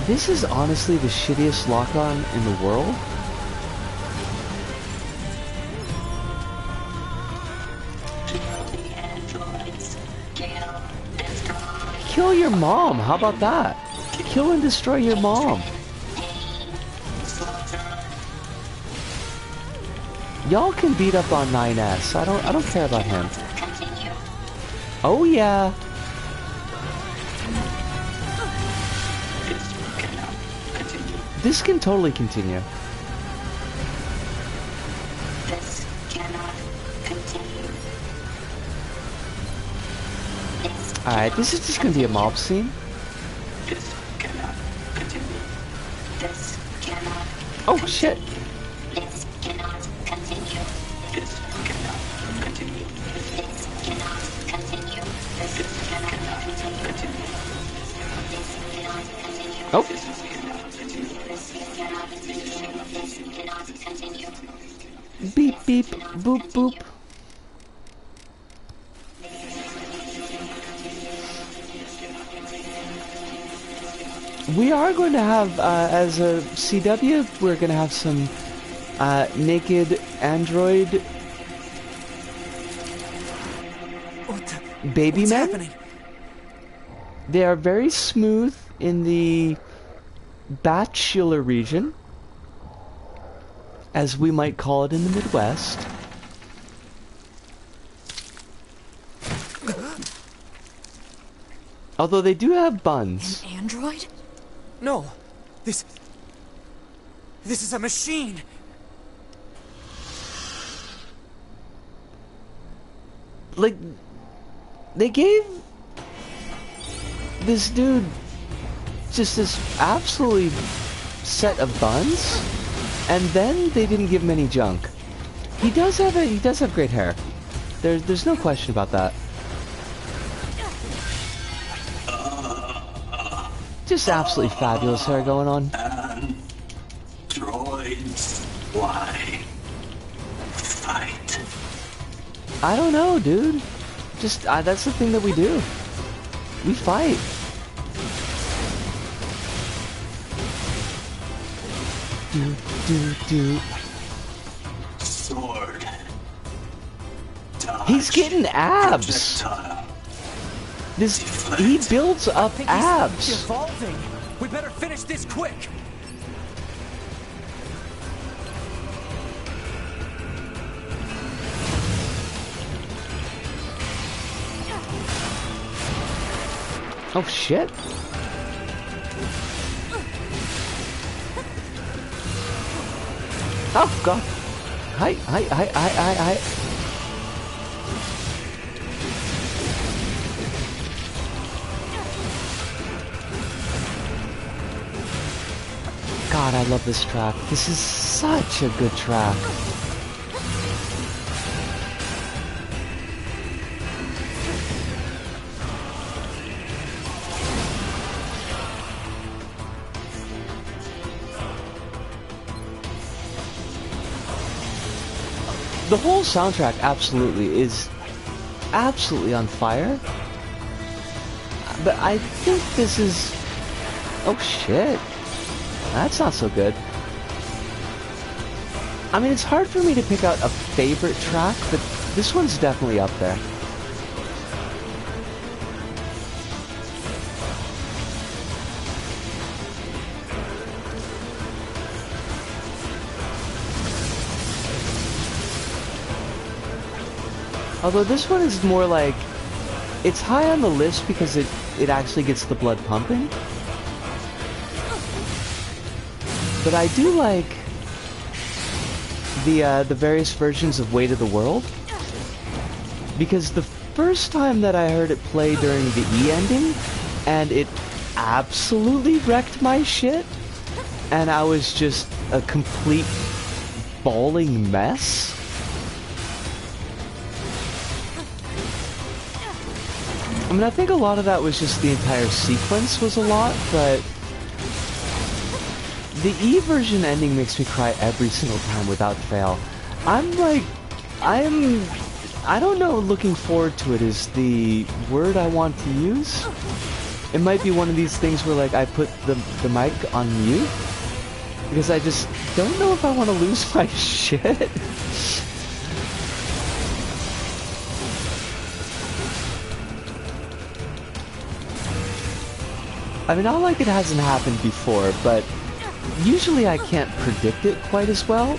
This is honestly the shittiest lock-on in the world. Kill your mom, how about that? Kill and destroy your mom. Y'all can beat up on 9S. I don't care about him. Oh yeah. This can totally continue. This Alright, this is just gonna be a mob scene. This cannot continue. This cannot. Oh shit! This cannot continue. This cannot continue. This cannot continue. This cannot continue. This cannot continue. Oh. This cannot continue. This cannot continue. This cannot continue. Beep beep boop boop. We are going to have, as a CW, we're going to have some naked android baby What's men. happening? They are very smooth in the bachelor region, as we might call it in the Midwest. Although they do have buns. An android? No, this is a machine. Like, they gave this dude just this absolutely set of buns, and then they didn't give him any junk. He does have great hair. There's no question about that. Just absolutely fabulous hair going on. And droids, why fight? I don't know, dude. Just that's the thing that we do. We fight. Do. Sword. He's getting abs. Projectile. He builds up He's abs. evolving. We better finish this quick. Oh shit. Oh god. Hi. God, I love this track. This is such a good track. The whole soundtrack absolutely is absolutely on fire. But I think this is... Oh shit. That's not so good. I mean, it's hard for me to pick out a favorite track, but this one's definitely up there. Although this one is more like... It's high on the list because it actually gets the blood pumping. But I do like the various versions of Weight of the World, because the first time that I heard it play during the E ending, and it absolutely wrecked my shit, and I was just a complete bawling mess. I mean, I think a lot of that was just the entire sequence was a lot, but the E version ending makes me cry every single time without fail. I don't know, looking forward to it is the word I want to use. It might be one of these things where, like, I put the mic on mute, because I just don't know if I want to lose my shit. I mean, not like it hasn't happened before, but usually I can't predict it quite as well.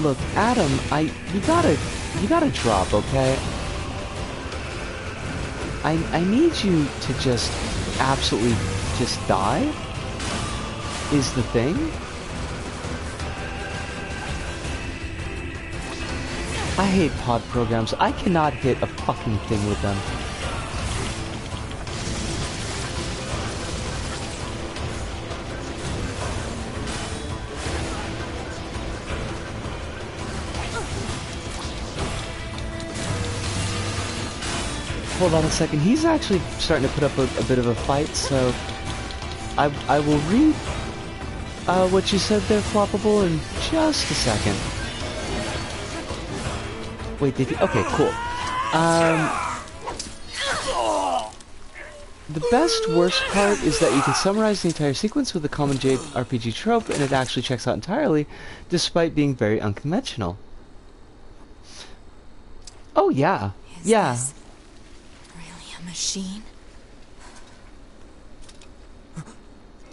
Look, Adam, you gotta drop, okay? I need you to just absolutely just die, is the thing. I hate pod programs. I cannot hit a fucking thing with them. Hold on a second. He's actually starting to put up a bit of a fight, so I will read what you said there, Floppable, in just a second. Wait, did he? Okay, cool. The best worst part is that you can summarize the entire sequence with a common JRPG trope, and it actually checks out entirely, despite being very unconventional. Oh yeah, yeah. Is this really a machine?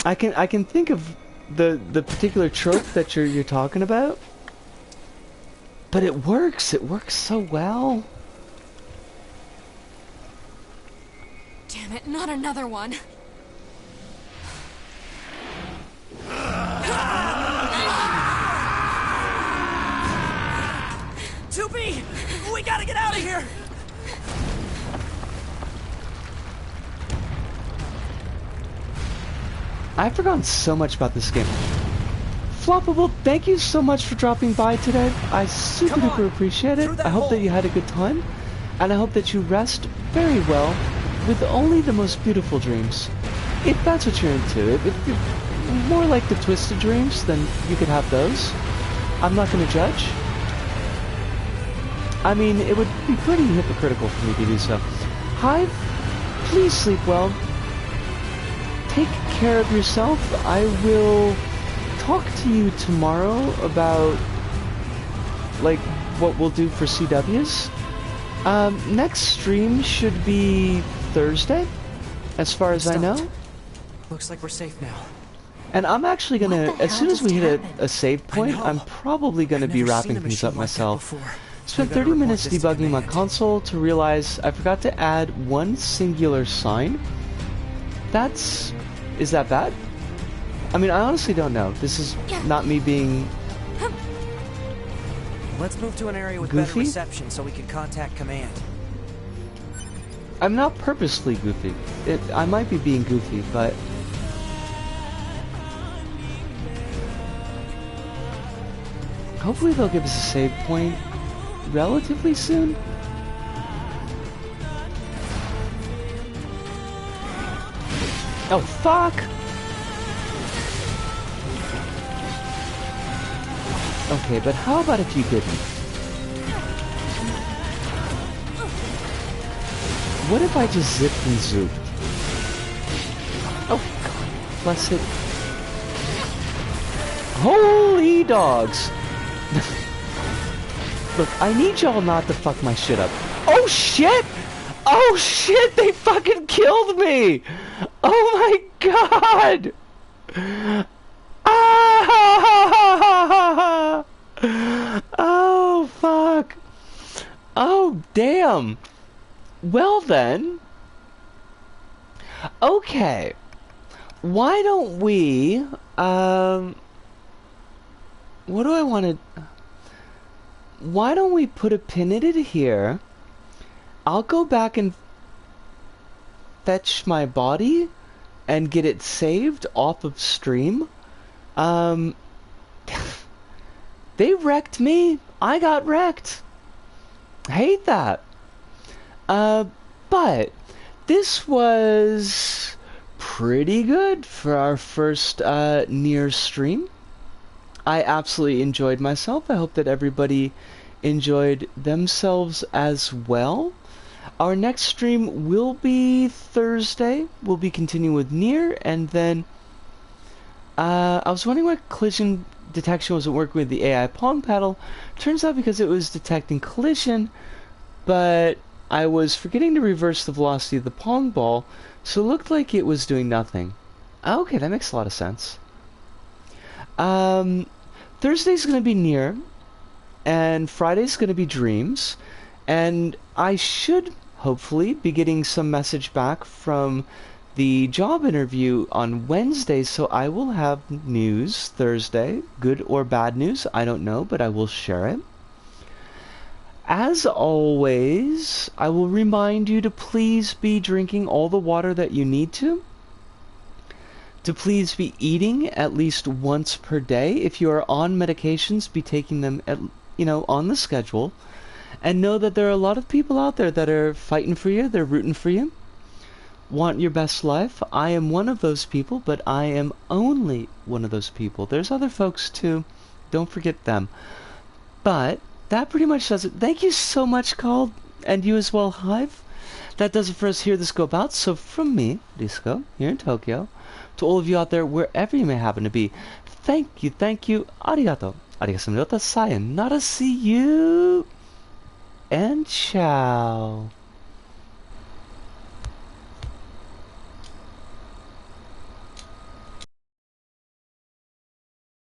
I can think of the particular trope that you're talking about, but it works. It works so well. Damn it, not another one. Tubi! We gotta get out of here! I've forgotten so much about this game. Floppable, thank you so much for dropping by today. I super duper appreciate it. I hope that you had a good time, and I hope that you rest very well with only the most beautiful dreams. If that's what you're into, if you're more like the twisted dreams, then you could have those. I'm not going to judge. I mean, it would be pretty hypocritical for me to do so. Hive, please sleep well. Take care of yourself. I will talk to you tomorrow about, like, what we'll do for CWs. Next stream should be Thursday, as far as I know. Looks like we're safe now. And I'm actually gonna, as soon as we hit a save point, I'm probably gonna be wrapping things up myself. Spent 30 minutes debugging my console to realize I forgot to add one singular sign. Is that bad? I mean, I honestly don't know. This is not me being Let's move to an area with goofy? better reception so we can contact command. I'm not purposely goofy. I might be being goofy, but hopefully they'll give us a save point relatively soon. Oh, fuck! Okay, but how about if you didn't? What if I just zipped and zooped? Oh, God. Bless it. Holy dogs! Look, I need y'all not to fuck my shit up. Oh, shit! Oh, shit! They fucking killed me! Oh, my God! Ah! Oh, fuck. Oh, damn. Well, then. Okay. Why don't we, what do I want to... Why don't we put a pin in it here? I'll go back and fetch my body and get it saved off of stream. They wrecked me. I got wrecked. I hate that. But this was pretty good for our first NieR stream. I absolutely enjoyed myself. I hope that everybody enjoyed themselves as well. Our next stream will be Thursday. We'll be continuing with NieR, and then I was wondering why collision detection wasn't working with the AI Pong paddle. Turns out because it was detecting collision, but I was forgetting to reverse the velocity of the Pong ball, so it looked like it was doing nothing. Okay, that makes a lot of sense. Thursday's going to be NieR, and Friday's going to be Dreams, and I should hopefully be getting some message back from the job interview on Wednesday, so I will have news Thursday, good or bad news, I don't know, but I will share it. As always, I will remind you to please be drinking all the water that you need to please be eating at least once per day. If you are on medications, be taking them on the schedule. And know that there are a lot of people out there that are fighting for you, they're rooting for you, want your best life. I am one of those people, but I am only one of those people. There's other folks too. Don't forget them. But that pretty much does it. Thank you so much, Called, and you as well, Hive. That does it for us here, This Go About. So from me, Disco, here in Tokyo, to all of you out there, wherever you may happen to be, thank you, arigato, sayonara, see you, and ciao.